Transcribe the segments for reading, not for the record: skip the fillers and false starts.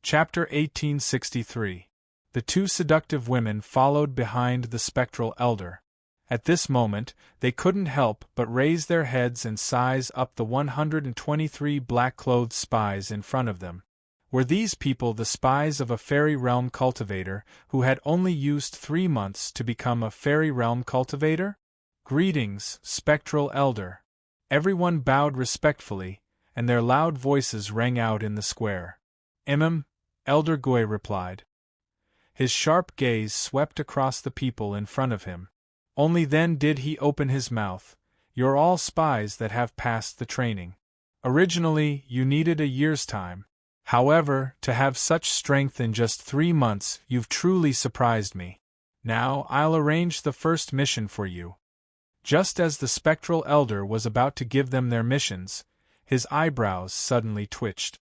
Chapter 1863. The two seductive women followed behind the spectral elder. At this moment, they couldn't help but raise their heads and size up the 123 black-clothed spies in front of them. Were these people the spies of a fairy realm cultivator who had only used 3 months to become a fairy realm cultivator? Greetings, spectral elder. Everyone bowed respectfully, and their loud voices rang out in the square. Elder Goy replied. His sharp gaze swept across the people in front of him. Only then did he open his mouth. You're all spies that have passed the training. Originally, you needed a year's time. However, to have such strength in just 3 months, you've truly surprised me. Now, I'll arrange the first mission for you. Just as the spectral elder was about to give them their missions, his eyebrows suddenly twitched.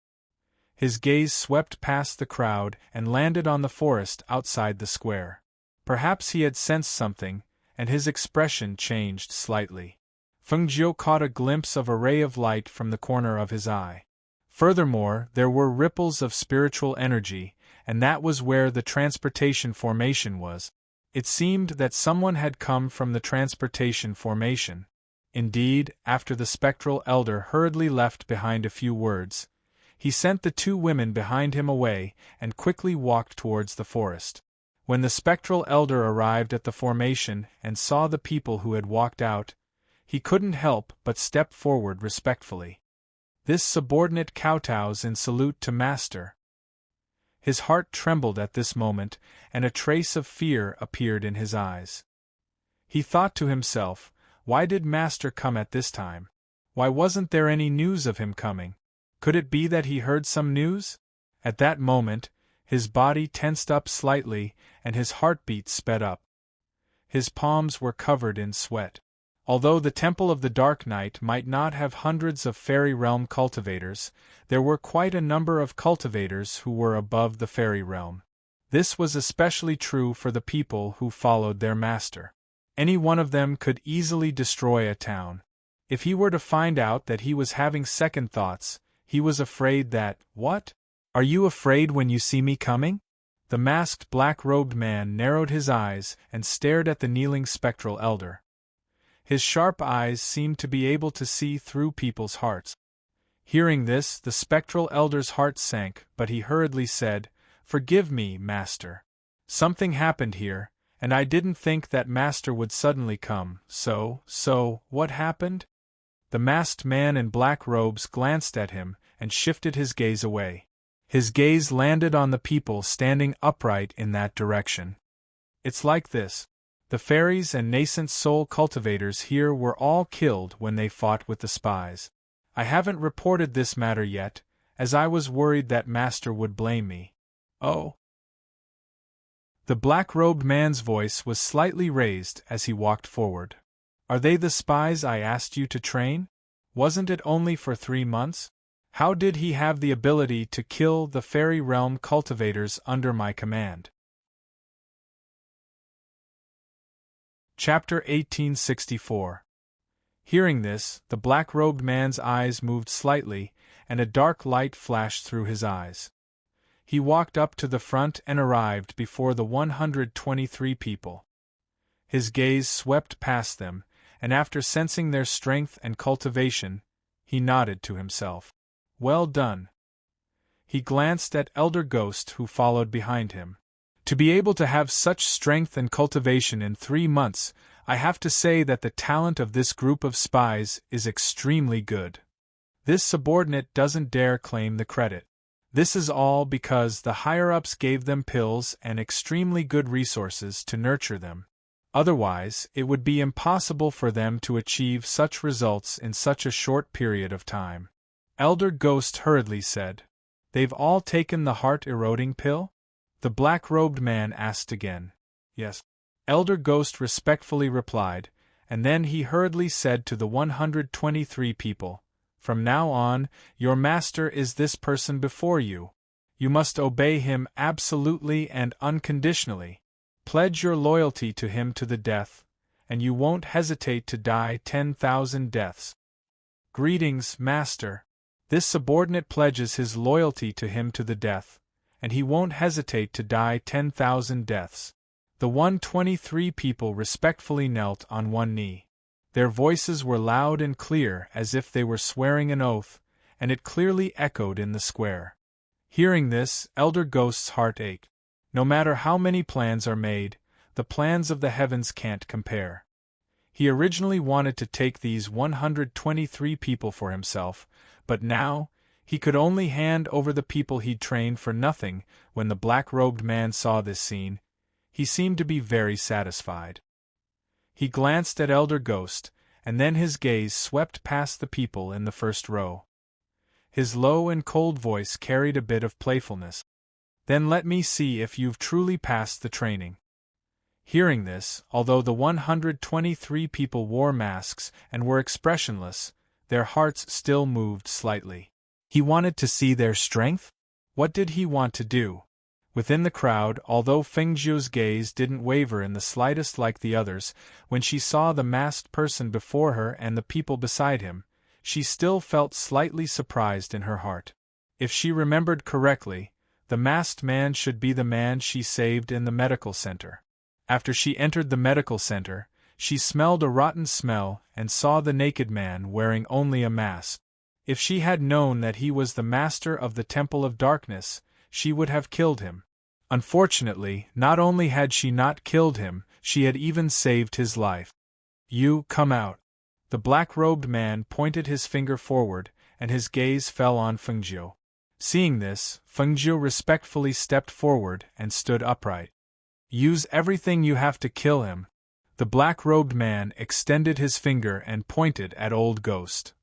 His gaze swept past the crowd and landed on the forest outside the square. Perhaps he had sensed something, and his expression changed slightly. Feng Jiu caught a glimpse of a ray of light from the corner of his eye. Furthermore, there were ripples of spiritual energy, and that was where the transportation formation was. It seemed that someone had come from the transportation formation. Indeed, after the spectral elder hurriedly left behind a few words, he sent the 2 women behind him away and quickly walked towards the forest. When the spectral elder arrived at the formation and saw the people who had walked out, he couldn't help but step forward respectfully. This subordinate kowtows in salute to Master. His heart trembled at this moment, and a trace of fear appeared in his eyes. He thought to himself, why did Master come at this time? Why wasn't there any news of him coming? Could it be that he heard some news? At that moment, his body tensed up slightly, and his heartbeat sped up. His palms were covered in sweat. Although the Temple of the Dark Knight might not have hundreds of fairy realm cultivators, there were quite a number of cultivators who were above the fairy realm. This was especially true for the people who followed their master. Any one of them could easily destroy a town. If he were to find out that he was having second thoughts, he was afraid that, "What? Are you afraid when you see me coming?" The masked black-robed man narrowed his eyes and stared at the kneeling spectral elder. His sharp eyes seemed to be able to see through people's hearts. Hearing this, the spectral elder's heart sank, but he hurriedly said, "Forgive me, Master. Something happened here, and I didn't think that Master would suddenly come, so, what happened?" The masked man in black robes glanced at him and shifted his gaze away. His gaze landed on the people standing upright in that direction. "It's like this. The fairies and nascent soul cultivators here were all killed when they fought with the spies. I haven't reported this matter yet, as I was worried that Master would blame me." "Oh." The black-robed man's voice was slightly raised as he walked forward. "Are they the spies I asked you to train? Wasn't it only for 3 months? How did he have the ability to kill the fairy realm cultivators under my command?" Chapter 1864. Hearing this, the black-robed man's eyes moved slightly, and a dark light flashed through his eyes. He walked up to the front and arrived before the 123 people. His gaze swept past them, and after sensing their strength and cultivation, he nodded to himself. "Well done." He glanced at Elder Ghost who followed behind him. "To be able to have such strength and cultivation in 3 months, I have to say that the talent of this group of spies is extremely good. This subordinate doesn't dare claim the credit. This is all because the higher-ups gave them pills and extremely good resources to nurture them. Otherwise, it would be impossible for them to achieve such results in such a short period of time." Elder Ghost hurriedly said, "They've all taken the heart-eroding pill?" The black-robed man asked again. "Yes." Elder Ghost respectfully replied, and then he hurriedly said to the 123 people, "From now on, your master is this person before you. You must obey him absolutely and unconditionally. Pledge your loyalty to him to the death, and you won't hesitate to die 10,000 deaths." "Greetings, Master." This subordinate pledges his loyalty to him to the death, and he won't hesitate to die 10,000 deaths. The 123 people respectfully knelt on one knee. Their voices were loud and clear as if they were swearing an oath, and it clearly echoed in the square. Hearing this, Elder Ghost's heart ached. No matter how many plans are made, the plans of the heavens can't compare. He originally wanted to take these 123 people for himself, but now, he could only hand over the people he'd trained for nothing. When the black-robed man saw this scene, he seemed to be very satisfied. He glanced at Elder Ghost, and then his gaze swept past the people in the first row. His low and cold voice carried a bit of playfulness. "Then let me see if you've truly passed the training." Hearing this, although the 123 people wore masks and were expressionless, their hearts still moved slightly. He wanted to see their strength? What did he want to do? Within the crowd, although Fengzhu's gaze didn't waver in the slightest like the others, when she saw the masked person before her and the people beside him, she still felt slightly surprised in her heart. If she remembered correctly, the masked man should be the man she saved in the medical center. After she entered the medical center, she smelled a rotten smell and saw the naked man wearing only a mask. If she had known that he was the master of the Temple of Darkness, she would have killed him. Unfortunately, not only had she not killed him, she had even saved his life. "You, come out." The black-robed man pointed his finger forward, and his gaze fell on Fengzhu. Seeing this, Fengzhu respectfully stepped forward and stood upright. "Use everything you have to kill him." The black-robed man extended his finger and pointed at Old Ghost.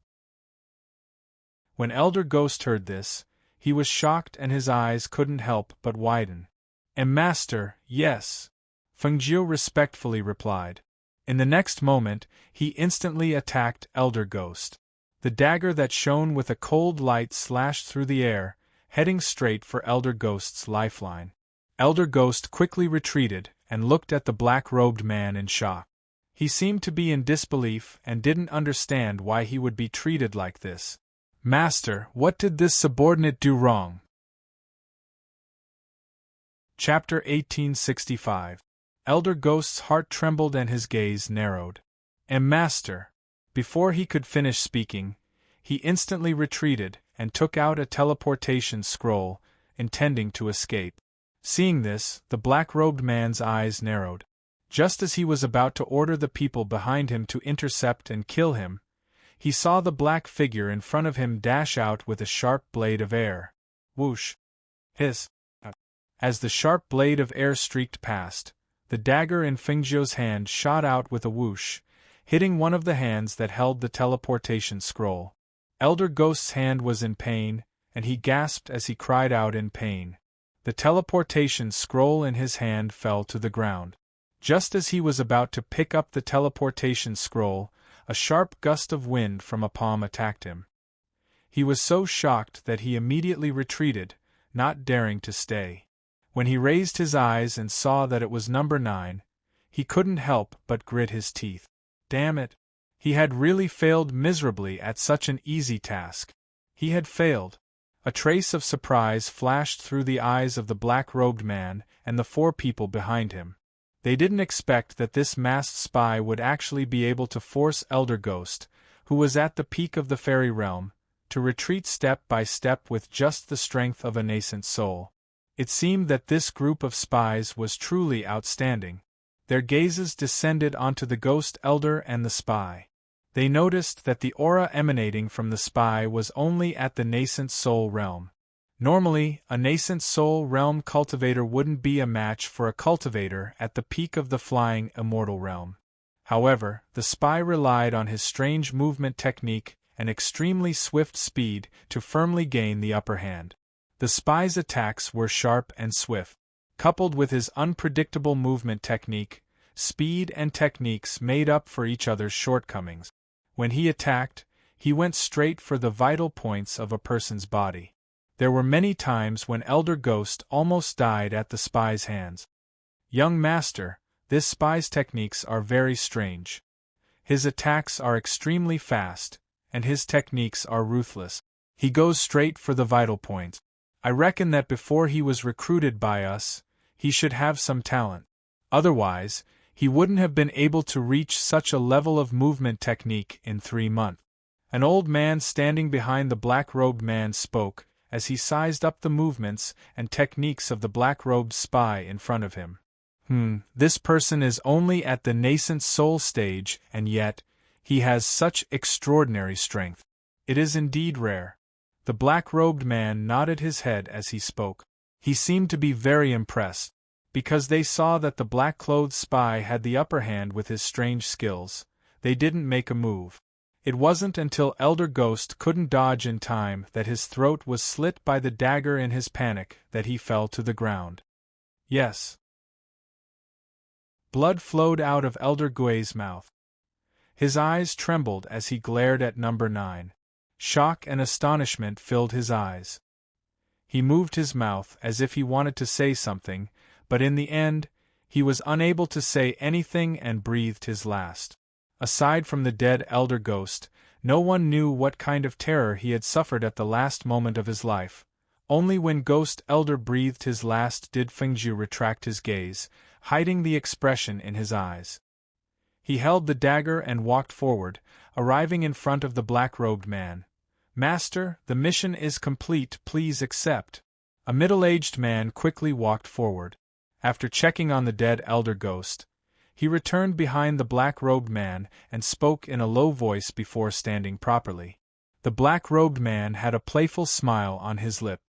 When Elder Ghost heard this, he was shocked and his eyes couldn't help but widen. "Master, yes," Fengzhu respectfully replied. In the next moment, he instantly attacked Elder Ghost. The dagger that shone with a cold light slashed through the air, heading straight for Elder Ghost's lifeline. Elder Ghost quickly retreated and looked at the black-robed man in shock. He seemed to be in disbelief and didn't understand why he would be treated like this. "Master, what did this subordinate do wrong?" Chapter 1865. Elder Ghost's heart trembled and his gaze narrowed. "Master." Before he could finish speaking, he instantly retreated and took out a teleportation scroll, intending to escape. Seeing this, the black-robed man's eyes narrowed. Just as he was about to order the people behind him to intercept and kill him, he saw the black figure in front of him dash out with a sharp blade of air. Whoosh! Hiss! As the sharp blade of air streaked past, the dagger in Fengzhu's hand shot out with a whoosh, hitting one of the hands that held the teleportation scroll. Elder Ghost's hand was in pain, and he gasped as he cried out in pain. The teleportation scroll in his hand fell to the ground. Just as he was about to pick up the teleportation scroll, a sharp gust of wind from a palm attacked him. He was so shocked that he immediately retreated, not daring to stay. When he raised his eyes and saw that it was number 9, he couldn't help but grit his teeth. Damn it! He had really failed miserably at such an easy task. He had failed. A trace of surprise flashed through the eyes of the black-robed man and the 4 people behind him. They didn't expect that this masked spy would actually be able to force Elder Ghost, who was at the peak of the fairy realm, to retreat step by step with just the strength of a nascent soul. It seemed that this group of spies was truly outstanding. Their gazes descended onto the ghost elder and the spy. They noticed that the aura emanating from the spy was only at the nascent soul realm. Normally, a nascent soul realm cultivator wouldn't be a match for a cultivator at the peak of the flying immortal realm. However, the spy relied on his strange movement technique and extremely swift speed to firmly gain the upper hand. The spy's attacks were sharp and swift. Coupled with his unpredictable movement technique, speed and techniques made up for each other's shortcomings. When he attacked, he went straight for the vital points of a person's body. There were many times when Elder Ghost almost died at the spy's hands. "Young master, this spy's techniques are very strange. His attacks are extremely fast, and his techniques are ruthless. He goes straight for the vital points. I reckon that before he was recruited by us, he should have some talent. Otherwise, he wouldn't have been able to reach such a level of movement technique in 3 months. An old man standing behind the black-robed man spoke, as he sized up the movements and techniques of the black-robed spy in front of him. This person is only at the nascent soul stage, and yet, he has such extraordinary strength. It is indeed rare. The black-robed man nodded his head as he spoke. He seemed to be very impressed. Because they saw that the black-clothed spy had the upper hand with his strange skills, they didn't make a move. It wasn't until Elder Ghost couldn't dodge in time that his throat was slit by the dagger in his panic that he fell to the ground. Yes. Blood flowed out of Elder Guay's mouth. His eyes trembled as he glared at number 9. Shock and astonishment filled his eyes. He moved his mouth as if he wanted to say something, but in the end, he was unable to say anything and breathed his last. Aside from the dead Elder Ghost, no one knew what kind of terror he had suffered at the last moment of his life. Only when Ghost Elder breathed his last did Fengju retract his gaze, hiding the expression in his eyes. He held the dagger and walked forward, arriving in front of the black-robed man. "Master, the mission is complete, please accept." A middle-aged man quickly walked forward. After checking on the dead Elder Ghost, he returned behind the black-robed man and spoke in a low voice before standing properly. The black-robed man had a playful smile on his lip.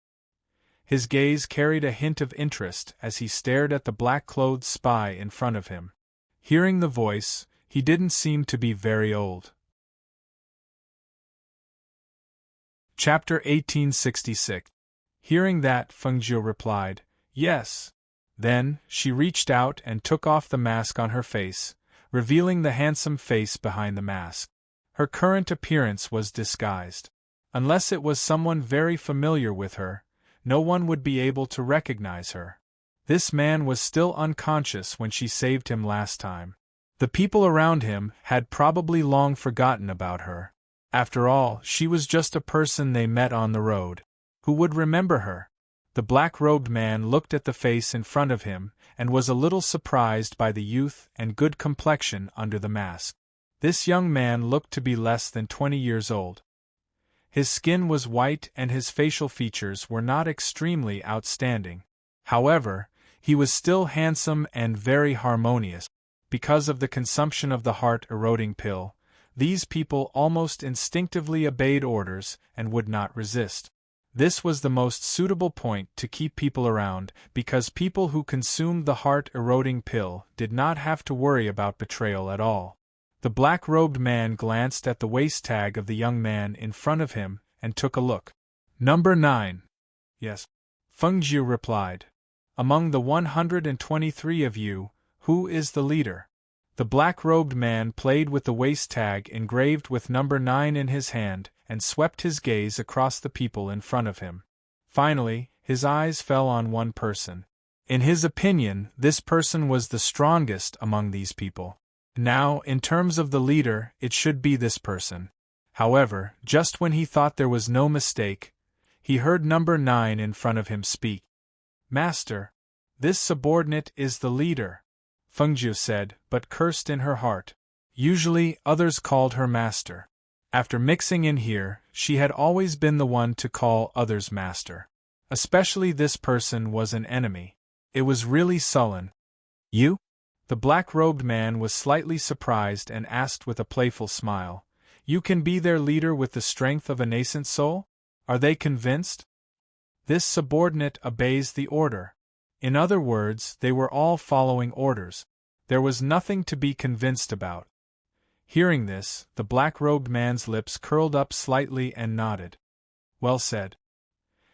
His gaze carried a hint of interest as he stared at the black-clothed spy in front of him. Hearing the voice, he didn't seem to be very old. Chapter 1866. Hearing that, Fengju replied, "Yes." Then, she reached out and took off the mask on her face, revealing the handsome face behind the mask. Her current appearance was disguised. Unless it was someone very familiar with her, no one would be able to recognize her. This man was still unconscious when she saved him last time. The people around him had probably long forgotten about her. After all, she was just a person they met on the road. Who would remember her? The black-robed man looked at the face in front of him and was a little surprised by the youth and good complexion under the mask. This young man looked to be less than 20 years old. His skin was white and his facial features were not extremely outstanding. However, he was still handsome and very harmonious. Because of the consumption of the heart-eroding pill, these people almost instinctively obeyed orders and would not resist. This was the most suitable point to keep people around, because people who consumed the heart-eroding pill did not have to worry about betrayal at all. The black-robed man glanced at the waist tag of the young man in front of him and took a look. "Number 9. Yes." Fengju replied. "Among the 123 of you, who is the leader?" The black-robed man played with the waist tag engraved with number 9 in his hand and swept his gaze across the people in front of him. Finally, his eyes fell on one person. In his opinion, this person was the strongest among these people. Now, in terms of the leader, it should be this person. However, just when he thought there was no mistake, he heard number 9 in front of him speak. "Master, this subordinate is the leader," Fengju said, but cursed in her heart. Usually, others called her master. After mixing in here, she had always been the one to call others master. Especially this person was an enemy. It was really sullen. "You?" The black-robed man was slightly surprised and asked with a playful smile. "You can be their leader with the strength of a nascent soul? Are they convinced?" This subordinate obeys the order. In other words, they were all following orders. There was nothing to be convinced about. Hearing this, the black-robed man's lips curled up slightly and nodded. "Well said."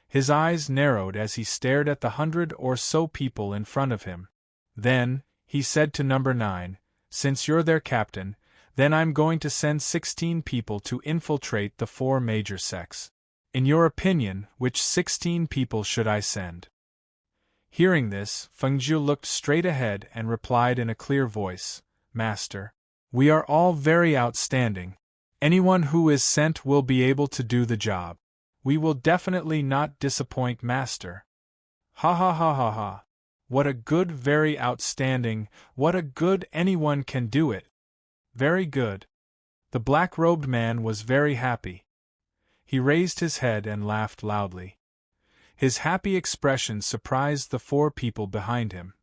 His eyes narrowed as he stared at the 100 or so people in front of him. Then, he said to number 9, "Since you're their captain, then I'm going to send 16 people to infiltrate the 4 major sects. In your opinion, which 16 people should I send?" Hearing this, Fengju looked straight ahead and replied in a clear voice, "Master, we are all very outstanding. Anyone who is sent will be able to do the job. We will definitely not disappoint Master. Ha ha ha ha ha. What a good, very outstanding, what a good, anyone can do it. Very good. The black-robed man was very happy. He raised his head and laughed loudly. His happy expression surprised the 4 people behind him.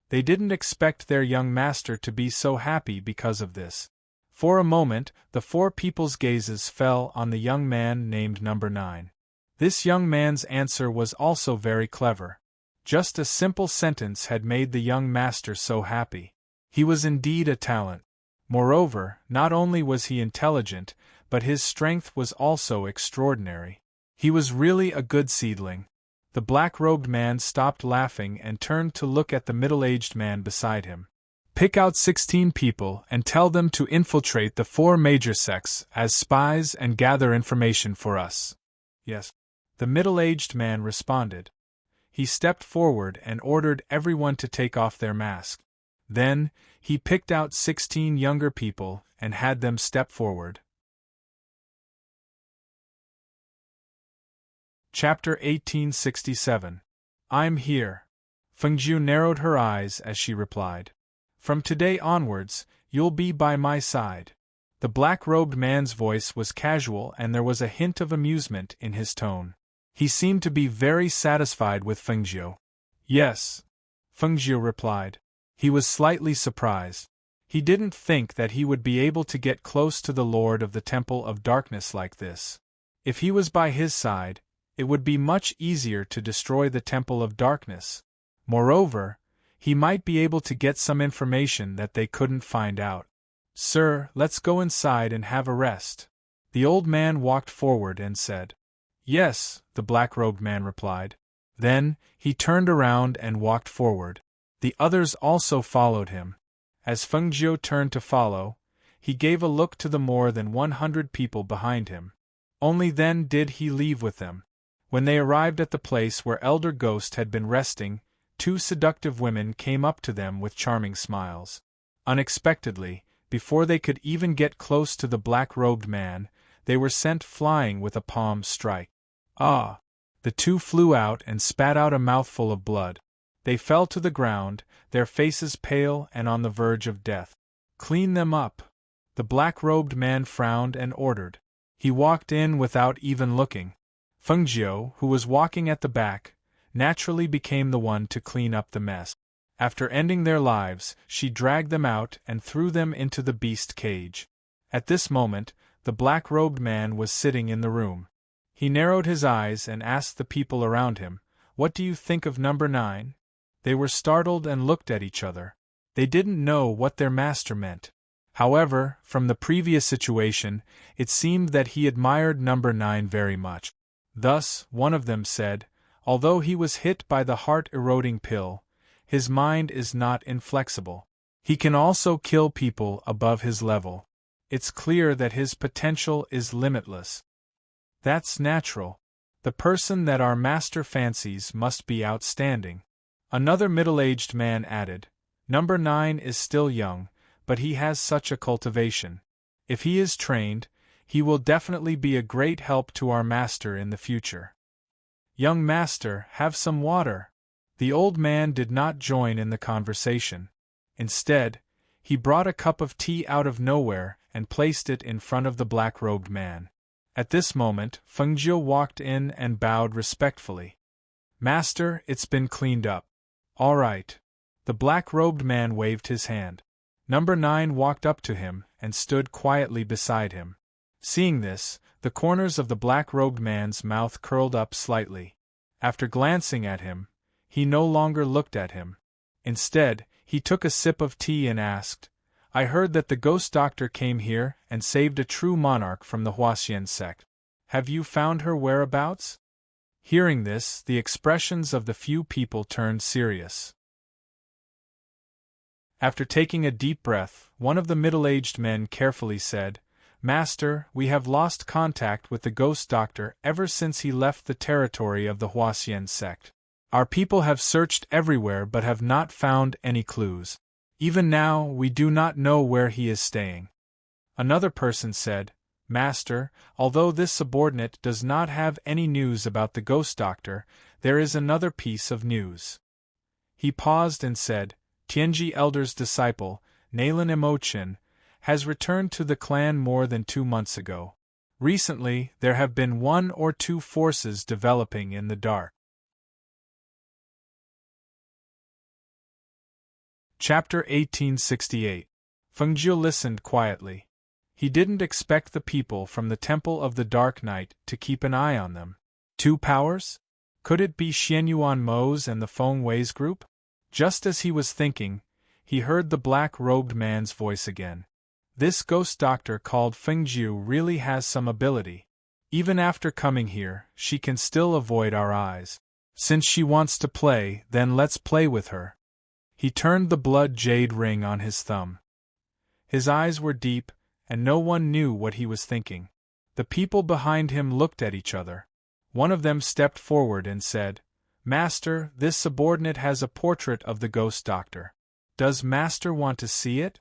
They didn't expect their young master to be so happy because of this. For a moment, the 4 people's gazes fell on the young man named Number 9. This young man's answer was also very clever. Just a simple sentence had made the young master so happy. He was indeed a talent. Moreover, not only was he intelligent, but his strength was also extraordinary. He was really a good seedling. The black-robed man stopped laughing and turned to look at the middle-aged man beside him. Pick out 16 people and tell them to infiltrate the 4 major sects as spies and gather information for us. Yes. The middle-aged man responded. He stepped forward and ordered everyone to take off their mask. Then, he picked out 16 younger people and had them step forward. Chapter 1867. I'm here. Fengjiu narrowed her eyes as she replied. From today onwards, you'll be by my side. The black-robed man's voice was casual and there was a hint of amusement in his tone. He seemed to be very satisfied with Fengjiu. Yes, Fengjiu replied. He was slightly surprised. He didn't think that he would be able to get close to the Lord of the Temple of Darkness like this. If he was by his side, it would be much easier to destroy the Temple of Darkness. Moreover, he might be able to get some information that they couldn't find out. Sir, let's go inside and have a rest. The old man walked forward and said. Yes, the black-robed man replied. Then, he turned around and walked forward. The others also followed him. As Fengjiu turned to follow, he gave a look to the more than 100 people behind him. Only then did he leave with them. When they arrived at the place where Elder Ghost had been resting, 2 seductive women came up to them with charming smiles. Unexpectedly, before they could even get close to the black-robed man, they were sent flying with a palm strike. Ah! The 2 flew out and spat out a mouthful of blood. They fell to the ground, their faces pale and on the verge of death. Clean them up. The black-robed man frowned and ordered. He walked in without even looking. Fengjiu, who was walking at the back, naturally became the one to clean up the mess. After ending their lives, she dragged them out and threw them into the beast cage. At this moment, the black-robed man was sitting in the room. He narrowed his eyes and asked the people around him, "What do you think of Number 9? They were startled and looked at each other. They didn't know what their master meant. However, from the previous situation, it seemed that he admired Number 9 very much. Thus, one of them said, although he was hit by the heart-eroding pill, his mind is not inflexible. He can also kill people above his level. It's clear that his potential is limitless. That's natural. The person that our master fancies must be outstanding." Another middle-aged man added, "Number 9 is still young, but he has such a cultivation. If he is trained, he will definitely be a great help to our master in the future." "Young master, have some water." The old man did not join in the conversation. Instead, he brought a cup of tea out of nowhere and placed it in front of the black-robed man. At this moment, Fengjiu walked in and bowed respectfully. "Master, it's been cleaned up." "All right." The black-robed man waved his hand. Number 9 walked up to him and stood quietly beside him. Seeing this, the corners of the black-robed man's mouth curled up slightly. After glancing at him, he no longer looked at him. Instead, he took a sip of tea and asked, "I heard that the ghost doctor came here and saved a true monarch from the Huaxian sect. Have you found her whereabouts?" Hearing this, the expressions of the few people turned serious. After taking a deep breath, one of the middle-aged men carefully said, "Master, we have lost contact with the ghost doctor ever since he left the territory of the Huaxian sect. Our people have searched everywhere but have not found any clues. Even now, we do not know where he is staying." Another person said, Master, although this subordinate does not have any news about the ghost doctor, there is another piece of news. He paused and said, Tianji Elder's disciple, Nalan Emochin, has returned to the clan more than 2 months ago. Recently, there have been 1 or 2 forces developing in the dark. Chapter 1868. Fengjiu listened quietly. He didn't expect the people from the Temple of the Dark Night to keep an eye on them. 2 powers? Could it be Xianyuan Mo's and the Feng Wei's group? Just as he was thinking, he heard the black-robed man's voice again. This ghost doctor called Fengjiu really has some ability. Even after coming here, she can still avoid our eyes. Since she wants to play, then let's play with her. He turned the blood jade ring on his thumb. His eyes were deep, and no one knew what he was thinking. The people behind him looked at each other. One of them stepped forward and said, Master, this subordinate has a portrait of the ghost doctor. Does Master want to see it?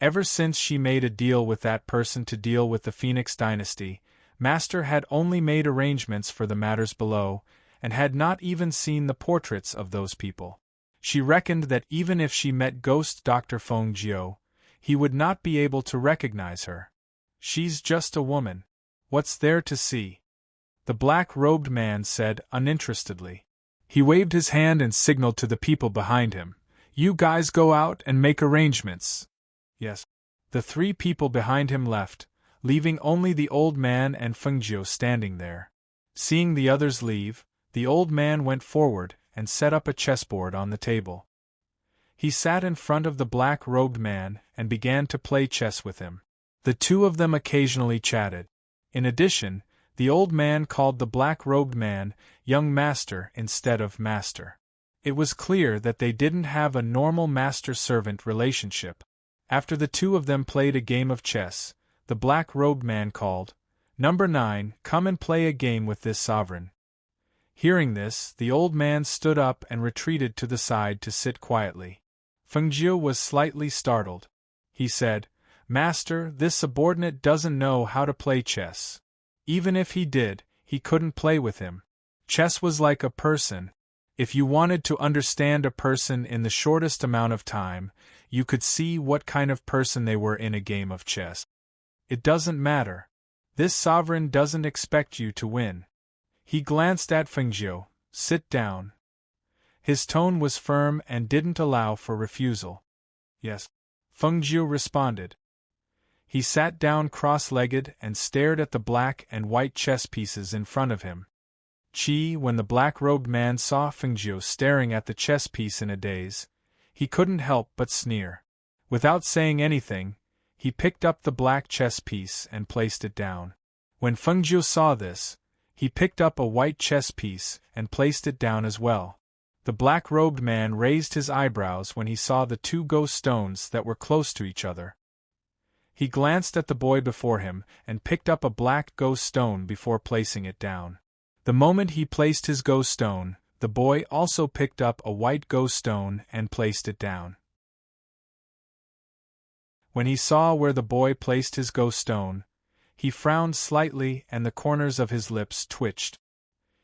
Ever since she made a deal with that person to deal with the Phoenix dynasty, Master had only made arrangements for the matters below, and had not even seen the portraits of those people. She reckoned that even if she met ghost Dr. Feng Jiu, he would not be able to recognize her. She's just a woman. What's there to see? The black-robed man said uninterestedly. He waved his hand and signaled to the people behind him. You guys go out and make arrangements. Yes. The 3 people behind him left, leaving only the old man and Fengjiu standing there. Seeing the others leave, the old man went forward and set up a chessboard on the table. He sat in front of the black-robed man and began to play chess with him. The 2 of them occasionally chatted. In addition, the old man called the black-robed man young master instead of master. It was clear that they didn't have a normal master-servant relationship. After the 2 of them played a game of chess, the black-robed man called, Number 9, come and play a game with this sovereign. Hearing this, the old man stood up and retreated to the side to sit quietly. Fengjiu was slightly startled. He said, Master, this subordinate doesn't know how to play chess. Even if he did, he couldn't play with him. Chess was like a person. If you wanted to understand a person in the shortest amount of time, you could see what kind of person they were in a game of chess. It doesn't matter. This sovereign doesn't expect you to win. He glanced at Fengjiu. Sit down. His tone was firm and didn't allow for refusal. Yes. Fengjiu responded. He sat down cross-legged and stared at the black and white chess pieces in front of him. When the black-robed man saw Fengjiu staring at the chess piece in a daze, he couldn't help but sneer. Without saying anything, he picked up the black chess piece and placed it down. When Fengjiu saw this, he picked up a white chess piece and placed it down as well. The black-robed man raised his eyebrows when he saw the 2 ghost stones that were close to each other. He glanced at the boy before him and picked up a black ghost stone before placing it down. The moment he placed his ghost stone, the boy also picked up a white ghost stone and placed it down. When he saw where the boy placed his ghost stone, he frowned slightly and the corners of his lips twitched.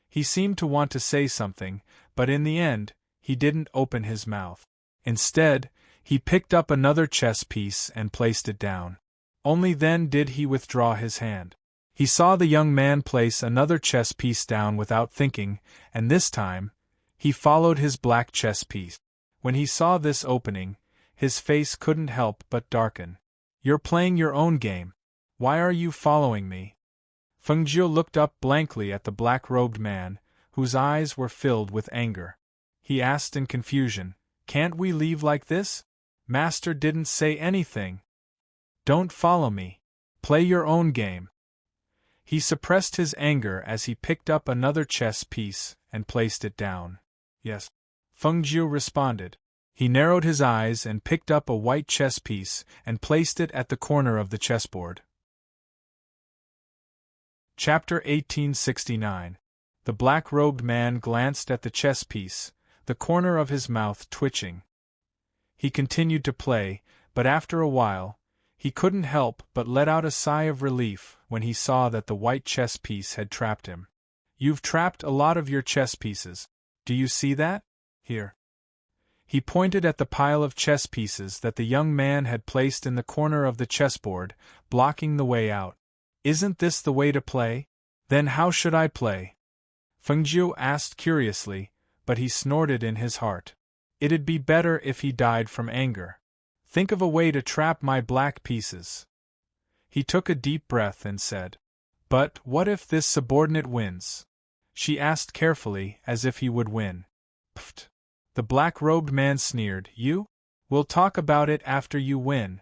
He seemed to want to say something, but in the end, he didn't open his mouth. Instead, he picked up another chess piece and placed it down. Only then did he withdraw his hand. He saw the young man place another chess piece down without thinking, and this time, he followed his black chess piece. When he saw this opening, his face couldn't help but darken. You're playing your own game. Why are you following me? Fengjiu looked up blankly at the black-robed man, whose eyes were filled with anger. He asked in confusion, Can't we leave like this? Master didn't say anything. Don't follow me. Play your own game. He suppressed his anger as he picked up another chess piece and placed it down. Yes. Fengjiu responded. He narrowed his eyes and picked up a white chess piece and placed it at the corner of the chessboard. Chapter 1869. The black-robed man glanced at the chess piece, the corner of his mouth twitching. He continued to play, but after a while, He couldn't help but let out a sigh of relief when he saw that the white chess piece had trapped him. You've trapped a lot of your chess pieces. Do you see that? Here. He pointed at the pile of chess pieces that the young man had placed in the corner of the chessboard, blocking the way out. Isn't this the way to play? Then how should I play? Fengjiu asked curiously, but he snorted in his heart. It'd be better if he died from anger. Think of a way to trap my black pieces. He took a deep breath and said, But what if this subordinate wins? She asked carefully, as if he would win. Pfft. The black-robed man sneered, You? We'll talk about it after you win.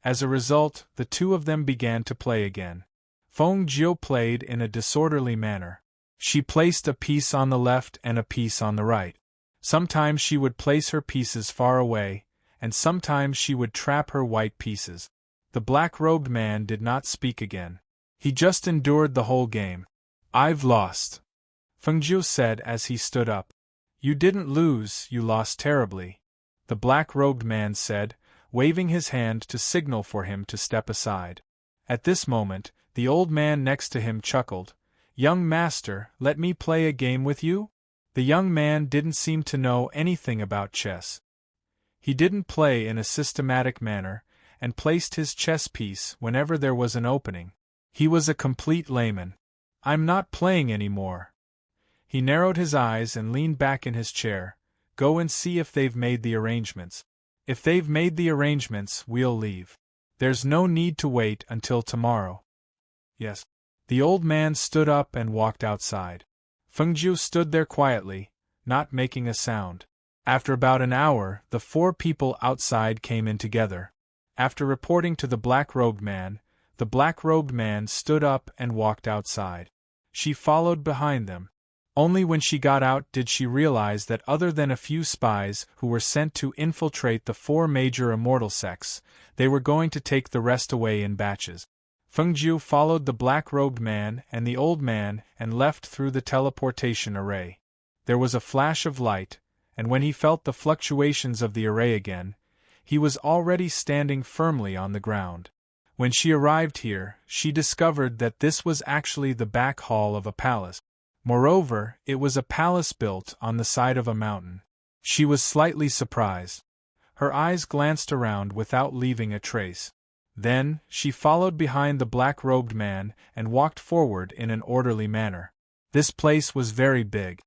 As a result, the two of them began to play again. Feng Jiu played in a disorderly manner. She placed a piece on the left and a piece on the right. Sometimes she would place her pieces far away, and sometimes she would trap her white pieces. The black-robed man did not speak again. He just endured the whole game. I've lost, Feng Jiu said as he stood up. You didn't lose, you lost terribly, the black-robed man said, waving his hand to signal for him to step aside. At this moment, the old man next to him chuckled. Young master, let me play a game with you? The young man didn't seem to know anything about chess. He didn't play in a systematic manner, and placed his chess piece whenever there was an opening. He was a complete layman. I'm not playing any more. He narrowed his eyes and leaned back in his chair. Go and see if they've made the arrangements. If they've made the arrangements, we'll leave. There's no need to wait until tomorrow. Yes. The old man stood up and walked outside. Feng Jiu stood there quietly, not making a sound. After about an hour, the four people outside came in together. After reporting to the black-robed man, the black-robed man stood up and walked outside. She followed behind them. Only when she got out did she realize that other than a few spies who were sent to infiltrate the four major immortal sects, they were going to take the rest away in batches. Feng Jiu followed the black-robed man and the old man and left through the teleportation array. There was a flash of light, and when he felt the fluctuations of the array again, he was already standing firmly on the ground. When she arrived here, she discovered that this was actually the back hall of a palace. Moreover, it was a palace built on the side of a mountain. She was slightly surprised. Her eyes glanced around without leaving a trace. Then, she followed behind the black-robed man and walked forward in an orderly manner. This place was very big.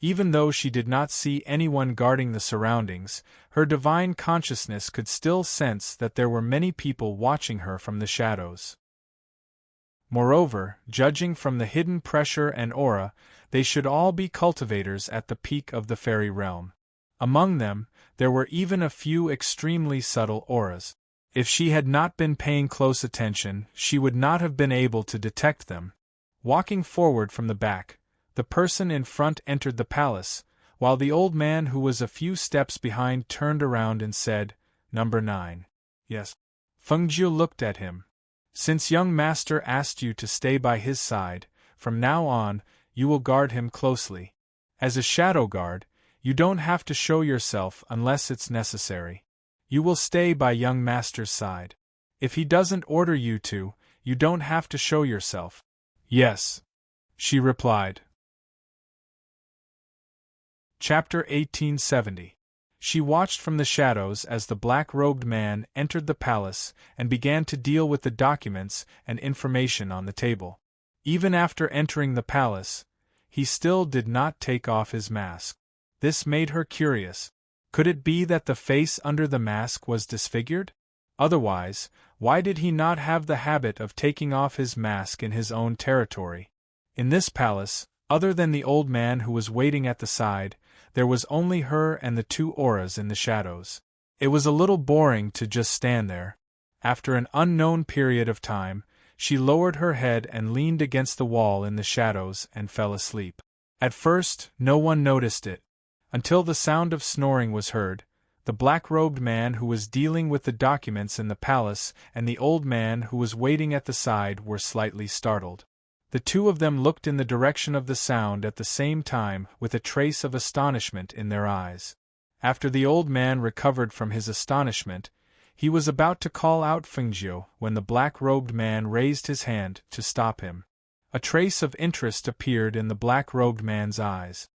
Even though she did not see anyone guarding the surroundings, her divine consciousness could still sense that there were many people watching her from the shadows. Moreover, judging from the hidden pressure and aura, they should all be cultivators at the peak of the fairy realm. Among them, there were even a few extremely subtle auras. If she had not been paying close attention, she would not have been able to detect them. Walking forward from the back, the person in front entered the palace, while the old man who was a few steps behind turned around and said, Number 9. Yes. Feng Jiu looked at him. Since young master asked you to stay by his side, from now on, you will guard him closely. As a shadow guard, you don't have to show yourself unless it's necessary. You will stay by young master's side. If he doesn't order you to, you don't have to show yourself. Yes, she replied. Chapter 1870. She watched from the shadows as the black-robed man entered the palace and began to deal with the documents and information on the table. Even after entering the palace, he still did not take off his mask. This made her curious. Could it be that the face under the mask was disfigured? Otherwise, why did he not have the habit of taking off his mask in his own territory? In this palace, other than the old man who was waiting at the side, there was only her and the two auras in the shadows. It was a little boring to just stand there. After an unknown period of time, she lowered her head and leaned against the wall in the shadows and fell asleep. At first, no one noticed it. Until the sound of snoring was heard, the black-robed man who was dealing with the documents in the palace and the old man who was waiting at the side were slightly startled. The two of them looked in the direction of the sound at the same time with a trace of astonishment in their eyes. After the old man recovered from his astonishment, He was about to call out Fengjiu when the black-robed man raised his hand to stop him. A trace of interest appeared in the black-robed man's eyes.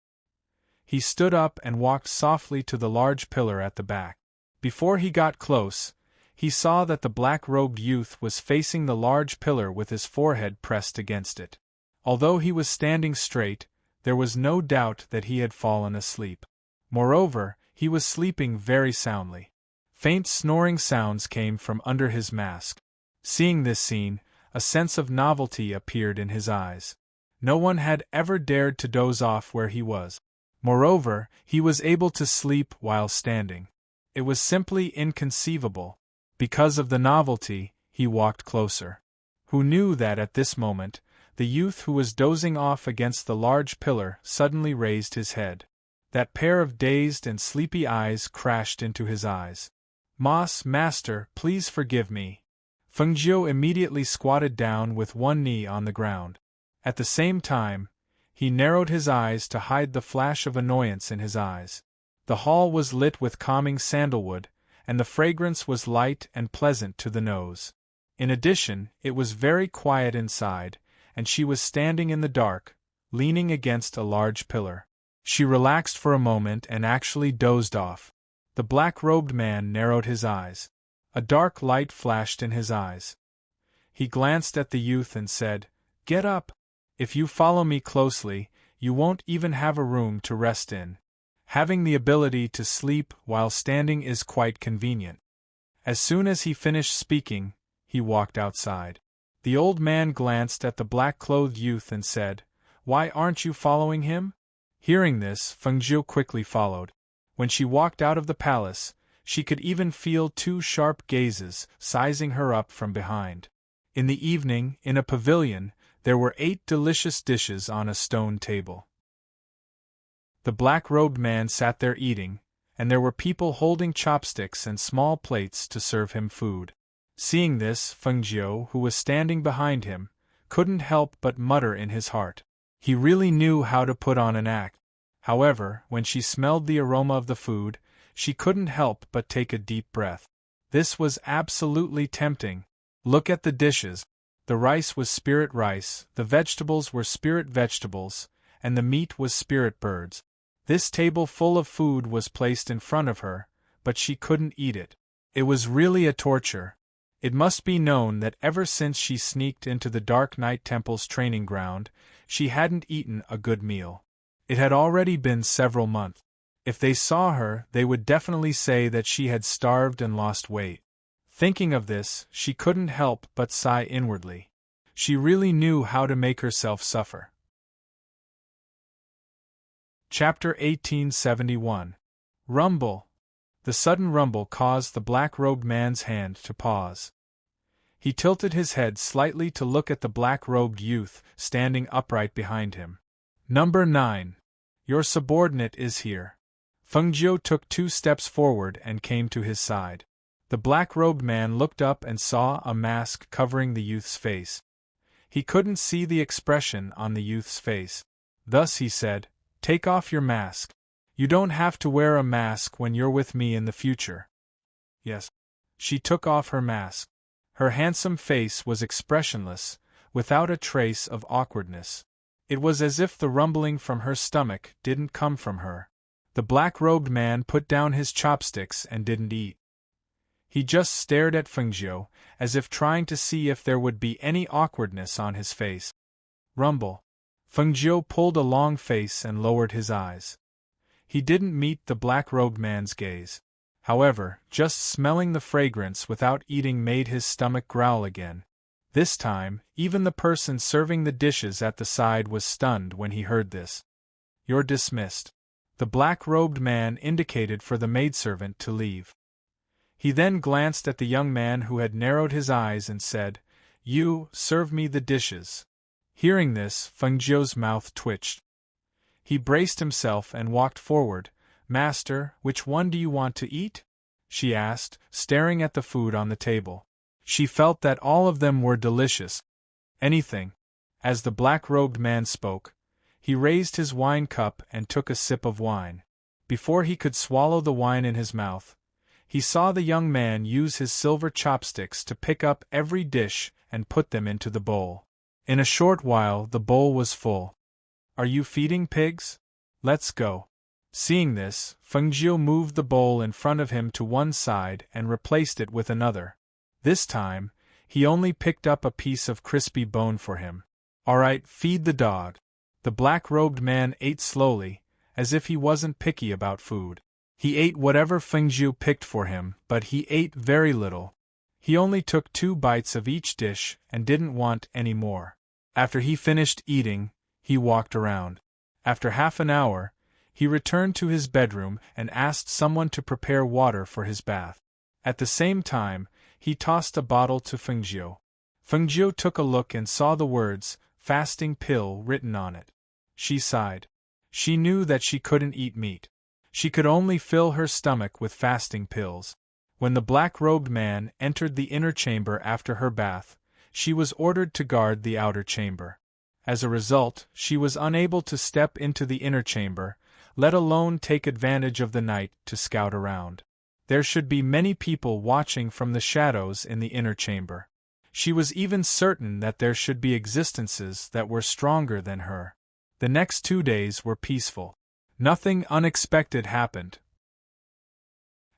He stood up and walked softly to the large pillar at the back. Before he got close, he saw that the black-robed youth was facing the large pillar with his forehead pressed against it. Although he was standing straight, there was no doubt that he had fallen asleep. Moreover, he was sleeping very soundly. Faint snoring sounds came from under his mask. Seeing this scene, a sense of novelty appeared in his eyes. No one had ever dared to doze off where he was. Moreover, he was able to sleep while standing. It was simply inconceivable. Because of the novelty, he walked closer. Who knew that at this moment, the youth who was dozing off against the large pillar suddenly raised his head. That pair of dazed and sleepy eyes crashed into his eyes. Master, please forgive me." Fengjiu immediately squatted down with one knee on the ground. At the same time, he narrowed his eyes to hide the flash of annoyance in his eyes. The hall was lit with calming sandalwood, and the fragrance was light and pleasant to the nose. In addition, it was very quiet inside, and she was standing in the dark, leaning against a large pillar. She relaxed for a moment and actually dozed off. The black-robed man narrowed his eyes. A dark light flashed in his eyes. He glanced at the youth and said, "Get up. If you follow me closely, you won't even have a room to rest in. Having the ability to sleep while standing is quite convenient." As soon as he finished speaking, he walked outside. The old man glanced at the black-clothed youth and said, "Why aren't you following him?" Hearing this, Fengjiu quickly followed. When she walked out of the palace, she could even feel two sharp gazes sizing her up from behind. In the evening, in a pavilion, there were 8 delicious dishes on a stone table. The black-robed man sat there eating, and there were people holding chopsticks and small plates to serve him food. Seeing this, Fengjiu, who was standing behind him, couldn't help but mutter in his heart. He really knew how to put on an act. However, when she smelled the aroma of the food, she couldn't help but take a deep breath. This was absolutely tempting. Look at the dishes. The rice was spirit rice, the vegetables were spirit vegetables, and the meat was spirit birds. This table full of food was placed in front of her, but she couldn't eat it. It was really a torture. It must be known that ever since she sneaked into the Dark Knight Temple's training ground, she hadn't eaten a good meal. It had already been several months. If they saw her, they would definitely say that she had starved and lost weight. Thinking of this, she couldn't help but sigh inwardly. She really knew how to make herself suffer. Chapter 1871. Rumble. The sudden rumble caused the black-robed man's hand to pause. He tilted his head slightly to look at the black-robed youth standing upright behind him. "Number 9. Your subordinate is here." Fengjiu took 2 steps forward and came to his side. The black-robed man looked up and saw a mask covering the youth's face. He couldn't see the expression on the youth's face. Thus he said, "Take off your mask. You don't have to wear a mask when you're with me in the future." Yes. She took off her mask. Her handsome face was expressionless, without a trace of awkwardness. It was as if the rumbling from her stomach didn't come from her. The black-robed man put down his chopsticks and didn't eat. He just stared at Fengjiu, as if trying to see if there would be any awkwardness on his face. Rumble. Fengjiu pulled a long face and lowered his eyes. He didn't meet the black-robed man's gaze. However, just smelling the fragrance without eating made his stomach growl again. This time, even the person serving the dishes at the side was stunned when he heard this. "You're dismissed." The black-robed man indicated for the maidservant to leave. He then glanced at the young man who had narrowed his eyes and said, "You, serve me the dishes." Hearing this, Fengjiu's mouth twitched. He braced himself and walked forward. "Master, which one do you want to eat?" she asked, staring at the food on the table. She felt that all of them were delicious. "Anything." As the black-robed man spoke, he raised his wine cup and took a sip of wine. Before he could swallow the wine in his mouth, He saw the young man use his silver chopsticks to pick up every dish and put them into the bowl. In a short while the bowl was full. "Are you feeding pigs? Let's go." Seeing this, Fengjiu moved the bowl in front of him to one side and replaced it with another. This time, he only picked up a piece of crispy bone for him. "All right, feed the dog." The black-robed man ate slowly, as if he wasn't picky about food. He ate whatever Fengjiu picked for him, but he ate very little. He only took 2 bites of each dish and didn't want any more. After he finished eating, he walked around. After half an hour, he returned to his bedroom and asked someone to prepare water for his bath. At the same time, he tossed a bottle to Fengjiu. Fengjiu took a look and saw the words, "fasting pill," written on it. She sighed. She knew that she couldn't eat meat. She could only fill her stomach with fasting pills. When the black-robed man entered the inner chamber after her bath, she was ordered to guard the outer chamber. As a result, she was unable to step into the inner chamber, let alone take advantage of the night to scout around. There should be many people watching from the shadows in the inner chamber. She was even certain that there should be existences that were stronger than her. The next 2 days were peaceful. Nothing unexpected happened.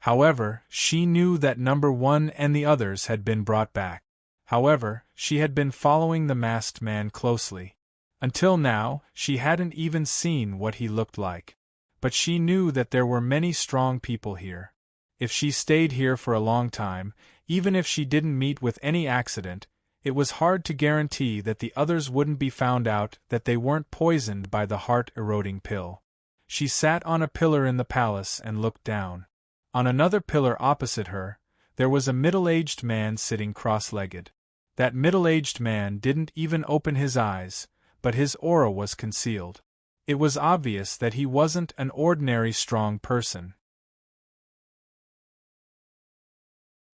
However, she knew that number 1 and the others had been brought back. However, she had been following the masked man closely. Until now, she hadn't even seen what he looked like. But she knew that there were many strong people here. If she stayed here for a long time, even if she didn't meet with any accident, it was hard to guarantee that the others wouldn't be found out that they weren't poisoned by the heart-eroding pill. She sat on a pillar in the palace and looked down. On another pillar opposite her, there was a middle-aged man sitting cross-legged. That middle-aged man didn't even open his eyes, but his aura was concealed. It was obvious that he wasn't an ordinary strong person.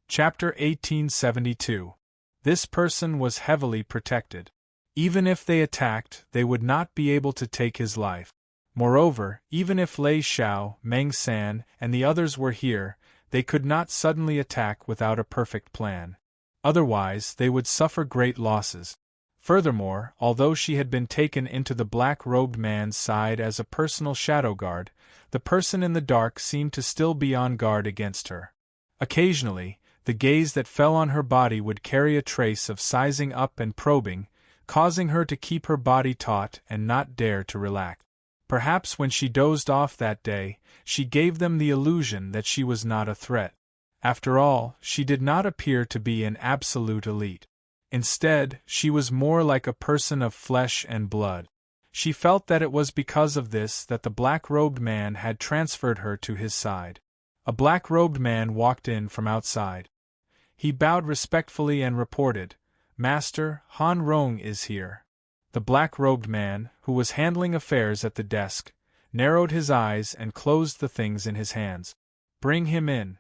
Chapter 1872. This person was heavily protected. Even if they attacked, they would not be able to take his life. Moreover, even if Lei Xiao, Meng San, and the others were here, they could not suddenly attack without a perfect plan. Otherwise, they would suffer great losses. Furthermore, although she had been taken into the black-robed man's side as a personal shadow guard, the person in the dark seemed to still be on guard against her. Occasionally, the gaze that fell on her body would carry a trace of sizing up and probing, causing her to keep her body taut and not dare to relax. Perhaps when she dozed off that day, she gave them the illusion that she was not a threat. After all, she did not appear to be an absolute elite. Instead, she was more like a person of flesh and blood. She felt that it was because of this that the black-robed man had transferred her to his side. A black-robed man walked in from outside. He bowed respectfully and reported, "Master, Han Rong is here." The black-robed man, who was handling affairs at the desk, narrowed his eyes and closed the things in his hands. "Bring him in."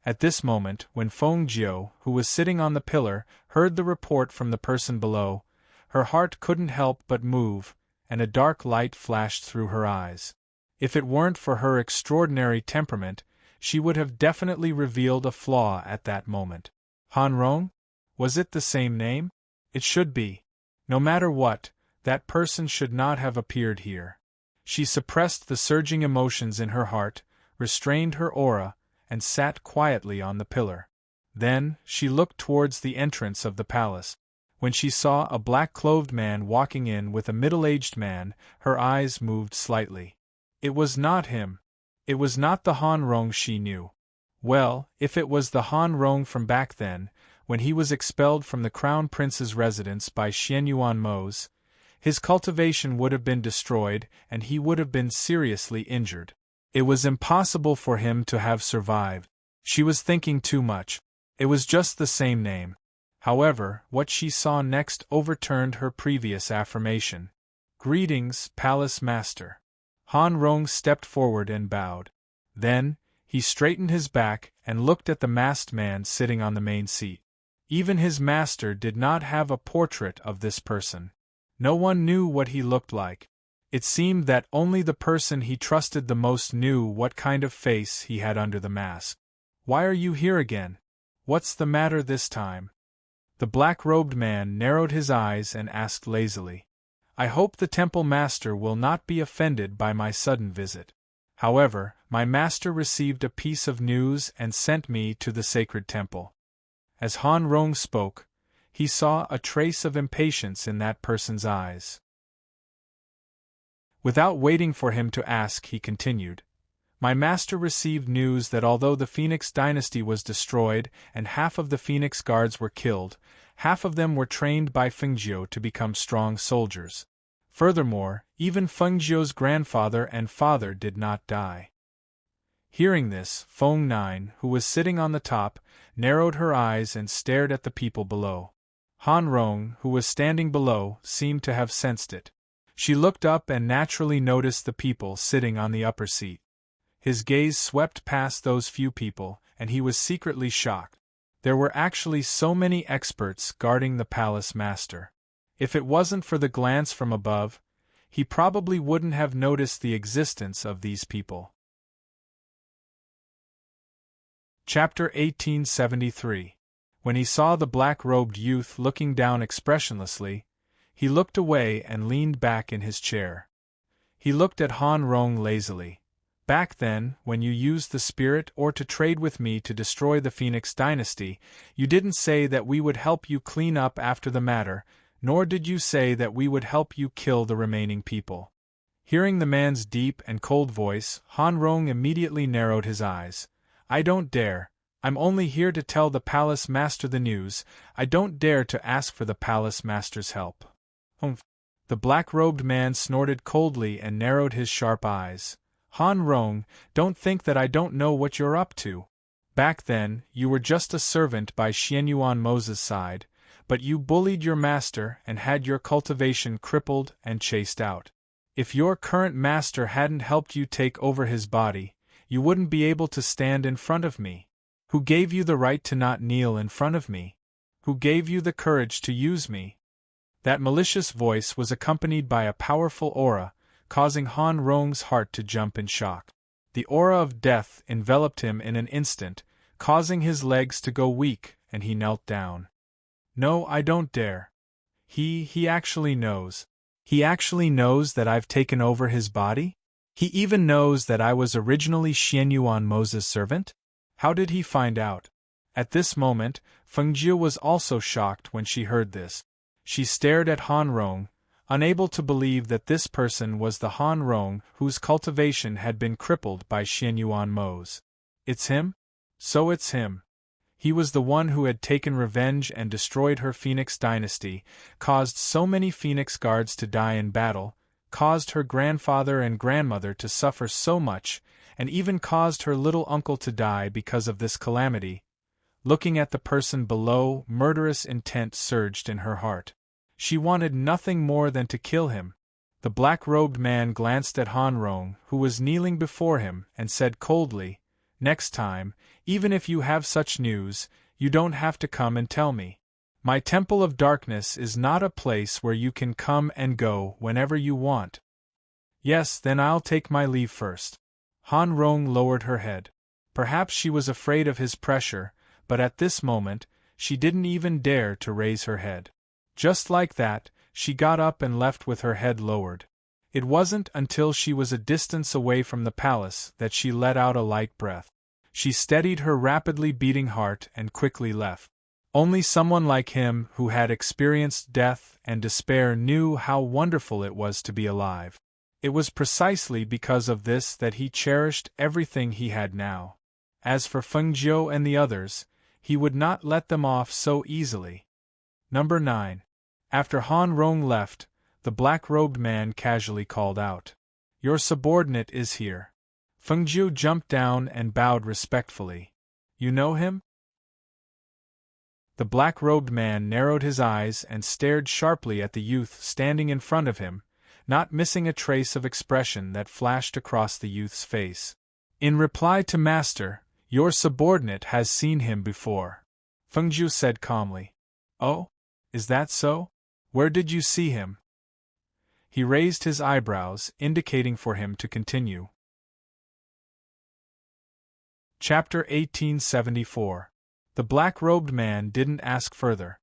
At this moment, when Fengjiu, who was sitting on the pillar, heard the report from the person below, her heart couldn't help but move, and a dark light flashed through her eyes. If it weren't for her extraordinary temperament, she would have definitely revealed a flaw at that moment. Han Rong? Was it the same name? It should be. No matter what, that person should not have appeared here. She suppressed the surging emotions in her heart, restrained her aura, and sat quietly on the pillar. Then, she looked towards the entrance of the palace. When she saw a black-clothed man walking in with a middle-aged man, her eyes moved slightly. It was not him. It was not the Han Rong she knew. Well, if it was the Han Rong from back then, when he was expelled from the Crown Prince's residence by Xianyuan Mo's, his cultivation would have been destroyed and he would have been seriously injured. It was impossible for him to have survived. She was thinking too much. It was just the same name. However, what she saw next overturned her previous affirmation. "Greetings, Palace Master." Han Rong stepped forward and bowed. Then, he straightened his back and looked at the masked man sitting on the main seat. Even his master did not have a portrait of this person. No one knew what he looked like. It seemed that only the person he trusted the most knew what kind of face he had under the mask. Why are you here again? What's the matter this time? The black-robed man narrowed his eyes and asked lazily. I hope the temple master will not be offended by my sudden visit. However, my master received a piece of news and sent me to the sacred temple. As Han Rong spoke, he saw a trace of impatience in that person's eyes. Without waiting for him to ask, he continued. My master received news that although the Phoenix dynasty was destroyed and half of the Phoenix guards were killed, half of them were trained by Fengjiu to become strong soldiers. Furthermore, even Fengjiu's grandfather and father did not die. Hearing this, Feng Nine, who was sitting on the top, narrowed her eyes and stared at the people below. Han Rong, who was standing below, seemed to have sensed it. She looked up and naturally noticed the people sitting on the upper seat. His gaze swept past those few people, and he was secretly shocked. There were actually so many experts guarding the palace master. If it wasn't for the glance from above, he probably wouldn't have noticed the existence of these people. Chapter 1873. When he saw the black-robed youth looking down expressionlessly, he looked away and leaned back in his chair. He looked at Han Rong lazily. Back then, when you used the spirit or to trade with me to destroy the Phoenix dynasty, you didn't say that we would help you clean up after the matter, nor did you say that we would help you kill the remaining people. Hearing the man's deep and cold voice, Han Rong immediately narrowed his eyes. I don't dare. I'm only here to tell the palace master the news. I don't dare to ask for the palace master's help. Humph. The black-robed man snorted coldly and narrowed his sharp eyes. Han Rong, don't think that I don't know what you're up to. Back then, you were just a servant by Xianyuan Mo's side, but you bullied your master and had your cultivation crippled and chased out. If your current master hadn't helped you take over his body, you wouldn't be able to stand in front of me. Who gave you the right to not kneel in front of me? Who gave you the courage to use me? That malicious voice was accompanied by a powerful aura, causing Han Rong's heart to jump in shock. The aura of death enveloped him in an instant, causing his legs to go weak, and he knelt down. No, I don't dare. He actually knows. He actually knows that I've taken over his body? He even knows that I was originally Xianyuan Mo's servant? How did he find out? At this moment, Fengjiu was also shocked when she heard this. She stared at Han Rong, unable to believe that this person was the Han Rong whose cultivation had been crippled by Xianyuan Mo's. It's him? So it's him. He was the one who had taken revenge and destroyed her Phoenix dynasty, caused so many Phoenix guards to die in battle, caused her grandfather and grandmother to suffer so much, and even caused her little uncle to die because of this calamity. Looking at the person below, murderous intent surged in her heart. She wanted nothing more than to kill him. The black-robed man glanced at Han Rong, who was kneeling before him, and said coldly, Next time, even if you have such news, you don't have to come and tell me. My Temple of Darkness is not a place where you can come and go whenever you want. Yes, then I'll take my leave first. Han Rong lowered her head. Perhaps she was afraid of his pressure, but at this moment, she didn't even dare to raise her head. Just like that, she got up and left with her head lowered. It wasn't until she was a distance away from the palace that she let out a light breath. She steadied her rapidly beating heart and quickly left. Only someone like him who had experienced death and despair knew how wonderful it was to be alive. It was precisely because of this that he cherished everything he had now. As for Fengjiu and the others, he would not let them off so easily. Number 9. After Han Rong left, the black-robed man casually called out, Your subordinate is here. Fengjiu jumped down and bowed respectfully. You know him? The black-robed man narrowed his eyes and stared sharply at the youth standing in front of him, not missing a trace of expression that flashed across the youth's face. In reply to Master, your subordinate has seen him before. Fengjiu said calmly. Oh? Is that so? Where did you see him? He raised his eyebrows, indicating for him to continue. Chapter 1874. The black-robed man didn't ask further.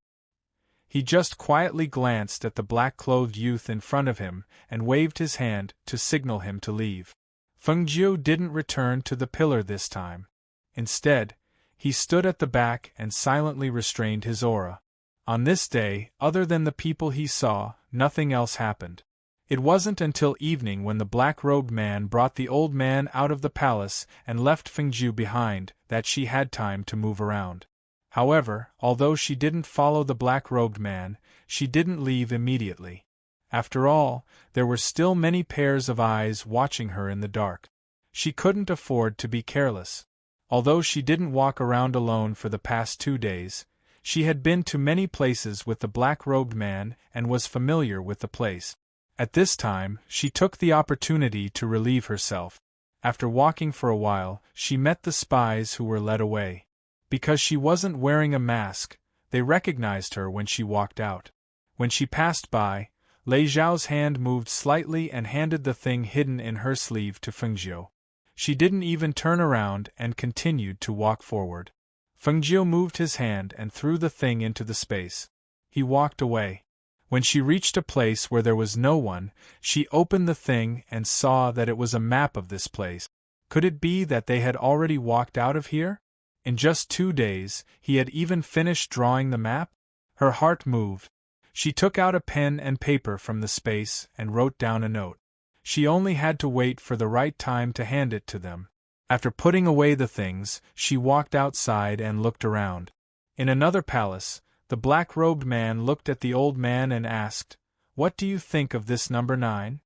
He just quietly glanced at the black-clothed youth in front of him and waved his hand to signal him to leave. Feng Jiu didn't return to the pillar this time. Instead, he stood at the back and silently restrained his aura. On this day, other than the people he saw, nothing else happened. It wasn't until evening when the black-robed man brought the old man out of the palace and left Feng Jiu behind that she had time to move around. However, although she didn't follow the black-robed man, she didn't leave immediately. After all, there were still many pairs of eyes watching her in the dark. She couldn't afford to be careless. Although she didn't walk around alone for the past 2 days, she had been to many places with the black-robed man and was familiar with the place. At this time, she took the opportunity to relieve herself. After walking for a while, she met the spies who were led away. Because she wasn't wearing a mask, they recognized her when she walked out. When she passed by, Lei Zhao's hand moved slightly and handed the thing hidden in her sleeve to Feng Jiu. She didn't even turn around and continued to walk forward. Feng Jiu moved his hand and threw the thing into the space. He walked away. When she reached a place where there was no one, she opened the thing and saw that it was a map of this place. Could it be that they had already walked out of here? In just 2 days, he had even finished drawing the map? Her heart moved. She took out a pen and paper from the space and wrote down a note. She only had to wait for the right time to hand it to them. After putting away the things, she walked outside and looked around. In another palace, the black-robed man looked at the old man and asked, "What do you think of this number 9?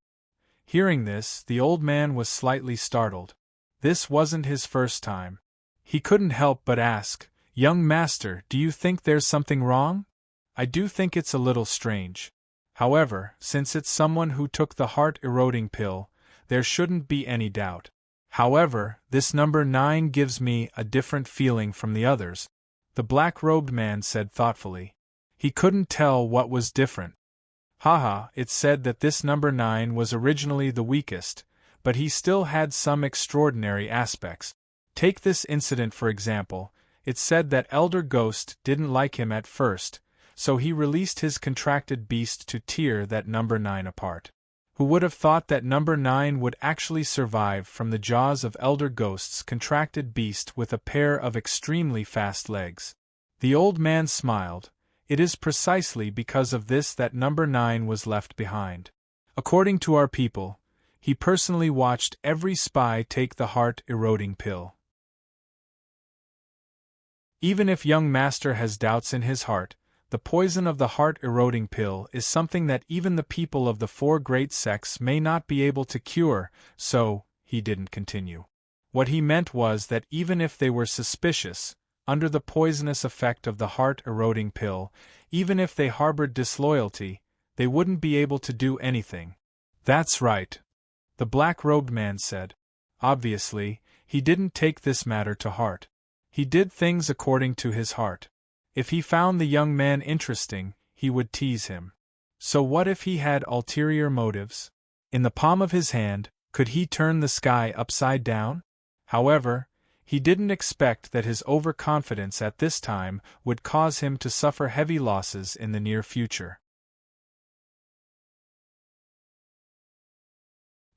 Hearing this, the old man was slightly startled. This wasn't his first time. He couldn't help but ask, "Young master, do you think there's something wrong? I do think it's a little strange. However, since it's someone who took the heart-eroding pill, there shouldn't be any doubt. However, this number 9 gives me a different feeling from the others," the black-robed man said thoughtfully. He couldn't tell what was different. Haha, it said that this number 9 was originally the weakest, but he still had some extraordinary aspects. Take this incident for example. It said that Elder Ghost didn't like him at first, so he released his contracted beast to tear that number 9 apart. Who would have thought that number 9 would actually survive from the jaws of Elder Ghost's contracted beast with a pair of extremely fast legs? The old man smiled. It is precisely because of this that number 9 was left behind. According to our people, he personally watched every spy take the heart-eroding pill. Even if young master has doubts in his heart, the poison of the heart-eroding pill is something that even the people of the 4 great sects may not be able to cure, so, he didn't continue. What he meant was that even if they were suspicious, under the poisonous effect of the heart-eroding pill, even if they harbored disloyalty, they wouldn't be able to do anything. That's right, the black-robed man said. Obviously, he didn't take this matter to heart. He did things according to his heart. If he found the young man interesting, he would tease him. So what if he had ulterior motives? In the palm of his hand, could he turn the sky upside down? However, he didn't expect that his overconfidence at this time would cause him to suffer heavy losses in the near future.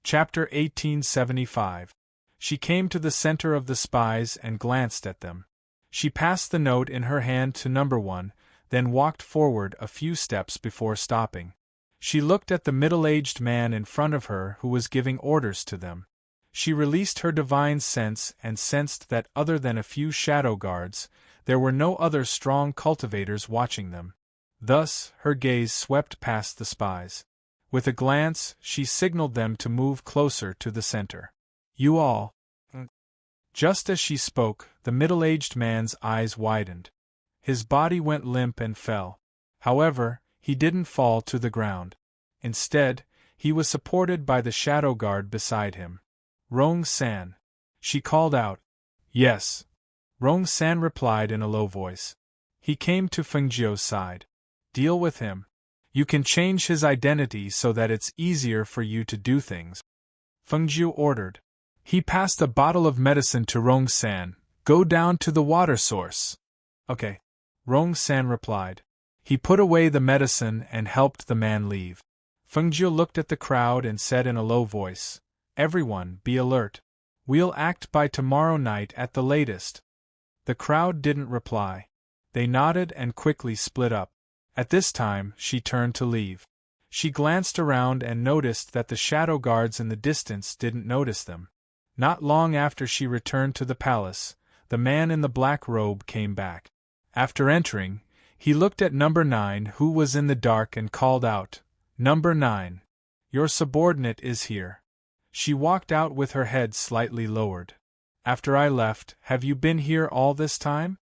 Chapter 1875. She came to the center of the spies and glanced at them. She passed the note in her hand to number 1, then walked forward a few steps before stopping. She looked at the middle-aged man in front of her who was giving orders to them. She released her divine sense and sensed that other than a few shadow guards, there were no other strong cultivators watching them. Thus, her gaze swept past the spies. With a glance, she signaled them to move closer to the center. "You all." Just as she spoke, the middle-aged man's eyes widened. His body went limp and fell. However, he didn't fall to the ground. Instead, he was supported by the shadow guard beside him. "Rong-san." She called out. "Yes." Rong-san replied in a low voice. He came to Feng Jiu's side. "Deal with him. You can change his identity so that it's easier for you to do things," Feng Jiu ordered. He passed a bottle of medicine to Rong-san, Go down to the water source. Okay. Rong-san replied. He put away the medicine and helped the man leave. Fengjiu looked at the crowd and said in a low voice, Everyone, be alert. We'll act by tomorrow night at the latest. The crowd didn't reply. They nodded and quickly split up. At this time, she turned to leave. She glanced around and noticed that the shadow guards in the distance didn't notice them. Not long after she returned to the palace, the man in the black robe came back. After entering, he looked at number 9 who was in the dark and called out, Number 9. Your subordinate is here. She walked out with her head slightly lowered. After I left, have you been here all this time?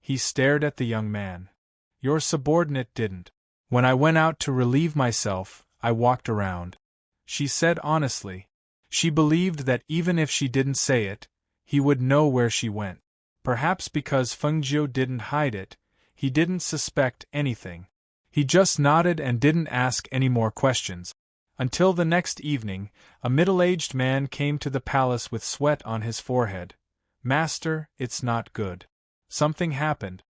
He stared at the young man. Your subordinate didn't. When I went out to relieve myself, I walked around. She said honestly. She believed that even if she didn't say it, he would know where she went. Perhaps because Fengjiu didn't hide it, he didn't suspect anything. He just nodded and didn't ask any more questions. Until the next evening, a middle-aged man came to the palace with sweat on his forehead. Master, it's not good. Something happened.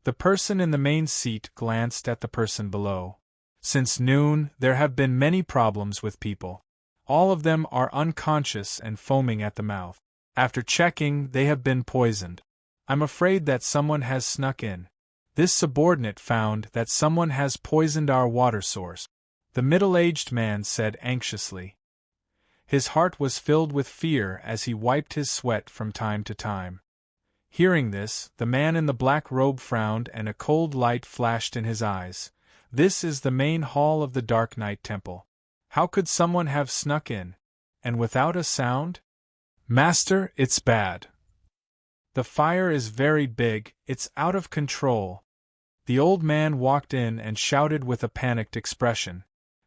The person in the main seat glanced at the person below. Since noon, there have been many problems with people. All of them are unconscious and foaming at the mouth. After checking, they have been poisoned. I'm afraid that someone has snuck in. This subordinate found that someone has poisoned our water source. The middle-aged man said anxiously. His heart was filled with fear as he wiped his sweat from time to time. Hearing this, the man in the black robe frowned and a cold light flashed in his eyes. This is the main hall of the Dark Knight Temple. How could someone have snuck in? And without a sound? Master, it's bad. The fire is very big, it's out of control. The old man walked in and shouted with a panicked expression.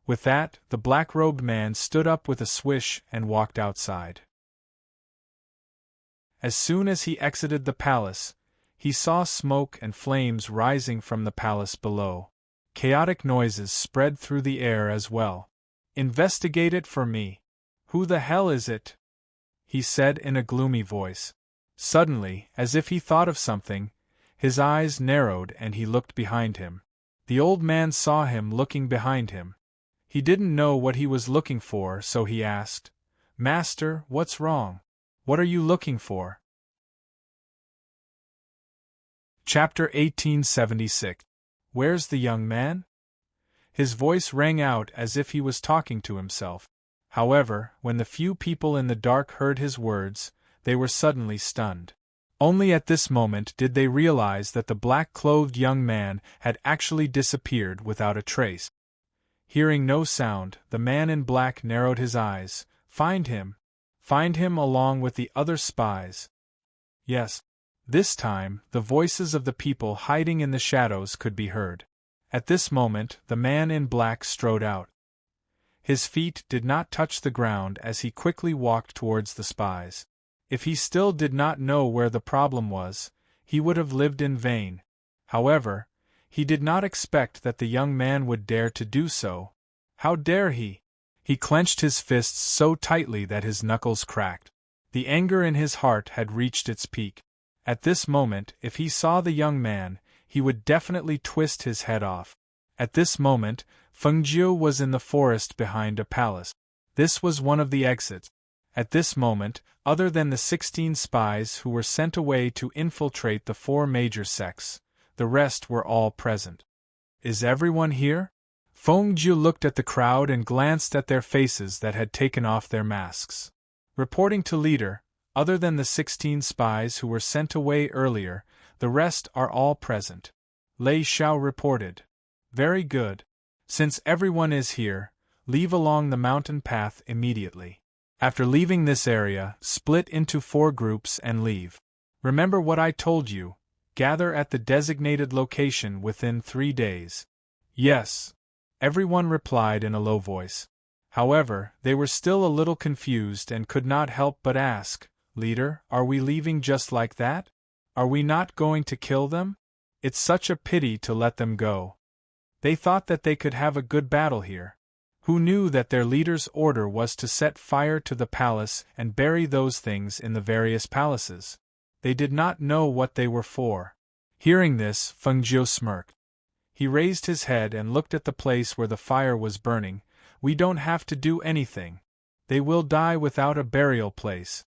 With that, the black-robed man stood up with a swish and walked outside. As soon as he exited the palace, he saw smoke and flames rising from the palace below. Chaotic noises spread through the air as well. Investigate it for me. Who the hell is it? He said in a gloomy voice. Suddenly, as if he thought of something, his eyes narrowed and he looked behind him. The old man saw him looking behind him. He didn't know what he was looking for, so he asked, Master, what's wrong? What are you looking for? Chapter 1876. Where's the young man? His voice rang out as if he was talking to himself. However, when the few people in the dark heard his words, they were suddenly stunned. Only at this moment did they realize that the black-clothed young man had actually disappeared without a trace. Hearing no sound, the man in black narrowed his eyes. Find him. Find him along with the other spies. Yes. This time, the voices of the people hiding in the shadows could be heard. At this moment, the man in black strode out. His feet did not touch the ground as he quickly walked towards the spies. If he still did not know where the problem was, he would have lived in vain. However, he did not expect that the young man would dare to do so. How dare he? He clenched his fists so tightly that his knuckles cracked. The anger in his heart had reached its peak. At this moment, if he saw the young man, he would definitely twist his head off. At this moment, Fengjiu was in the forest behind a palace. This was one of the exits. At this moment, other than the 16 spies who were sent away to infiltrate the 4 major sects, the rest were all present. Is everyone here? Fengjiu looked at the crowd and glanced at their faces that had taken off their masks. Reporting to leader, other than the 16 spies who were sent away earlier, the rest are all present. Lei Xiao reported. Very good. Since everyone is here, leave along the mountain path immediately. After leaving this area, split into 4 groups and leave. Remember what I told you, gather at the designated location within 3 days. Yes. Everyone replied in a low voice. However, they were still a little confused and could not help but ask, Leader, are we leaving just like that? Are we not going to kill them? It's such a pity to let them go. They thought that they could have a good battle here. who knew that their leader's order was to set fire to the palace and bury those things in the various palaces. They did not know what they were for. Hearing this, Feng Jiu smirked. He raised his head and looked at the place where the fire was burning. We don't have to do anything. They will die without a burial place.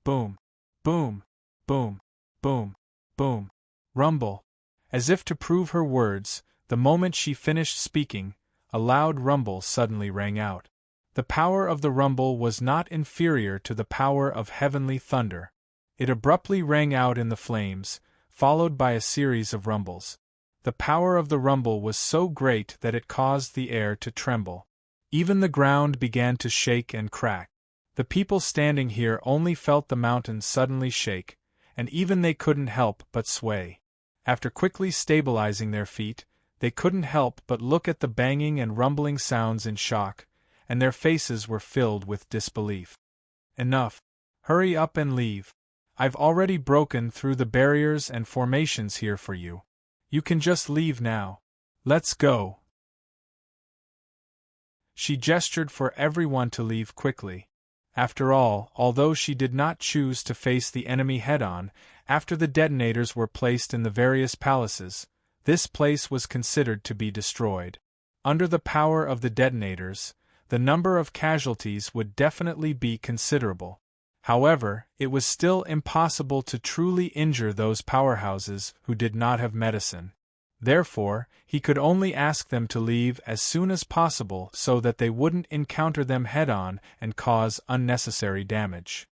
Boom. Boom. Boom. Boom. Boom. Rumble. As if to prove her words, the moment she finished speaking, a loud rumble suddenly rang out. The power of the rumble was not inferior to the power of heavenly thunder. It abruptly rang out in the flames, followed by a series of rumbles. The power of the rumble was so great that it caused the air to tremble. Even the ground began to shake and crack. The people standing here only felt the mountain suddenly shake, and even they couldn't help but sway. After quickly stabilizing their feet, they couldn't help but look at the banging and rumbling sounds in shock, and their faces were filled with disbelief. Enough. Hurry up and leave. I've already broken through the barriers and formations here for you. You can just leave now. Let's go. She gestured for everyone to leave quickly. After all, although she did not choose to face the enemy head-on, after the detonators were placed in the various palaces, this place was considered to be destroyed. Under the power of the detonators, the number of casualties would definitely be considerable. However, it was still impossible to truly injure those powerhouses who did not have medicine. Therefore, he could only ask them to leave as soon as possible so that they wouldn't encounter them head-on and cause unnecessary damage.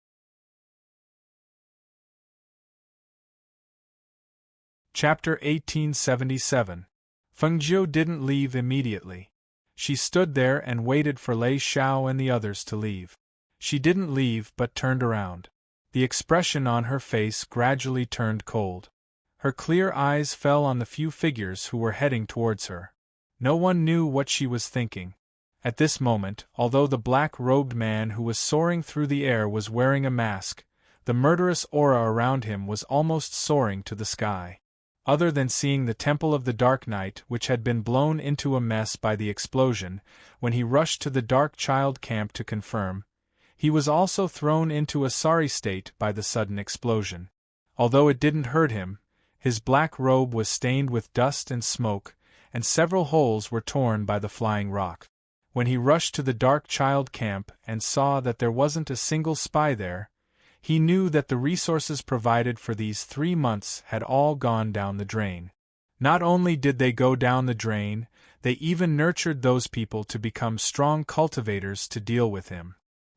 Chapter 1877. Feng Jiu didn't leave immediately. She stood there and waited for Lei Xiao and the others to leave. She didn't leave but turned around. The expression on her face gradually turned cold. Her clear eyes fell on the few figures who were heading towards her. No one knew what she was thinking. At this moment, although the black-robed man who was soaring through the air was wearing a mask, the murderous aura around him was almost soaring to the sky. Other than seeing the Temple of the Dark Knight, which had been blown into a mess by the explosion, when he rushed to the Dark Child camp to confirm, he was also thrown into a sorry state by the sudden explosion. Although it didn't hurt him, his black robe was stained with dust and smoke, and several holes were torn by the flying rock. When he rushed to the Dark Child camp and saw that there wasn't a single spy there, he knew that the resources provided for these 3 months had all gone down the drain. Not only did they go down the drain, they even nurtured those people to become strong cultivators to deal with him.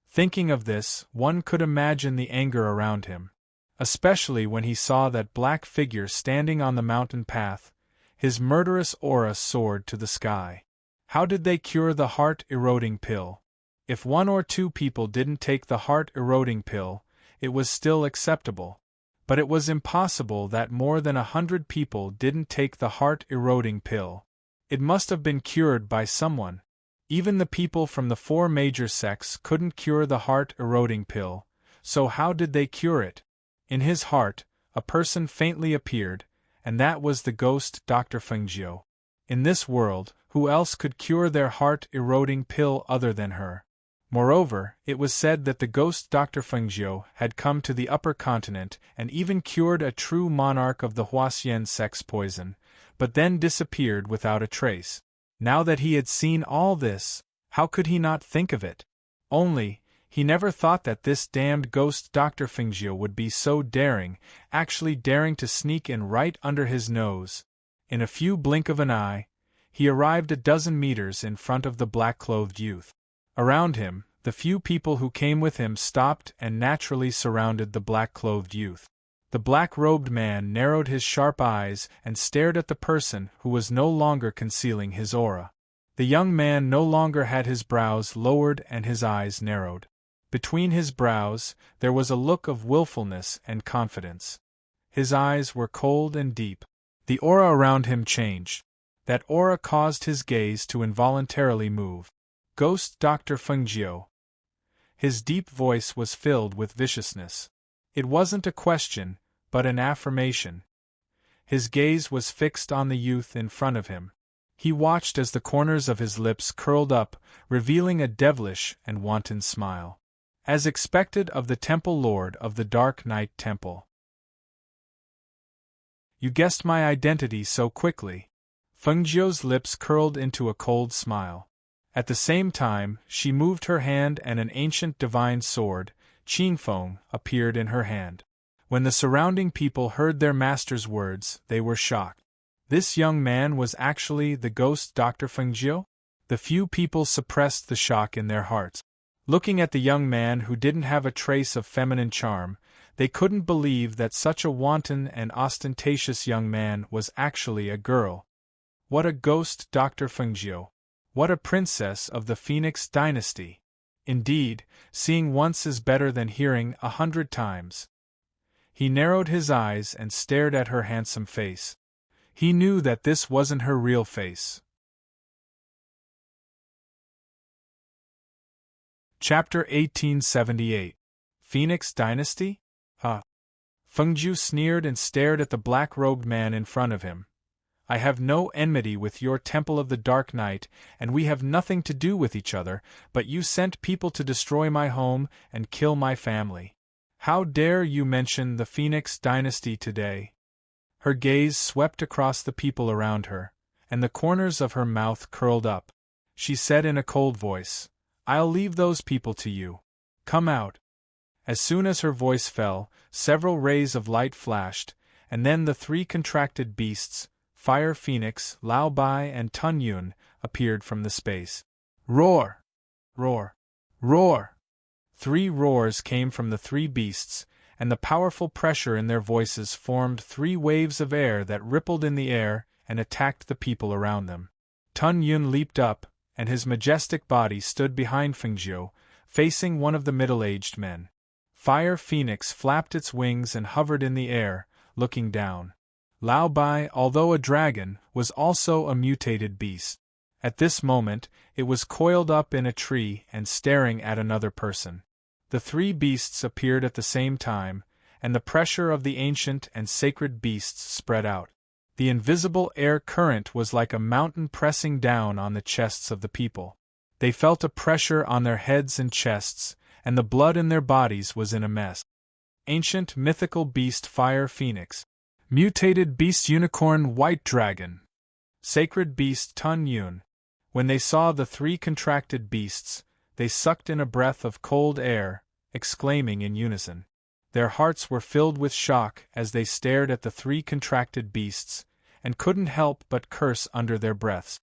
Thinking of this, one could imagine the anger around him. Especially when he saw that black figure standing on the mountain path, his murderous aura soared to the sky. How did they cure the heart-eroding pill? If 1 or 2 people didn't take the heart-eroding pill, it was still acceptable. But it was impossible that more than 100 people didn't take the heart-eroding pill. It must have been cured by someone. Even the people from the 4 major sects couldn't cure the heart-eroding pill, so how did they cure it? In his heart, a person faintly appeared, and that was the ghost Dr. Feng Jiu. In this world, who else could cure their heart-eroding pill other than her? Moreover, it was said that the ghost Dr. Feng Jiu had come to the upper continent and even cured a true monarch of the Huaxian sect's poison, but then disappeared without a trace. Now that he had seen all this, how could he not think of it? Only, he never thought that this damned ghost Dr. Feng Jiu would be so daring, actually daring to sneak in right under his nose. In a few blink of an eye, he arrived a dozen meters in front of the black-clothed youth. Around him, the few people who came with him stopped and naturally surrounded the black-clothed youth. The black-robed man narrowed his sharp eyes and stared at the person who was no longer concealing his aura. The young man no longer had his brows lowered and his eyes narrowed. Between his brows, there was a look of willfulness and confidence. His eyes were cold and deep. The aura around him changed. That aura caused his gaze to involuntarily move. Ghost Dr. Feng Jiu. His deep voice was filled with viciousness. It wasn't a question, but an affirmation. His gaze was fixed on the youth in front of him. He watched as the corners of his lips curled up, revealing a devilish and wanton smile. As expected of the Temple Lord of the Dark Night Temple. You guessed my identity so quickly. Fengjiu's lips curled into a cold smile. At the same time, she moved her hand and an ancient divine sword, Qingfeng, appeared in her hand. When the surrounding people heard their master's words, they were shocked. This young man was actually the ghost Dr. Fengjiu? The few people suppressed the shock in their hearts. Looking at the young man who didn't have a trace of feminine charm, they couldn't believe that such a wanton and ostentatious young man was actually a girl. What a ghost Dr. Fengjiu! What a princess of the Phoenix dynasty! Indeed, seeing once is better than hearing 100 times. He narrowed his eyes and stared at her handsome face. He knew that this wasn't her real face. Chapter 1878. Phoenix Dynasty? Fengjiu sneered and stared at the black-robed man in front of him. I have no enmity with your Temple of the Dark Night, and we have nothing to do with each other, but you sent people to destroy my home and kill my family. How dare you mention the Phoenix Dynasty today? Her gaze swept across the people around her, and the corners of her mouth curled up. She said in a cold voice, I'll leave those people to you. Come out. As soon as her voice fell, several rays of light flashed, and then the three contracted beasts, Fire Phoenix, Lao Bai and Tun Yun, appeared from the space. Roar! Roar! Roar! 3 roars came from the 3 beasts, and the powerful pressure in their voices formed 3 waves of air that rippled in the air and attacked the people around them. Tun Yun leaped up, and his majestic body stood behind Fengjiu, facing one of the middle-aged men. Fire Phoenix flapped its wings and hovered in the air, looking down. Lao Bai, although a dragon, was also a mutated beast. At this moment, it was coiled up in a tree and staring at another person. The 3 beasts appeared at the same time, and the pressure of the ancient and sacred beasts spread out. The invisible air current was like a mountain pressing down on the chests of the people. They felt a pressure on their heads and chests, and the blood in their bodies was in a mess. Ancient mythical beast Fire Phoenix. Mutated beast Unicorn White Dragon. Sacred beast Tun Yun. When they saw the 3 contracted beasts, they sucked in a breath of cold air, exclaiming in unison. Their hearts were filled with shock as they stared at the 3 contracted beasts, and couldn't help but curse under their breaths.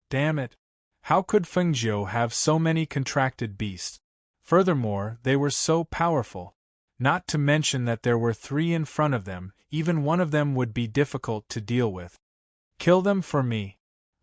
Damn it! How could Fengjiu have so many contracted beasts? Furthermore, they were so powerful. Not to mention that there were 3 in front of them, even one of them would be difficult to deal with. Kill them for me.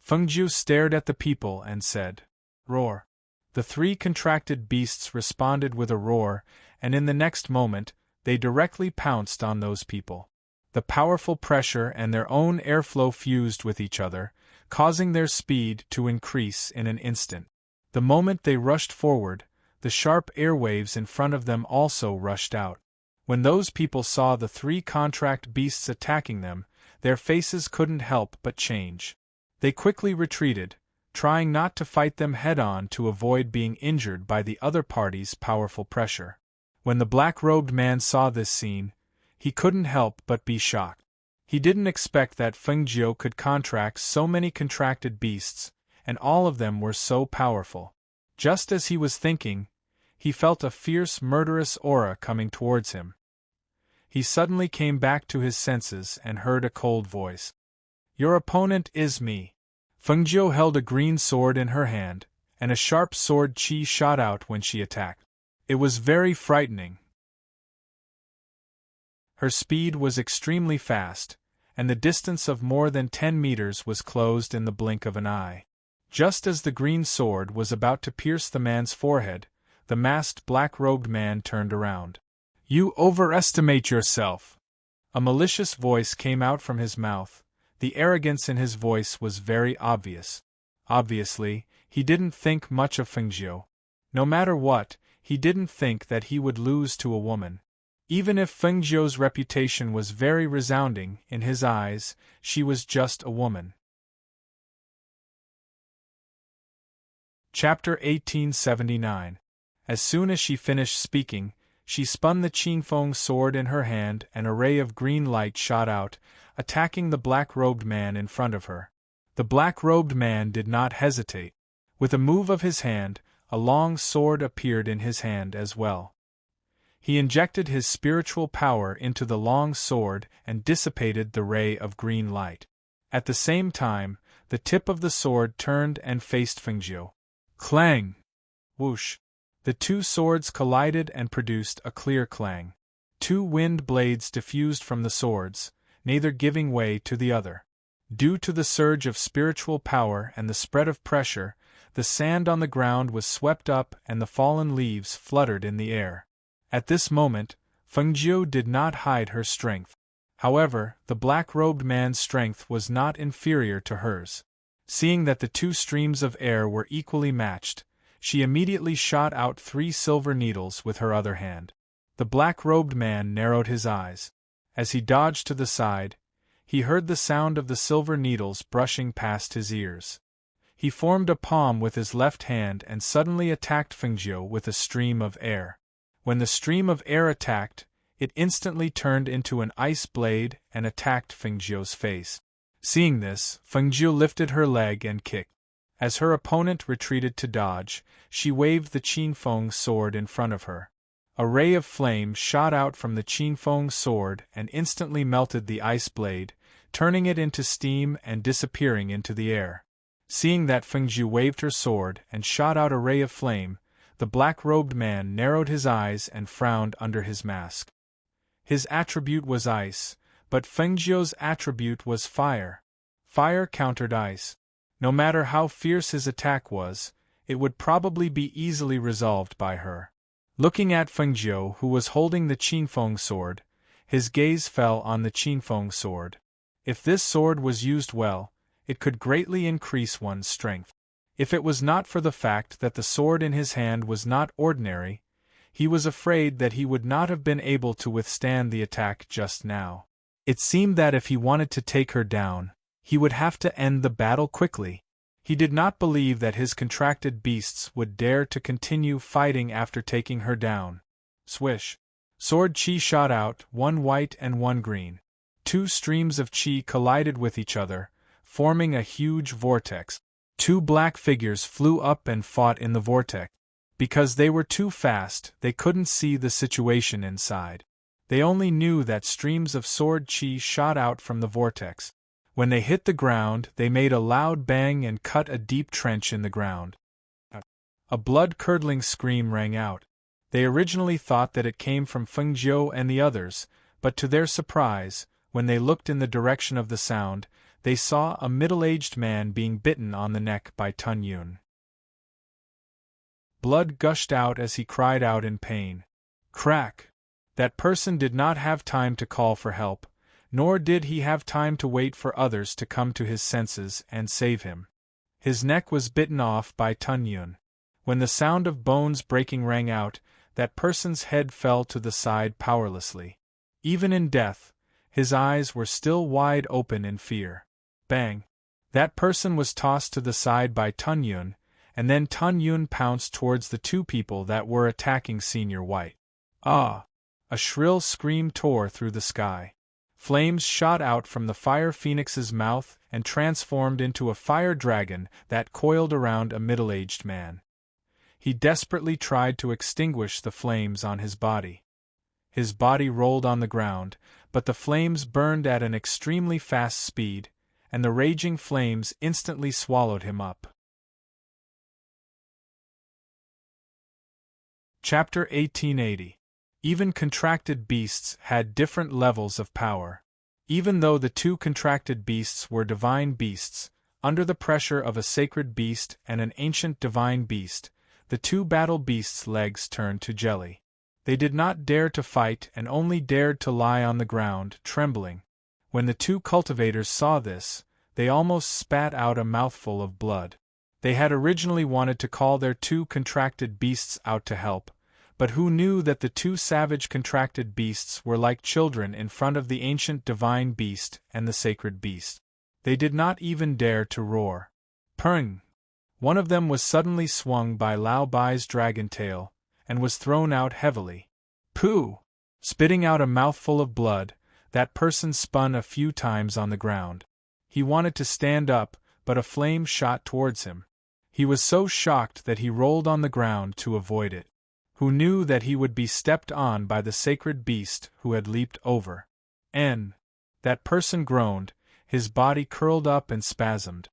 Fengjiu stared at the people and said, Roar. The 3 contracted beasts responded with a roar, and in the next moment, they directly pounced on those people. The powerful pressure and their own airflow fused with each other, causing their speed to increase in an instant. The moment they rushed forward, the sharp airwaves in front of them also rushed out. When those people saw the 3 contract beasts attacking them, their faces couldn't help but change. They quickly retreated, trying not to fight them head-on to avoid being injured by the other party's powerful pressure. When the black-robed man saw this scene, he couldn't help but be shocked. He didn't expect that Fengjiu could contract so many contracted beasts, and all of them were so powerful. Just as he was thinking, he felt a fierce, murderous aura coming towards him. He suddenly came back to his senses and heard a cold voice. Your opponent is me. Fengjiu held a green sword in her hand, and a sharp sword chi shot out when she attacked. It was very frightening. Her speed was extremely fast, and the distance of more than 10 meters was closed in the blink of an eye. Just as the green sword was about to pierce the man's forehead, the masked black-robed man turned around. You overestimate yourself. A malicious voice came out from his mouth. The arrogance in his voice was very obvious. Obviously, he didn't think much of Fengjiu. No matter what, he didn't think that he would lose to a woman. Even if Fengjiu's reputation was very resounding, in his eyes, she was just a woman. Chapter 1879. As soon as she finished speaking, she spun the Qinfeng sword in her hand, and a ray of green light shot out, attacking the black-robed man in front of her. The black-robed man did not hesitate. With a move of his hand, a long sword appeared in his hand as well. He injected his spiritual power into the long sword and dissipated the ray of green light. At the same time, the tip of the sword turned and faced Fengjiu. Clang! Whoosh! The two swords collided and produced a clear clang. Two wind blades diffused from the swords, neither giving way to the other. Due to the surge of spiritual power and the spread of pressure, the sand on the ground was swept up and the fallen leaves fluttered in the air. At this moment, Fengjiu did not hide her strength. However, the black-robed man's strength was not inferior to hers. Seeing that the two streams of air were equally matched, she immediately shot out 3 silver needles with her other hand. The black-robed man narrowed his eyes. As he dodged to the side, he heard the sound of the silver needles brushing past his ears. He formed a palm with his left hand and suddenly attacked Fengjiu with a stream of air. When the stream of air attacked, it instantly turned into an ice blade and attacked Fengjiu's face. Seeing this, Fengjiu lifted her leg and kicked. As her opponent retreated to dodge, she waved the Qinfeng sword in front of her. A ray of flame shot out from the Qinfeng sword and instantly melted the ice blade, turning it into steam and disappearing into the air. Seeing that Fengjiu waved her sword and shot out a ray of flame, the black-robed man narrowed his eyes and frowned under his mask. His attribute was ice, but Fengjiu's attribute was fire. Fire countered ice. No matter how fierce his attack was, it would probably be easily resolved by her. Looking at Fengjiu, who was holding the Qinfeng sword, his gaze fell on the Qinfeng sword. If this sword was used well, it could greatly increase one's strength. If it was not for the fact that the sword in his hand was not ordinary, he was afraid that he would not have been able to withstand the attack just now. It seemed that if he wanted to take her down, he would have to end the battle quickly. He did not believe that his contracted beasts would dare to continue fighting after taking her down. Swish! Sword chi shot out, one white and one green. 2 streams of chi collided with each other, forming a huge vortex. 2 black figures flew up and fought in the vortex. Because they were too fast, they couldn't see the situation inside. They only knew that streams of sword chi shot out from the vortex. When they hit the ground, they made a loud bang and cut a deep trench in the ground. A blood-curdling scream rang out. They originally thought that it came from Fengjiu and the others, but to their surprise, when they looked in the direction of the sound, they saw a middle-aged man being bitten on the neck by Tun Yun. Blood gushed out as he cried out in pain. Crack! That person did not have time to call for help, nor did he have time to wait for others to come to his senses and save him. His neck was bitten off by Tun Yun. When the sound of bones breaking rang out, that person's head fell to the side powerlessly. Even in death, his eyes were still wide open in fear. Bang! That person was tossed to the side by Tun Yun, and then Tun Yun pounced towards the 2 people that were attacking Senior White. Ah! A shrill scream tore through the sky. Flames shot out from the fire phoenix's mouth and transformed into a fire dragon that coiled around a middle-aged man. He desperately tried to extinguish the flames on his body. His body rolled on the ground, but the flames burned at an extremely fast speed, and the raging flames instantly swallowed him up. Chapter 1880. Even contracted beasts had different levels of power. Even though the 2 contracted beasts were divine beasts, under the pressure of a sacred beast and an ancient divine beast, the 2 battle beasts' legs turned to jelly. They did not dare to fight and only dared to lie on the ground, trembling. When the 2 cultivators saw this, they almost spat out a mouthful of blood. They had originally wanted to call their 2 contracted beasts out to help, but who knew that the 2 savage contracted beasts were like children in front of the ancient divine beast and the sacred beast. They did not even dare to roar. Purring! One of them was suddenly swung by Lao Bai's dragon tail, and was thrown out heavily. Pooh! Spitting out a mouthful of blood, that person spun a few times on the ground. He wanted to stand up, but a flame shot towards him. He was so shocked that he rolled on the ground to avoid it. Who knew that he would be stepped on by the sacred beast who had leaped over? That person groaned, his body curled up and spasmed.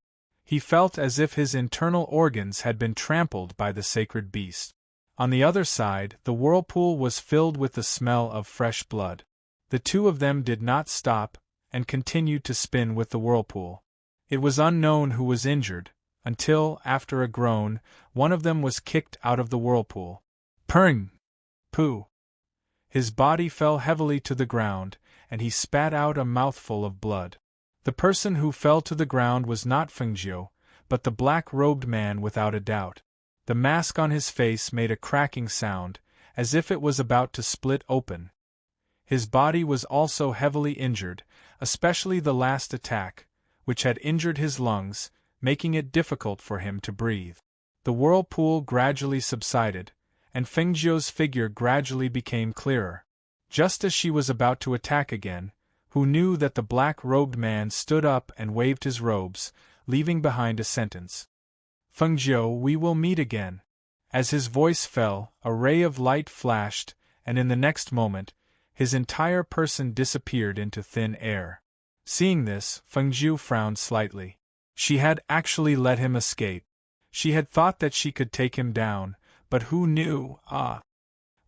He felt as if his internal organs had been trampled by the sacred beast. On the other side, the whirlpool was filled with the smell of fresh blood. The two of them did not stop, and continued to spin with the whirlpool. It was unknown who was injured, until, after a groan, one of them was kicked out of the whirlpool. Purring! Pooh! His body fell heavily to the ground, and he spat out a mouthful of blood. The person who fell to the ground was not Fengjiu, but the black-robed man without a doubt. The mask on his face made a cracking sound, as if it was about to split open. His body was also heavily injured, especially the last attack, which had injured his lungs, making it difficult for him to breathe. The whirlpool gradually subsided, and Fengjiu's figure gradually became clearer. Just as she was about to attack again, Who knew that the black-robed man stood up and waved his robes, leaving behind a sentence. Fengjiu, we will meet again. As his voice fell, a ray of light flashed, and in the next moment, his entire person disappeared into thin air. Seeing this, Fengjiu frowned slightly. She had actually let him escape. She had thought that she could take him down, but who knew,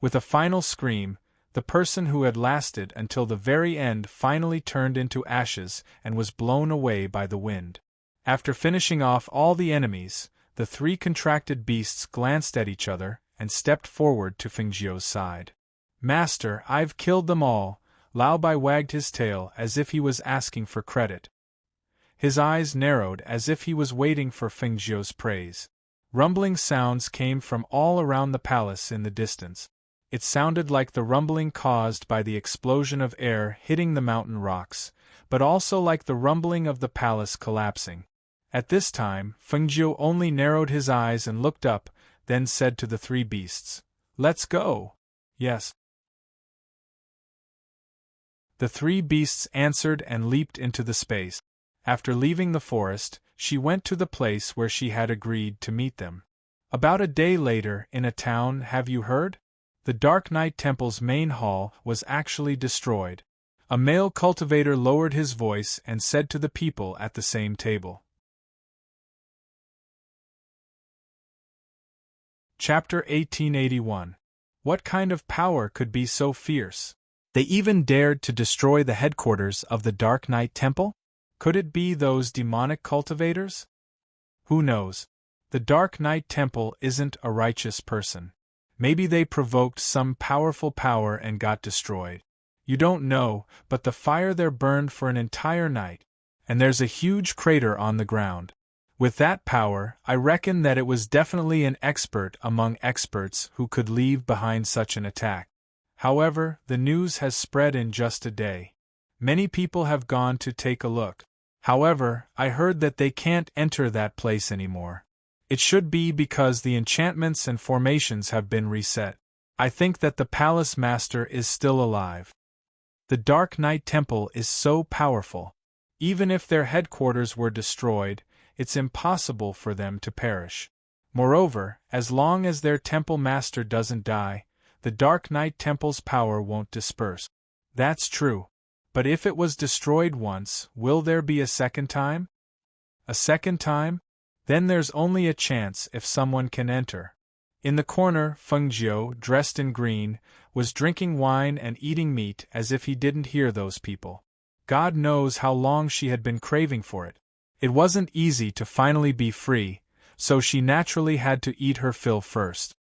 With a final scream, the person who had lasted until the very end finally turned into ashes and was blown away by the wind. After finishing off all the enemies, the three contracted beasts glanced at each other and stepped forward to Fengjiu's side. Master, I've killed them all. Lao Bai wagged his tail as if he was asking for credit. His eyes narrowed as if he was waiting for Fengjiu's praise. Rumbling sounds came from all around the palace in the distance. It sounded like the rumbling caused by the explosion of air hitting the mountain rocks, but also like the rumbling of the palace collapsing. At this time, Fengjiu only narrowed his eyes and looked up, then said to the three beasts, "Let's go." "Yes." The three beasts answered and leaped into the space. After leaving the forest, she went to the place where she had agreed to meet them. About a day later, in a town, have you heard? The Dark Knight Temple's main hall was actually destroyed. A male cultivator lowered his voice and said to the people at the same table. Chapter 1881. What kind of power could be so fierce? They even dared to destroy the headquarters of the Dark Knight Temple? Could it be those demonic cultivators? Who knows? The Dark Knight Temple isn't a righteous person. Maybe they provoked some powerful power and got destroyed. You don't know, but the fire there burned for an entire night, and there's a huge crater on the ground. With that power, I reckon that it was definitely an expert among experts who could leave behind such an attack. However, the news has spread in just a day. Many people have gone to take a look. However, I heard that they can't enter that place anymore. It should be because the enchantments and formations have been reset. I think that the palace master is still alive. The Dark Knight Temple is so powerful. Even if their headquarters were destroyed, it's impossible for them to perish. Moreover, as long as their temple master doesn't die, the Dark Knight Temple's power won't disperse. That's true. But if it was destroyed once, will there be a second time? A second time? Then there's only a chance if someone can enter. In the corner, Fengjiu, dressed in green, was drinking wine and eating meat as if he didn't hear those people. God knows how long she had been craving for it. It wasn't easy to finally be free, so she naturally had to eat her fill first.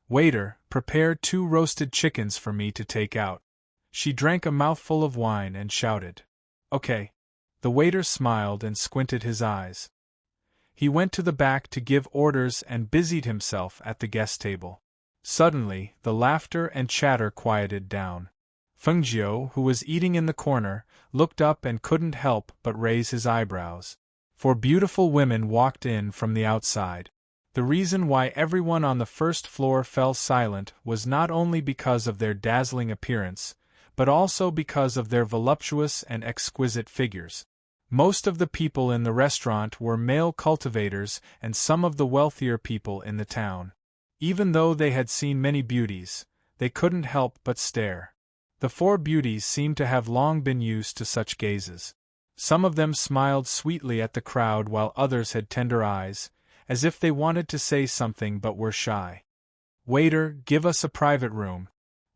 Waiter, prepare 2 roasted chickens for me to take out. She drank a mouthful of wine and shouted. Okay. The waiter smiled and squinted his eyes. He went to the back to give orders and busied himself at the guest table. Suddenly, the laughter and chatter quieted down. Fengjiu, who was eating in the corner, looked up and couldn't help but raise his eyebrows. 4 beautiful women walked in from the outside. The reason why everyone on the first floor fell silent was not only because of their dazzling appearance, but also because of their voluptuous and exquisite figures. Most of the people in the restaurant were male cultivators and some of the wealthier people in the town. Even though they had seen many beauties, they couldn't help but stare. The 4 beauties seemed to have long been used to such gazes. Some of them smiled sweetly at the crowd while others had tender eyes, as if they wanted to say something but were shy. "Waiter, give us a private room,"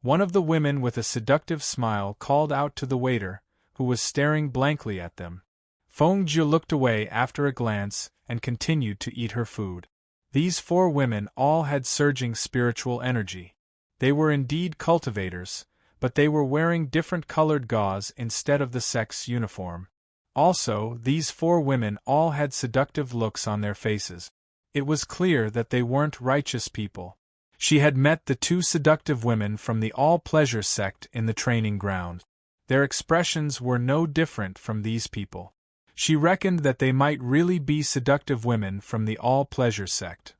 one of the women with a seductive smile called out to the waiter, who was staring blankly at them. Feng Jie looked away after a glance and continued to eat her food. These 4 women all had surging spiritual energy. They were indeed cultivators, but they were wearing different colored gauze instead of the sex uniform. Also, these 4 women all had seductive looks on their faces. It was clear that they weren't righteous people. She had met the 2 seductive women from the all-pleasure sect in the training ground. Their expressions were no different from these people. She reckoned that they might really be seductive women from the all-pleasure sect.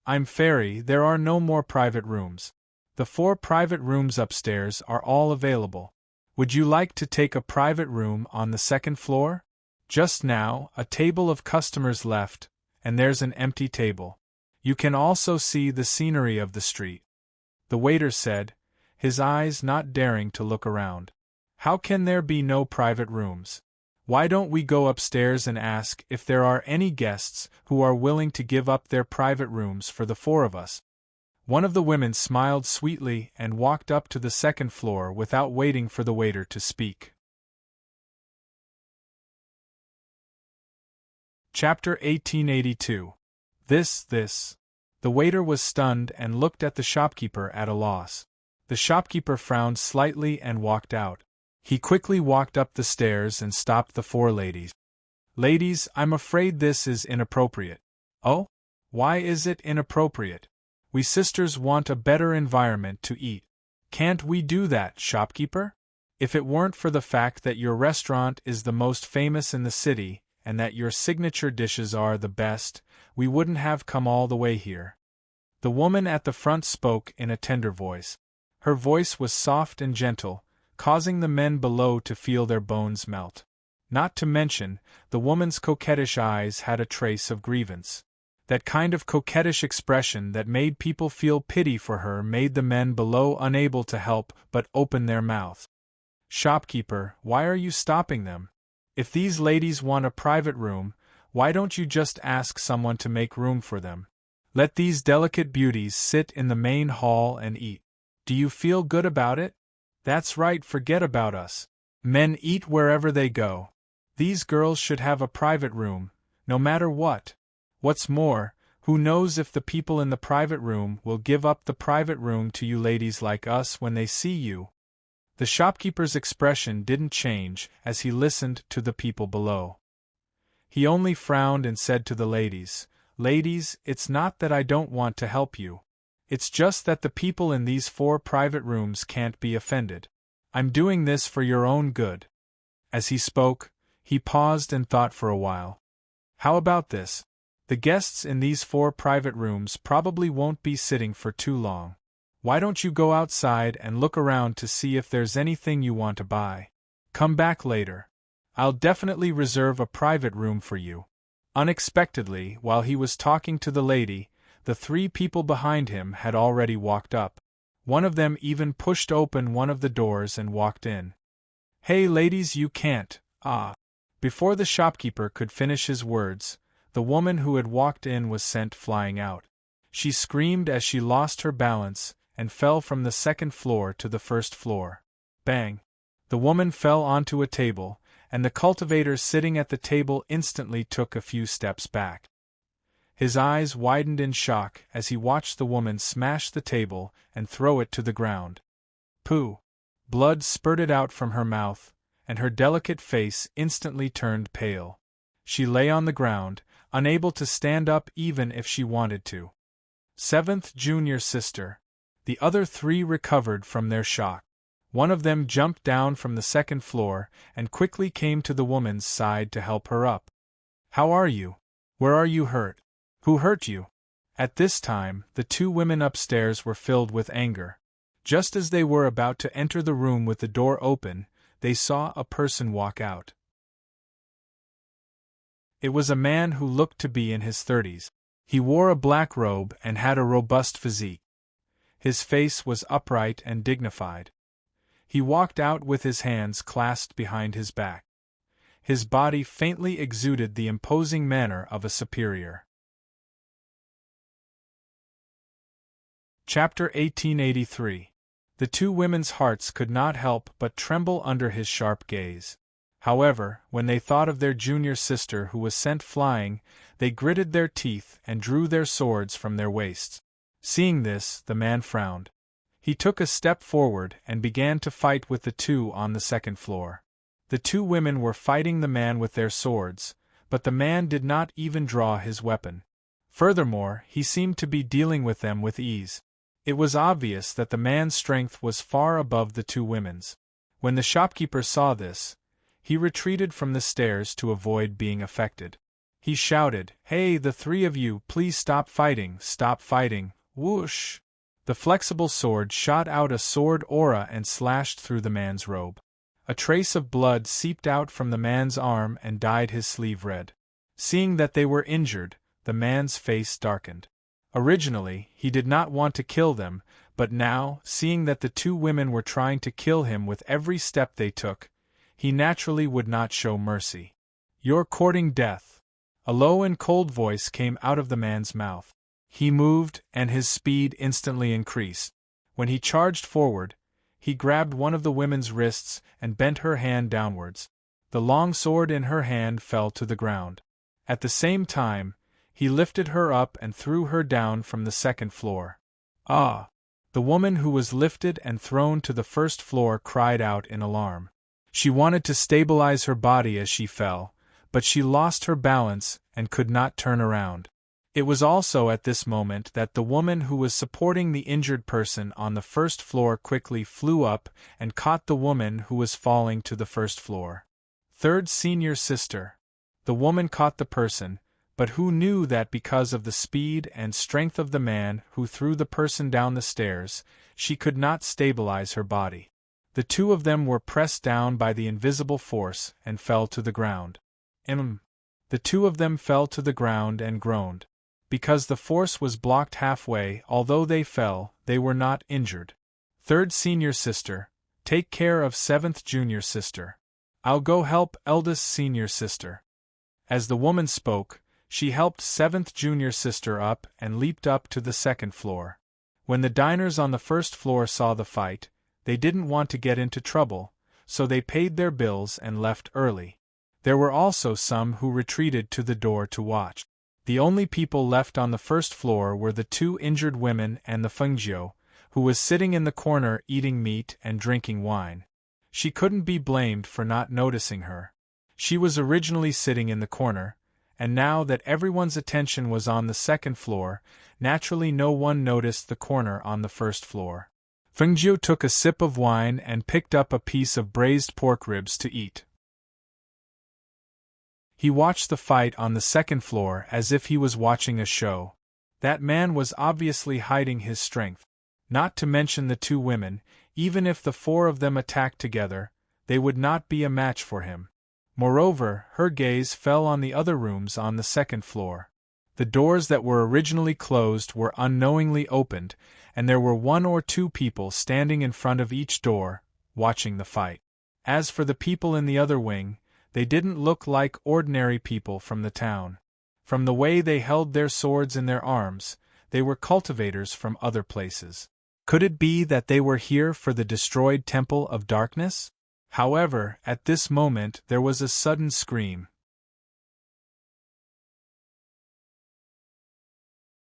"I'm Fairy, there are no more private rooms. The 4 private rooms upstairs are all available. Would you like to take a private room on the 2nd floor? Just now, a table of customers left, and there's an empty table. You can also see the scenery of the street," the waiter said, his eyes not daring to look around. "How can there be no private rooms? Why don't we go upstairs and ask if there are any guests who are willing to give up their private rooms for the 4 of us?" One of the women smiled sweetly and walked up to the 2nd floor without waiting for the waiter to speak. Chapter 1882. This. The waiter was stunned and looked at the shopkeeper at a loss. The shopkeeper frowned slightly and walked out. He quickly walked up the stairs and stopped the 4 ladies. "Ladies, I'm afraid this is inappropriate." "Oh? Why is it inappropriate? We sisters want a better environment to eat. Can't we do that, shopkeeper? If it weren't for the fact that your restaurant is the most famous in the city, and that your signature dishes are the best, we wouldn't have come all the way here." The woman at the front spoke in a tender voice. Her voice was soft and gentle, causing the men below to feel their bones melt. Not to mention, the woman's coquettish eyes had a trace of grievance. That kind of coquettish expression that made people feel pity for her made the men below unable to help but open their mouths. "Shopkeeper, why are you stopping them? If these ladies want a private room, why don't you just ask someone to make room for them? Let these delicate beauties sit in the main hall and eat. Do you feel good about it? That's right, forget about us. Men eat wherever they go. These girls should have a private room, no matter what. What's more, who knows if the people in the private room will give up the private room to you ladies like us when they see you?" The shopkeeper's expression didn't change as he listened to the people below. He only frowned and said to the ladies, "Ladies, it's not that I don't want to help you. It's just that the people in these 4 private rooms can't be offended. I'm doing this for your own good." As he spoke, he paused and thought for a while. "How about this? The guests in these 4 private rooms probably won't be sitting for too long. Why don't you go outside and look around to see if there's anything you want to buy? Come back later. I'll definitely reserve a private room for you." Unexpectedly, while he was talking to the lady, the 3 people behind him had already walked up. One of them even pushed open one of the doors and walked in. "Hey ladies, you can't, Before the shopkeeper could finish his words, the woman who had walked in was sent flying out. She screamed as she lost her balance and fell from the 2nd floor to the 1st floor. Bang! The woman fell onto a table, and the cultivator sitting at the table instantly took a few steps back. His eyes widened in shock as he watched the woman smash the table and throw it to the ground. Pooh! Blood spurted out from her mouth, and her delicate face instantly turned pale. She lay on the ground, unable to stand up even if she wanted to. 7th junior sister. The other 3 recovered from their shock. One of them jumped down from the 2nd floor and quickly came to the woman's side to help her up. "How are you? Where are you hurt? Who hurt you? At this time, the two women upstairs were filled with anger. Just as they were about to enter the room with the door open, they saw a person walk out. It was a man who looked to be in his 30s. He wore a black robe and had a robust physique. His face was upright and dignified. He walked out with his hands clasped behind his back. His body faintly exuded the imposing manner of a superior. Chapter 1883. The two women's hearts could not help but tremble under his sharp gaze. However, when they thought of their junior sister who was sent flying, they gritted their teeth and drew their swords from their waists. Seeing this, the man frowned. He took a step forward and began to fight with the two on the second floor. The two women were fighting the man with their swords, but the man did not even draw his weapon. Furthermore, he seemed to be dealing with them with ease. It was obvious that the man's strength was far above the two women's. When the shopkeeper saw this, he retreated from the stairs to avoid being affected. He shouted, "Hey, the three of you, please stop fighting, stop fighting." Whoosh! The flexible sword shot out a sword aura and slashed through the man's robe. A trace of blood seeped out from the man's arm and dyed his sleeve red. Seeing that they were injured, the man's face darkened. Originally, he did not want to kill them, but now, seeing that the two women were trying to kill him with every step they took, he naturally would not show mercy. "You're courting death." A low and cold voice came out of the man's mouth. He moved, and his speed instantly increased. When he charged forward, he grabbed one of the women's wrists and bent her hand downwards. The long sword in her hand fell to the ground. At the same time, he lifted her up and threw her down from the second floor. "Ah!" The woman who was lifted and thrown to the first floor cried out in alarm. She wanted to stabilize her body as she fell, but she lost her balance and could not turn around. It was also at this moment that the woman who was supporting the injured person on the first floor quickly flew up and caught the woman who was falling to the first floor. Third senior sister. The woman caught the person, but who knew that because of the speed and strength of the man who threw the person down the stairs, she could not stabilize her body. The two of them were pressed down by the invisible force and fell to the ground. The two of them fell to the ground and groaned. Because the force was blocked halfway, although they fell, they were not injured. Third senior sister, take care of seventh junior sister. I'll go help eldest senior sister. As the woman spoke, she helped seventh junior sister up and leaped up to the second floor. When the diners on the first floor saw the fight, they didn't want to get into trouble, so they paid their bills and left early. There were also some who retreated to the door to watch. The only people left on the first floor were the two injured women and the Fengjiu, who was sitting in the corner eating meat and drinking wine. She couldn't be blamed for not noticing her. She was originally sitting in the corner, and now that everyone's attention was on the second floor, naturally no one noticed the corner on the first floor. Fengjiu took a sip of wine and picked up a piece of braised pork ribs to eat. He watched the fight on the second floor as if he was watching a show. That man was obviously hiding his strength. Not to mention the two women, even if the four of them attacked together, they would not be a match for him. Moreover, her gaze fell on the other rooms on the second floor. The doors that were originally closed were unknowingly opened, and there were one or two people standing in front of each door, watching the fight. As for the people in the other wing, they didn't look like ordinary people from the town. From the way they held their swords in their arms, they were cultivators from other places. Could it be that they were here for the destroyed Temple of Darkness? However, at this moment there was a sudden scream.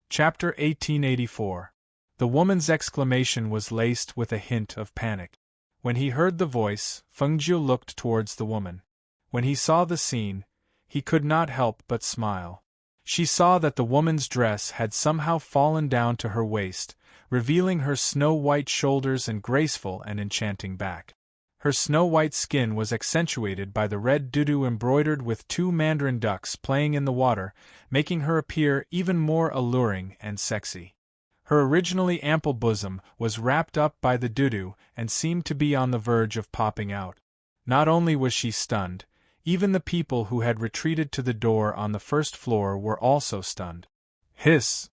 Chapter 1884. The woman's exclamation was laced with a hint of panic. When he heard the voice, Fengjiu looked towards the woman. When he saw the scene, he could not help but smile. She saw that the woman's dress had somehow fallen down to her waist, revealing her snow-white shoulders and graceful and enchanting back. Her snow-white skin was accentuated by the red doo-doo embroidered with two mandarin ducks playing in the water, making her appear even more alluring and sexy. Her originally ample bosom was wrapped up by the doo-doo and seemed to be on the verge of popping out. Not only was she stunned, even the people who had retreated to the door on the first floor were also stunned. Hiss!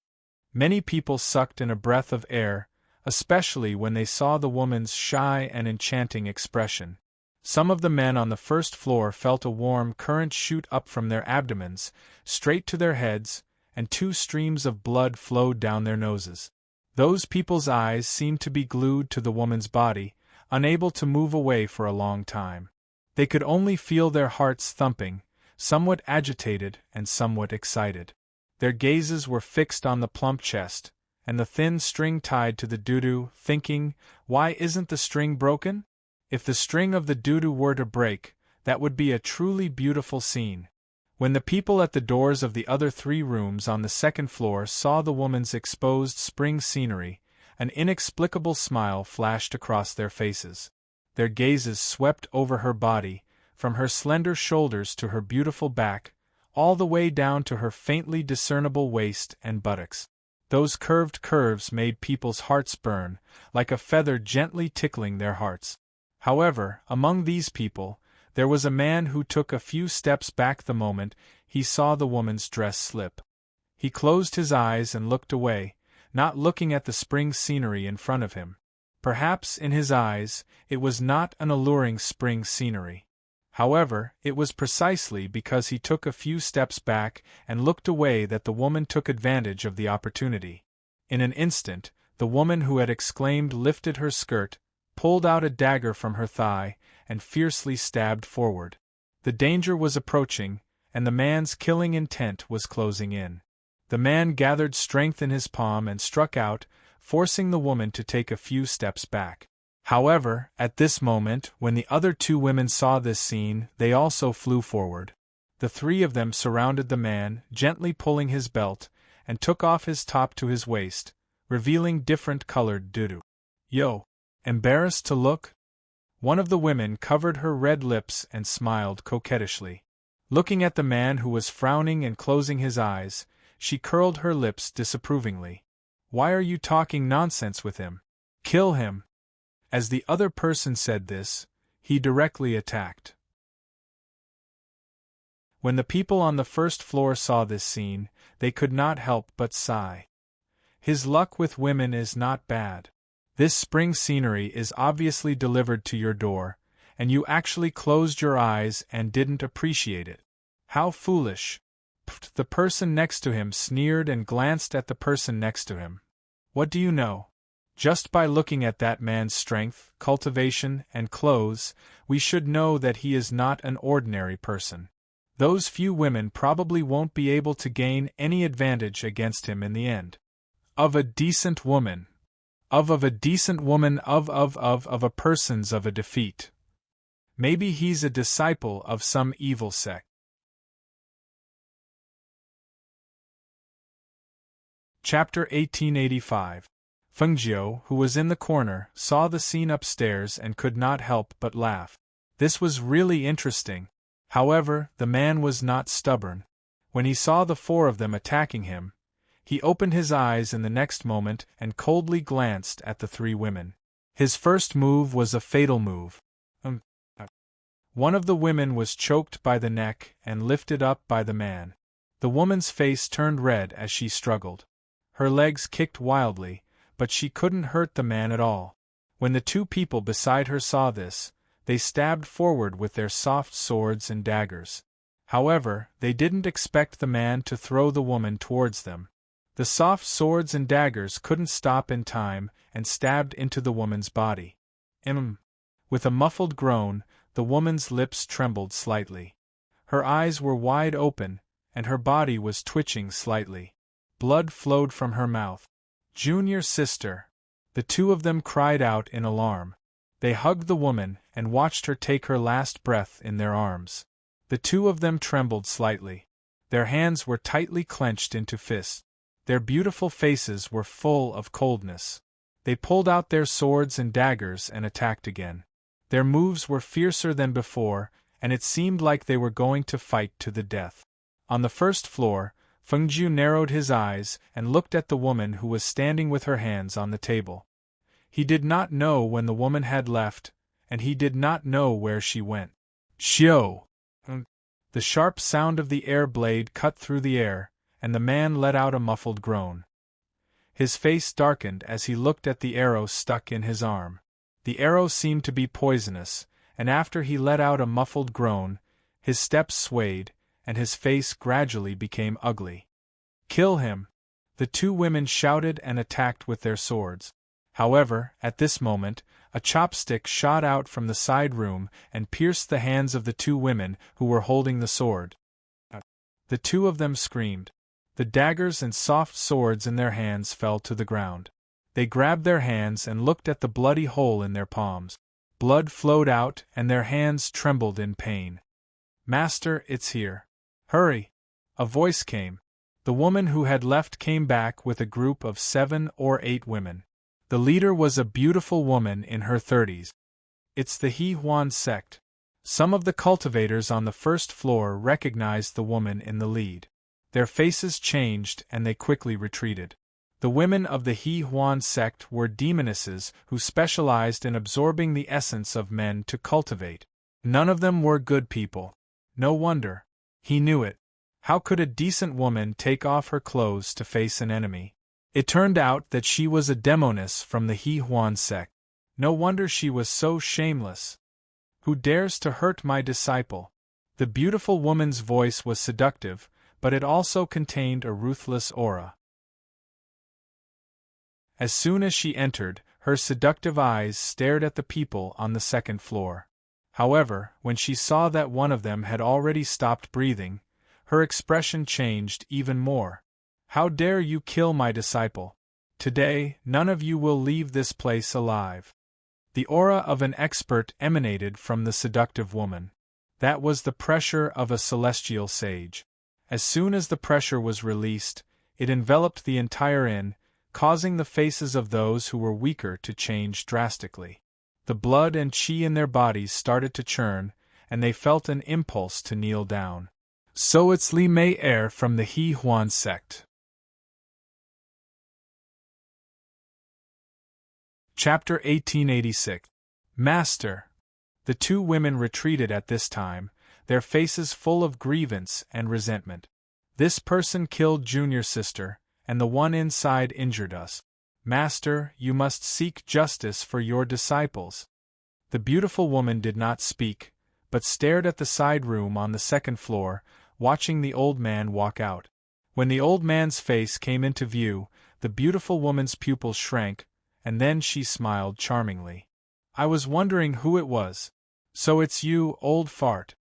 Many people sucked in a breath of air, especially when they saw the woman's shy and enchanting expression. Some of the men on the first floor felt a warm current shoot up from their abdomens, straight to their heads, and 2 streams of blood flowed down their noses. Those people's eyes seemed to be glued to the woman's body, unable to move away for a long time. They could only feel their hearts thumping, somewhat agitated and somewhat excited. Their gazes were fixed on the plump chest, and the thin string tied to the doo-doo, thinking, why isn't the string broken? If the string of the doo-doo were to break, that would be a truly beautiful scene. When the people at the doors of the other 3 rooms on the second floor saw the woman's exposed spring scenery, an inexplicable smile flashed across their faces. Their gazes swept over her body, from her slender shoulders to her beautiful back, all the way down to her faintly discernible waist and buttocks. Those curved curves made people's hearts burn, like a feather gently tickling their hearts. However, among these people, there was a man who took a few steps back the moment he saw the woman's dress slip. He closed his eyes and looked away, not looking at the spring scenery in front of him. Perhaps in his eyes, it was not an alluring spring scenery. However, it was precisely because he took a few steps back and looked away that the woman took advantage of the opportunity. In an instant, the woman who had exclaimed lifted her skirt, pulled out a dagger from her thigh, and fiercely stabbed forward. The danger was approaching, and the man's killing intent was closing in. The man gathered strength in his palm and struck out, forcing the woman to take a few steps back. However, at this moment, when the other 2 women saw this scene, they also flew forward. The 3 of them surrounded the man, gently pulling his belt, and took off his top to his waist, revealing different-colored doo-doo. Yo! Embarrassed to look? One of the women covered her red lips and smiled coquettishly. Looking at the man who was frowning and closing his eyes, she curled her lips disapprovingly. Why are you talking nonsense with him? Kill him! As the other person said this, he directly attacked. When the people on the first floor saw this scene, they could not help but sigh. His luck with women is not bad. This spring scenery is obviously delivered to your door, and you actually closed your eyes and didn't appreciate it. How foolish! The person next to him sneered and glanced at the person next to him. What do you know? Just by looking at that man's strength, cultivation, and clothes, we should know that he is not an ordinary person. Those few women probably won't be able to gain any advantage against him in the end. Of a decent woman. Of a decent woman of a person's of a defeat. Maybe he's a disciple of some evil sect. Chapter 1885. Fengjiu, who was in the corner, saw the scene upstairs and could not help but laugh. This was really interesting. However, the man was not stubborn. When he saw the 4 of them attacking him, he opened his eyes in the next moment and coldly glanced at the 3 women. His first move was a fatal move. One of the women was choked by the neck and lifted up by the man. The woman's face turned red as she struggled. Her legs kicked wildly, but she couldn't hurt the man at all. When the 2 people beside her saw this, they stabbed forward with their soft swords and daggers. However, they didn't expect the man to throw the woman towards them. The soft swords and daggers couldn't stop in time and stabbed into the woman's body. With a muffled groan, the woman's lips trembled slightly. Her eyes were wide open, and her body was twitching slightly. Blood flowed from her mouth. Junior sister! The 2 of them cried out in alarm. They hugged the woman and watched her take her last breath in their arms. The 2 of them trembled slightly. Their hands were tightly clenched into fists. Their beautiful faces were full of coldness. They pulled out their swords and daggers and attacked again. Their moves were fiercer than before, and it seemed like they were going to fight to the death. On the first floor, Fengjiu narrowed his eyes and looked at the woman who was standing with her hands on the table. He did not know when the woman had left, and he did not know where she went. Xiao! The sharp sound of the air blade cut through the air, and the man let out a muffled groan. His face darkened as he looked at the arrow stuck in his arm. The arrow seemed to be poisonous, and after he let out a muffled groan, his steps swayed, and his face gradually became ugly. Kill him! The two women shouted and attacked with their swords. However, at this moment, a chopstick shot out from the side room and pierced the hands of the two women who were holding the sword. The two of them screamed. The daggers and soft swords in their hands fell to the ground. They grabbed their hands and looked at the bloody hole in their palms. Blood flowed out and their hands trembled in pain. Master, it's here. Hurry! A voice came. The woman who had left came back with a group of 7 or 8 women. The leader was a beautiful woman in her 30s. It's the He Huan sect. Some of the cultivators on the first floor recognized the woman in the lead. Their faces changed and they quickly retreated. The women of the He Huan sect were demonesses who specialized in absorbing the essence of men to cultivate. None of them were good people. No wonder. He knew it. How could a decent woman take off her clothes to face an enemy? It turned out that she was a demoness from the He Huan sect. No wonder she was so shameless. Who dares to hurt my disciple? The beautiful woman's voice was seductive, but it also contained a ruthless aura. As soon as she entered, her seductive eyes stared at the people on the second floor. However, when she saw that one of them had already stopped breathing, her expression changed even more. How dare you kill my disciple? Today, none of you will leave this place alive. The aura of an expert emanated from the seductive woman. That was the pressure of a celestial sage. As soon as the pressure was released, it enveloped the entire inn, causing the faces of those who were weaker to change drastically. The blood and qi in their bodies started to churn, and they felt an impulse to kneel down. So it's Li Mei Er from the He Huan sect. Chapter 1886. Master! The two women retreated at this time, their faces full of grievance and resentment. This person killed Junior Sister, and the one inside injured us. Master, you must seek justice for your disciples. The beautiful woman did not speak, but stared at the side room on the second floor, watching the old man walk out. When the old man's face came into view, the beautiful woman's pupils shrank, and then she smiled charmingly. I was wondering who it was. So it's you, old fart.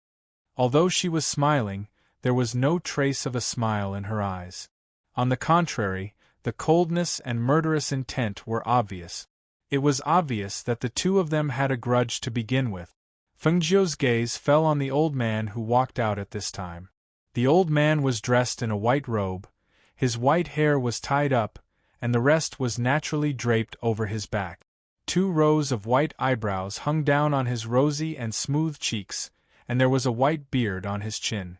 Although she was smiling, there was no trace of a smile in her eyes. On the contrary, the coldness and murderous intent were obvious. It was obvious that the two of them had a grudge to begin with. Fengjiu's gaze fell on the old man who walked out at this time. The old man was dressed in a white robe, his white hair was tied up, and the rest was naturally draped over his back. 2 rows of white eyebrows hung down on his rosy and smooth cheeks, and there was a white beard on his chin.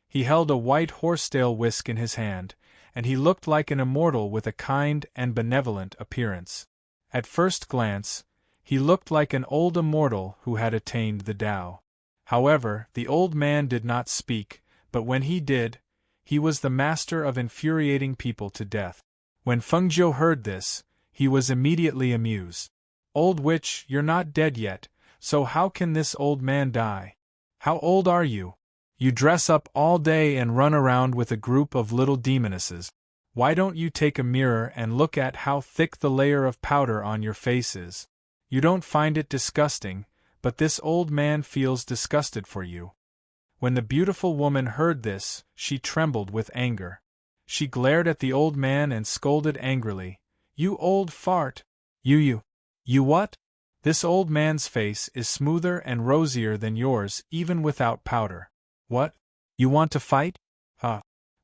He held a white horsetail whisk in his hand, and he looked like an immortal with a kind and benevolent appearance. At first glance, he looked like an old immortal who had attained the Tao. However, the old man did not speak, but when he did, he was the master of infuriating people to death. When Fengjiu heard this, he was immediately amused. Old witch, you're not dead yet, so how can this old man die? How old are you? You dress up all day and run around with a group of little demonesses. Why don't you take a mirror and look at how thick the layer of powder on your face is? You don't find it disgusting, but this old man feels disgusted for you. When the beautiful woman heard this, she trembled with anger. She glared at the old man and scolded angrily. You old fart! You what? This old man's face is smoother and rosier than yours even without powder. What? You want to fight?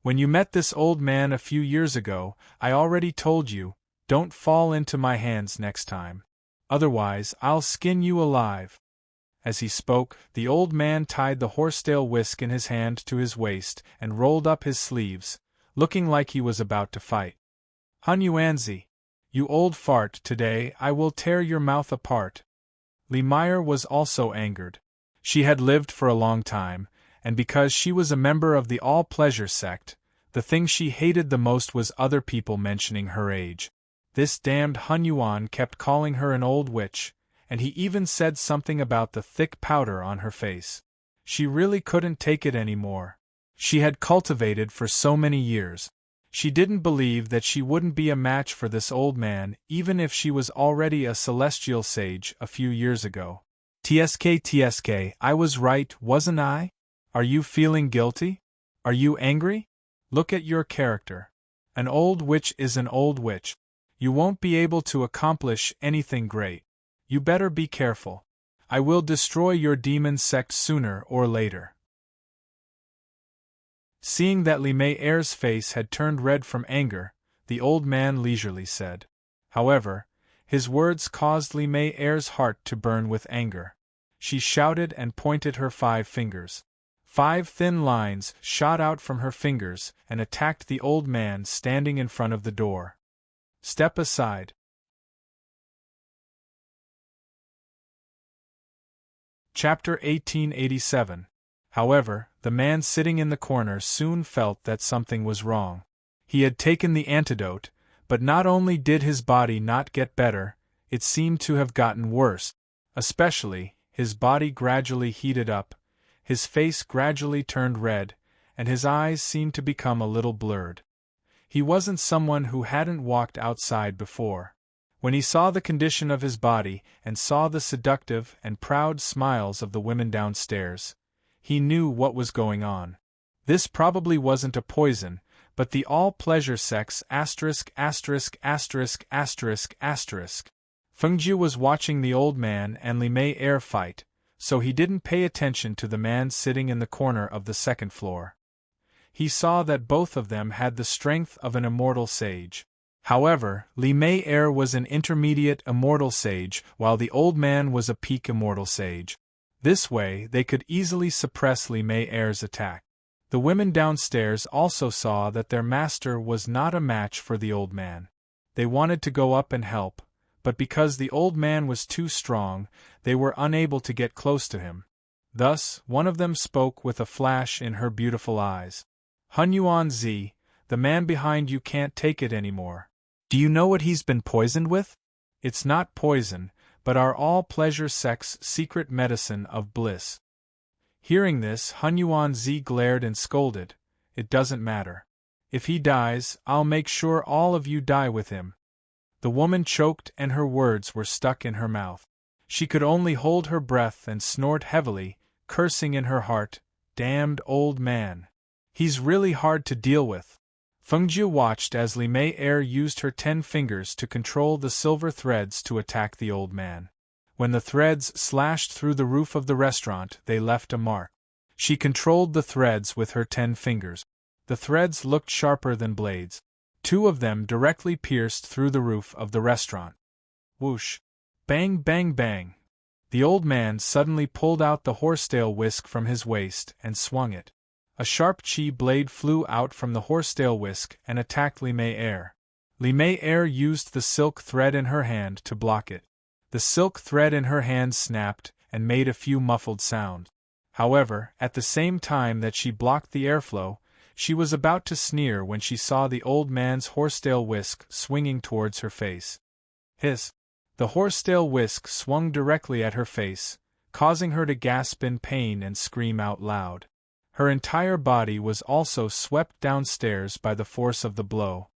When you met this old man a few years ago, I already told you, don't fall into my hands next time. otherwise I'll skin you alive." As he spoke, the old man tied the horsetail whisk in his hand to his waist and rolled up his sleeves, looking like he was about to fight. "Hun Yuanzi, you old fart, today I will tear your mouth apart." Li Meyer was also angered. She had lived for a long time, and because she was a member of the all-pleasure sect, the thing she hated the most was other people mentioning her age. This damned Hun Yuan kept calling her an old witch, and he even said something about the thick powder on her face. She really couldn't take it anymore. She had cultivated for so many years. She didn't believe that she wouldn't be a match for this old man, even if she was already a celestial sage a few years ago. TSK, I was right, wasn't I? Are you feeling guilty? Are you angry? Look at your character. An old witch is an old witch. You won't be able to accomplish anything great. You better be careful. I will destroy your demon sect sooner or later. Seeing that Li Mei-er's face had turned red from anger, the old man leisurely said. However, his words caused Li Mei-er's heart to burn with anger. She shouted and pointed her 5 fingers. 5 thin lines shot out from her fingers and attacked the old man standing in front of the door. "Step aside." Chapter 1887. However, the man sitting in the corner soon felt that something was wrong. He had taken the antidote, but not only did his body not get better, it seemed to have gotten worse. Especially, his body gradually heated up, his face gradually turned red, and his eyes seemed to become a little blurred. He wasn't someone who hadn't walked outside before. When he saw the condition of his body and saw the seductive and proud smiles of the women downstairs, he knew what was going on. This probably wasn't a poison, but the all-pleasure sex ***********. Fengjiu was watching the old man and Li Mei-er fight, so he didn't pay attention to the man sitting in the corner of the second floor. He saw that both of them had the strength of an immortal sage. However, Li Mei-er was an intermediate immortal sage, while the old man was a peak immortal sage. This way, they could easily suppress Li Mei-er's attack. The women downstairs also saw that their master was not a match for the old man. They wanted to go up and help, but because the old man was too strong, they were unable to get close to him. Thus, one of them spoke with a flash in her beautiful eyes. "Hun Yuanzi, the man behind you can't take it anymore. Do you know what he's been poisoned with? It's not poison, but our all-pleasure sex secret medicine of bliss." Hearing this, Hun Yuanzi glared and scolded. "It doesn't matter. If he dies, I'll make sure all of you die with him." The woman choked and her words were stuck in her mouth. She could only hold her breath and snort heavily, cursing in her heart, "Damned old man. He's really hard to deal with." Fengjiu watched as Li Mei-er used her 10 fingers to control the silver threads to attack the old man. When the threads slashed through the roof of the restaurant, they left a mark. She controlled the threads with her 10 fingers. The threads looked sharper than blades. 2 of them directly pierced through the roof of the restaurant. Whoosh! Bang, bang, bang! The old man suddenly pulled out the horsetail whisk from his waist and swung it. A sharp chi blade flew out from the horsetail whisk and attacked Li Mei-er. Li Mei-er used the silk thread in her hand to block it. The silk thread in her hand snapped and made a few muffled sounds. However, at the same time that she blocked the airflow, she was about to sneer when she saw the old man's horsetail whisk swinging towards her face. Hiss! The horsetail whisk swung directly at her face, causing her to gasp in pain and scream out loud. Her entire body was also swept downstairs by the force of the blow.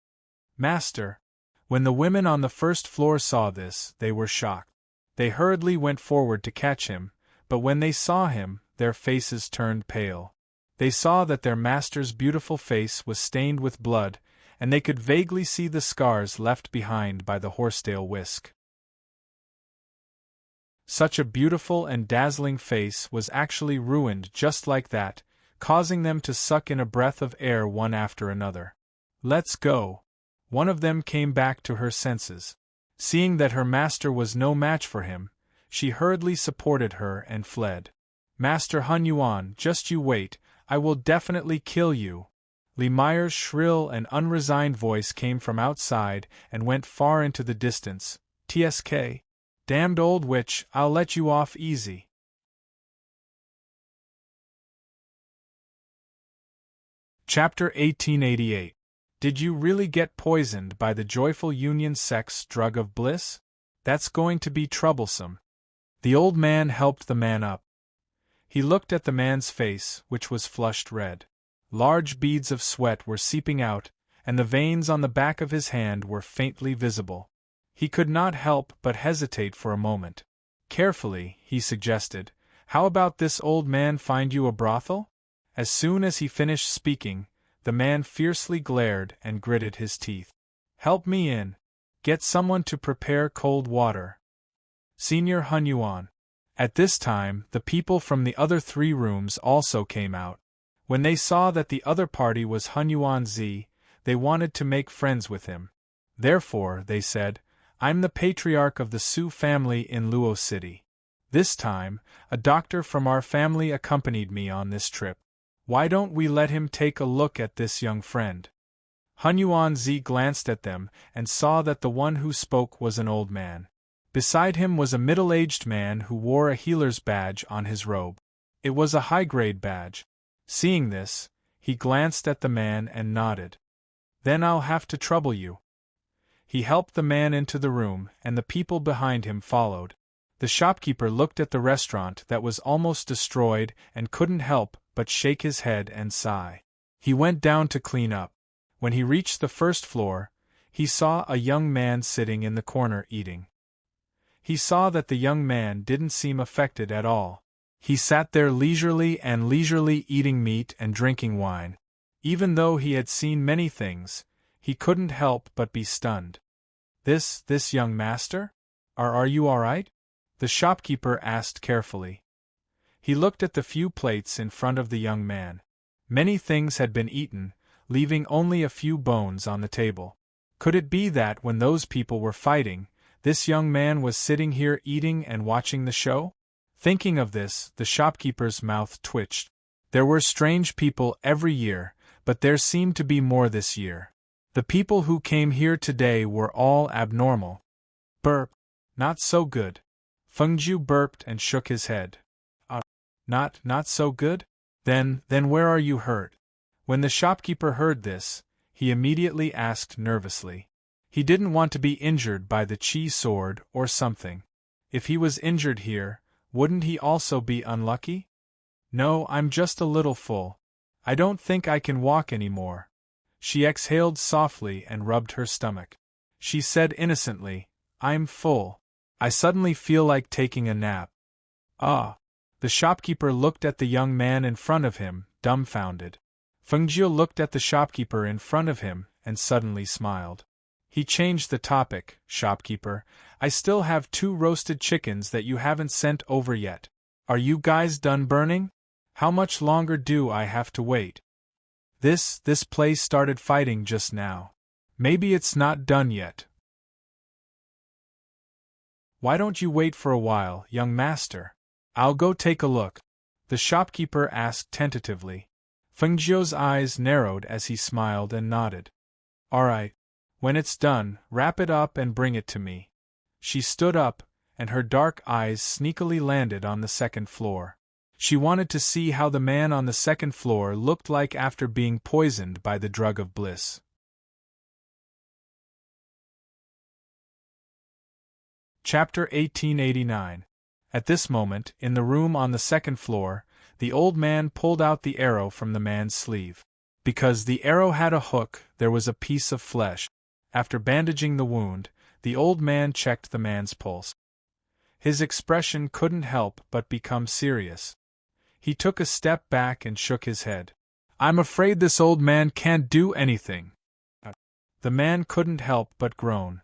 "Master!" When the women on the first floor saw this, they were shocked. They hurriedly went forward to catch him, but when they saw him, their faces turned pale. They saw that their master's beautiful face was stained with blood, and they could vaguely see the scars left behind by the horsetail whisk. Such a beautiful and dazzling face was actually ruined just like that, causing them to suck in a breath of air one after another. "Let's go." One of them came back to her senses. Seeing that her master was no match for him, she hurriedly supported her and fled. Master Hun Yuan, just you wait, I will definitely kill you. Li Meyer's shrill and unresigned voice came from outside and went far into the distance. TSK. Damned old witch, I'll let you off easy. Chapter 1888. Did you really get poisoned by the joyful union sex drug of bliss? That's going to be troublesome. The old man helped the man up. He looked at the man's face, which was flushed red. Large beads of sweat were seeping out, and the veins on the back of his hand were faintly visible. He could not help but hesitate for a moment. Carefully, he suggested, "How about this old man find you a brothel?" As soon as he finished speaking, the man fiercely glared and gritted his teeth. "Help me in. Get someone to prepare cold water. Senior Hun Yuan." At this time, the people from the other 3 rooms also came out. When they saw that the other party was Hun Yuan Zi, they wanted to make friends with him. Therefore, they said, "I'm the patriarch of the Su family in Luo City. This time, a doctor from our family accompanied me on this trip. Why don't we let him take a look at this young friend?" Hun Yuan Zi glanced at them and saw that the one who spoke was an old man. Beside him was a middle-aged man who wore a healer's badge on his robe. It was a high-grade badge. Seeing this, he glanced at the man and nodded. "Then I'll have to trouble you." He helped the man into the room, and the people behind him followed. The shopkeeper looked at the restaurant that was almost destroyed and couldn't help but shake his head and sigh. He went down to clean up. When he reached the first floor, he saw a young man sitting in the corner eating. He saw that the young man didn't seem affected at all. He sat there leisurely eating meat and drinking wine. Even though he had seen many things, he couldn't help but be stunned. This young master? Are you all right?" the shopkeeper asked carefully. He looked at the few plates in front of the young man. Many things had been eaten, leaving only a few bones on the table. Could it be that when those people were fighting, this young man was sitting here eating and watching the show? Thinking of this, the shopkeeper's mouth twitched. There were strange people every year, but there seemed to be more this year. The people who came here today were all abnormal. Burp. Not so good. Fengjiu burped and shook his head. Not so good? Then where are you hurt? When the shopkeeper heard this, he immediately asked nervously. He didn't want to be injured by the chi sword or something. If he was injured here, wouldn't he also be unlucky? "No, I'm just a little full. I don't think I can walk anymore." She exhaled softly and rubbed her stomach. She said innocently, "I'm full. I suddenly feel like taking a nap." "Ah." The shopkeeper looked at the young man in front of him, dumbfounded. Fengjiu looked at the shopkeeper in front of him and suddenly smiled. He changed the topic. "Shopkeeper, I still have 2 roasted chickens that you haven't sent over yet. Are you guys done burning? How much longer do I have to wait? This place started fighting just now. Maybe it's not done yet." "Why don't you wait for a while, young master? I'll go take a look," the shopkeeper asked tentatively. Fengjiu's eyes narrowed as he smiled and nodded. "All right. When it's done, wrap it up and bring it to me." She stood up, and her dark eyes sneakily landed on the 2nd floor. She wanted to see how the man on the 2nd floor looked like after being poisoned by the drug of bliss. Chapter 1889. At this moment, in the room on the 2nd floor, the old man pulled out the arrow from the man's sleeve. Because the arrow had a hook, there was a piece of flesh. After bandaging the wound, the old man checked the man's pulse. His expression couldn't help but become serious. He took a step back and shook his head. "I'm afraid this old man can't do anything." The man couldn't help but groan.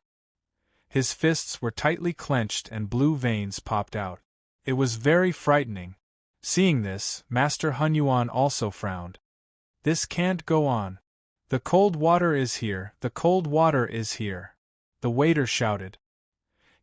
His fists were tightly clenched and blue veins popped out. It was very frightening. Seeing this, Master Hun Yuan also frowned. "This can't go on. The cold water is here, the cold water is here," the waiter shouted.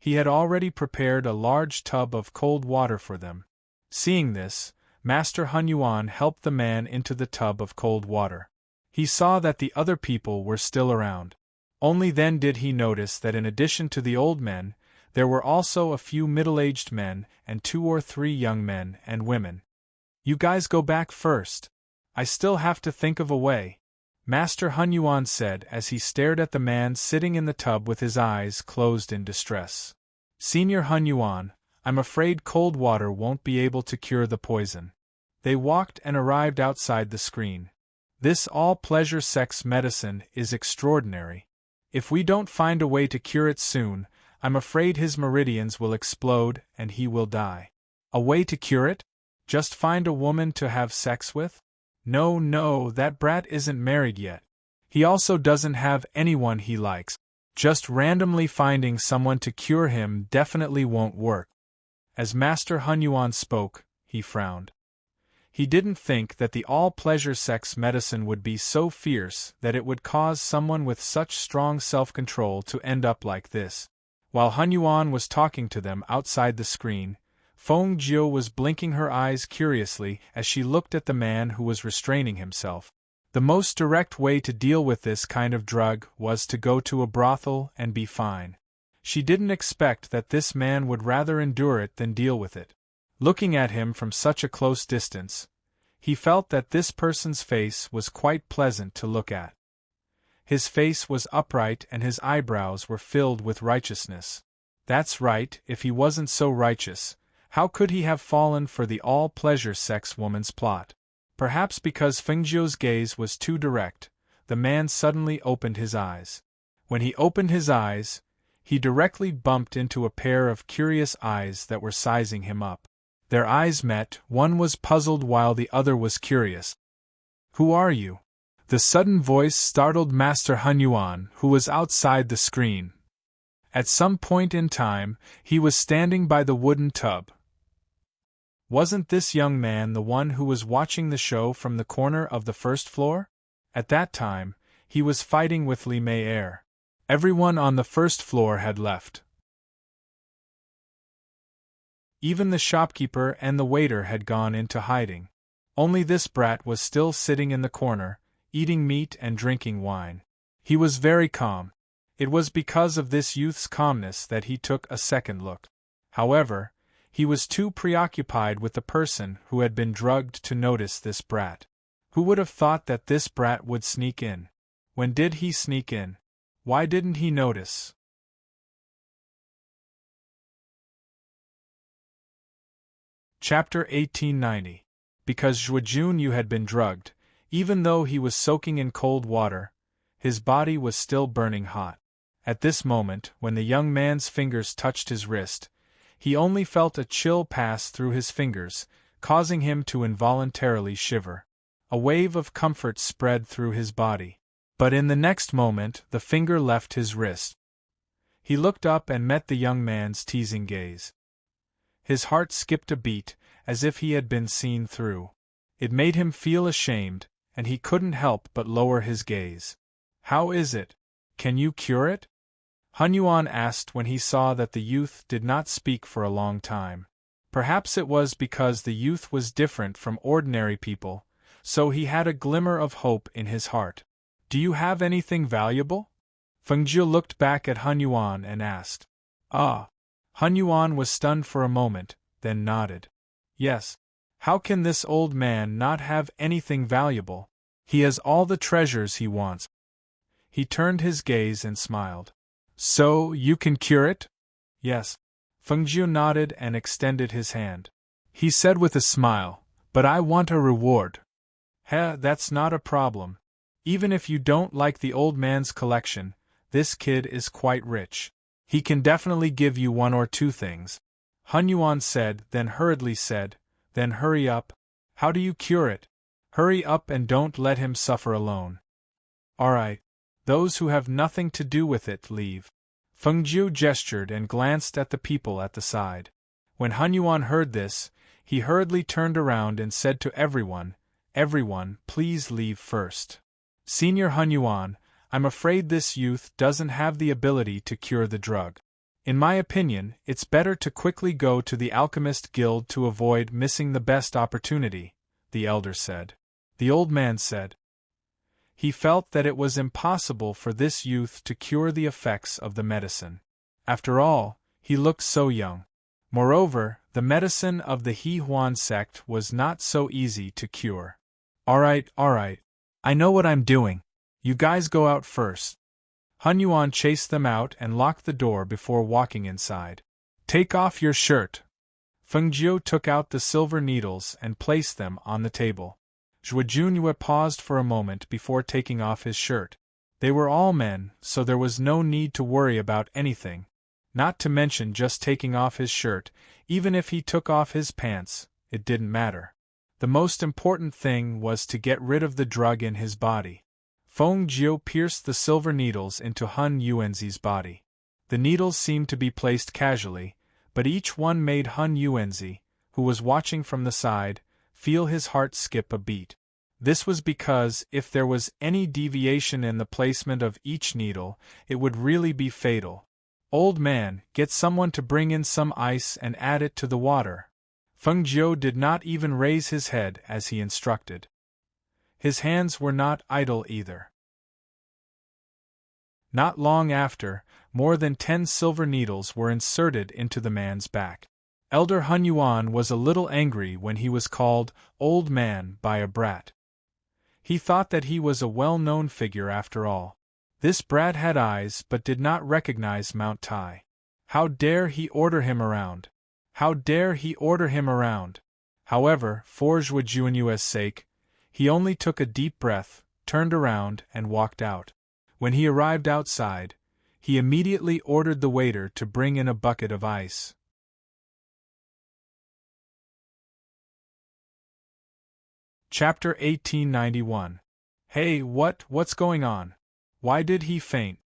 He had already prepared a large tub of cold water for them. Seeing this, Master Hun Yuan helped the man into the tub of cold water. He saw that the other people were still around. Only then did he notice that in addition to the old men, there were also a few middle-aged men and 2 or 3 young men and women. "You guys go back first. I still have to think of a way," Master Hun Yuan said as he stared at the man sitting in the tub with his eyes closed in distress. "Senior Hun Yuan, I'm afraid cold water won't be able to cure the poison." They walked and arrived outside the screen. "This all-pleasure sex medicine is extraordinary. If we don't find a way to cure it soon, I'm afraid his meridians will explode and he will die." "A way to cure it? Just find a woman to have sex with?" No, that brat isn't married yet. He also doesn't have anyone he likes. Just randomly finding someone to cure him definitely won't work." As Master Hun Yuan spoke, he frowned. He didn't think that the all-pleasure sex medicine would be so fierce that it would cause someone with such strong self-control to end up like this. While Hun Yuan was talking to them outside the screen, Feng Jiu was blinking her eyes curiously as she looked at the man who was restraining himself. The most direct way to deal with this kind of drug was to go to a brothel and be fine. She didn't expect that this man would rather endure it than deal with it. Looking at him from such a close distance, he felt that this person's face was quite pleasant to look at. His face was upright and his eyebrows were filled with righteousness. That's right, if he wasn't so righteous, how could he have fallen for the all-pleasure sex woman's plot? Perhaps because Fengjiu's gaze was too direct, the man suddenly opened his eyes. When he opened his eyes, he directly bumped into a pair of curious eyes that were sizing him up. Their eyes met, one was puzzled while the other was curious. "Who are you?" The sudden voice startled Master Hun Yuan, who was outside the screen. At some point in time, he was standing by the wooden tub. Wasn't this young man the one who was watching the show from the corner of the first floor? At that time, he was fighting with Li Mei Er. Everyone on the first floor had left. Even the shopkeeper and the waiter had gone into hiding. Only this brat was still sitting in the corner, eating meat and drinking wine. He was very calm. It was because of this youth's calmness that he took a second look. However, he was too preoccupied with the person who had been drugged to notice this brat. Who would have thought that this brat would sneak in? When did he sneak in? Why didn't he notice? Chapter 1890. Because Zhuojun had been drugged, even though he was soaking in cold water, his body was still burning hot. At this moment, when the young man's fingers touched his wrist, he only felt a chill pass through his fingers, causing him to involuntarily shiver. A wave of comfort spread through his body. But in the next moment, the finger left his wrist. He looked up and met the young man's teasing gaze. His heart skipped a beat, as if he had been seen through. It made him feel ashamed, and he couldn't help but lower his gaze. "How is it? Can you cure it?" Hun Yuan asked when he saw that the youth did not speak for a long time. Perhaps it was because the youth was different from ordinary people, so he had a glimmer of hope in his heart. "Do you have anything valuable?" Fengjiu looked back at Hun Yuan and asked. "Ah." Hun Yuan was stunned for a moment, then nodded. "Yes. How can this old man not have anything valuable? He has all the treasures he wants." He turned his gaze and smiled. "So, you can cure it?" "Yes." Fengjiu nodded and extended his hand. He said with a smile, "But I want a reward." That's not a problem. Even if you don't like the old man's collection, this kid is quite rich. He can definitely give you 1 or 2 things." Hun Yuan said, then hurriedly said, "Then hurry up. How do you cure it? Hurry up and don't let him suffer alone." "Alright. Those who have nothing to do with it leave." Fengjiu gestured and glanced at the people at the side. When Hun Yuan heard this, he hurriedly turned around and said to everyone, "Everyone, please leave first. Senior Hun Yuan, I'm afraid this youth doesn't have the ability to cure the drug." In my opinion, it's better to quickly go to the Alchemist Guild to avoid missing the best opportunity, the elder said. The old man said. He felt that it was impossible for this youth to cure the effects of the medicine. After all, he looked so young. Moreover, the medicine of the He Huan sect was not so easy to cure. All right. I know what I'm doing. You guys go out first. Hun Yuan chased them out and locked the door before walking inside. Take off your shirt. Feng Jiu took out the silver needles and placed them on the table. Zhuo Junyue paused for a moment before taking off his shirt. They were all men, so there was no need to worry about anything. Not to mention just taking off his shirt, even if he took off his pants, it didn't matter. The most important thing was to get rid of the drug in his body. Feng Jiu pierced the silver needles into Hun Yuanzi's body. The needles seemed to be placed casually, but each one made Hun Yuanzi, who was watching from the side, feel his heart skip a beat. This was because if there was any deviation in the placement of each needle, it would really be fatal. Old man, get someone to bring in some ice and add it to the water. Feng Jiu did not even raise his head as he instructed. His hands were not idle either. Not long after, more than 10 silver needles were inserted into the man's back. Elder Hun Yuan was a little angry when he was called old man by a brat. He thought that he was a well-known figure after all. This brat had eyes but did not recognize Mount Tai. How dare he order him around? How dare he order him around? However, for Zhuo Junyue's sake, he only took a deep breath, turned around, and walked out. When he arrived outside, he immediately ordered the waiter to bring in a bucket of ice. Chapter 1891. Hey, what's going on? Why did he faint?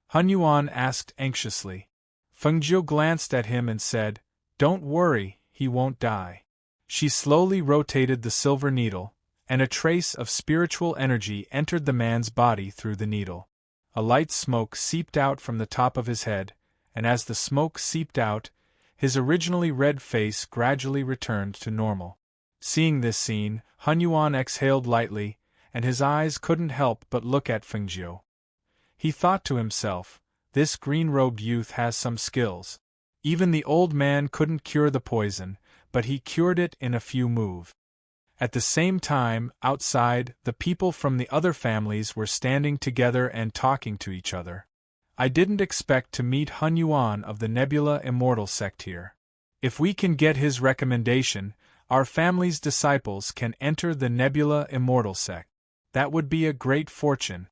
Hun Yuan asked anxiously. Feng Jiu glanced at him and said, Don't worry, he won't die. She slowly rotated the silver needle, and a trace of spiritual energy entered the man's body through the needle. A light smoke seeped out from the top of his head, and as the smoke seeped out, his originally red face gradually returned to normal. Seeing this scene, Hun Yuan exhaled lightly, and his eyes couldn't help but look at Feng Jiu. He thought to himself, this green-robed youth has some skills. Even the old man couldn't cure the poison, but he cured it in a few moves. At the same time, outside, the people from the other families were standing together and talking to each other. I didn't expect to meet Hun Yuan of the Nebula Immortal sect here. If we can get his recommendation, our family's disciples can enter the Nebula Immortal sect. That would be a great fortune.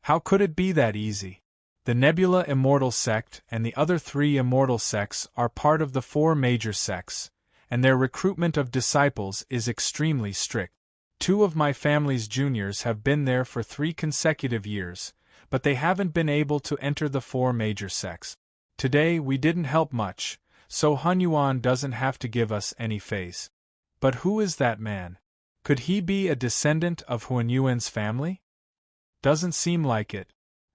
How could it be that easy? The Nebula Immortal sect and the other 3 immortal sects are part of the 4 major sects, and their recruitment of disciples is extremely strict. 2 of my family's juniors have been there for 3 consecutive years, but they haven't been able to enter the 4 major sects. Today we didn't help much, so Hun Yuan doesn't have to give us any face. But who is that man? Could he be a descendant of Huan Yuan's family? Doesn't seem like it.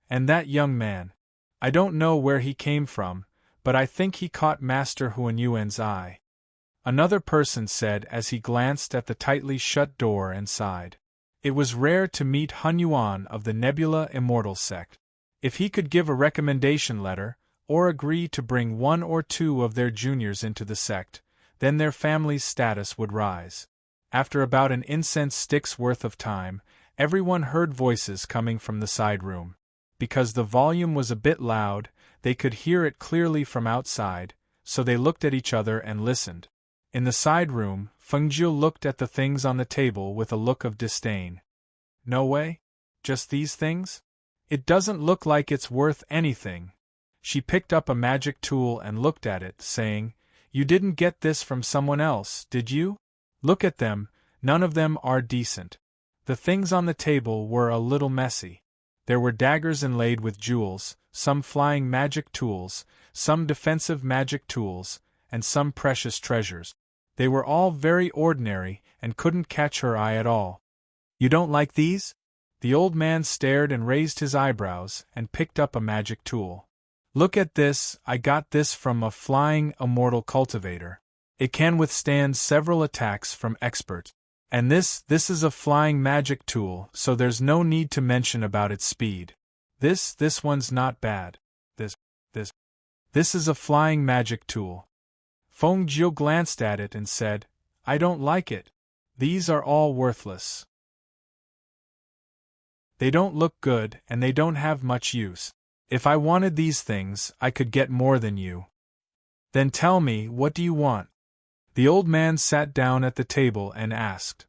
And that young man? I don't know where he came from, but I think he caught Master Huan Yuan's eye. Another person said as he glanced at the tightly shut door and sighed. It was rare to meet Hun Yuan of the Nebula Immortal sect. If he could give a recommendation letter, or agree to bring 1 or 2 of their juniors into the sect, then their family's status would rise. After about an incense stick's worth of time, everyone heard voices coming from the side room. Because the volume was a bit loud, they could hear it clearly from outside, so they looked at each other and listened. In the side room, Feng Jiu looked at the things on the table with a look of disdain. No way? Just these things? It doesn't look like it's worth anything. She picked up a magic tool and looked at it, saying, You didn't get this from someone else, did you? Look at them, none of them are decent. The things on the table were a little messy. There were daggers inlaid with jewels, some flying magic tools, some defensive magic tools, and some precious treasures. They were all very ordinary and couldn't catch her eye at all. You don't like these? The old man stared and raised his eyebrows and picked up a magic tool. Look at this, I got this from a flying immortal cultivator. It can withstand several attacks from experts. And this is a flying magic tool, so there's no need to mention about its speed. This one's not bad. This is a flying magic tool. Feng Jiu glanced at it and said, I don't like it. These are all worthless. They don't look good and they don't have much use. If I wanted these things, I could get more than you. Then tell me, what do you want? The old man sat down at the table and asked.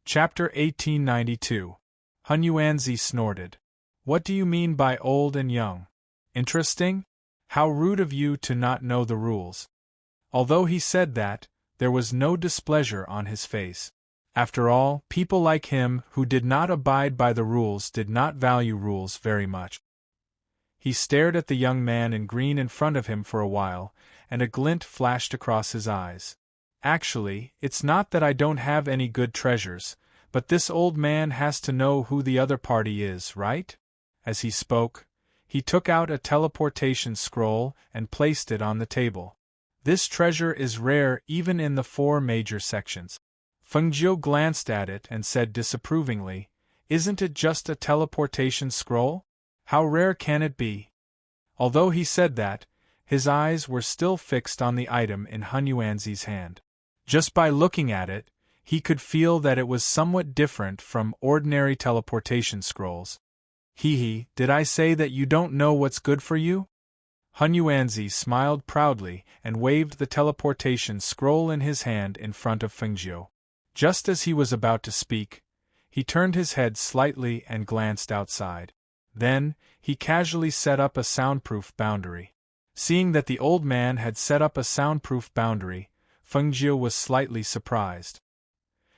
Chapter 1892. Hun Yuanzi snorted. What do you mean by old and young? Interesting? How rude of you to not know the rules. Although he said that, there was no displeasure on his face. After all, people like him who did not abide by the rules did not value rules very much. He stared at the young man in green in front of him for a while, and a glint flashed across his eyes. Actually, it's not that I don't have any good treasures, but this old man has to know who the other party is, right? As he spoke, he took out a teleportation scroll and placed it on the table. This treasure is rare even in the 4 major sections. Feng Jiu glanced at it and said disapprovingly, Isn't it just a teleportation scroll? How rare can it be? Although he said that, his eyes were still fixed on the item in Hun Yuanzi's hand. Just by looking at it, he could feel that it was somewhat different from ordinary teleportation scrolls. Did I say that you don't know what's good for you? Hun Yuanzi smiled proudly and waved the teleportation scroll in his hand in front of Feng Jiu. Just as he was about to speak, he turned his head slightly and glanced outside. Then, he casually set up a soundproof boundary. Seeing that the old man had set up a soundproof boundary, Feng Jiu was slightly surprised.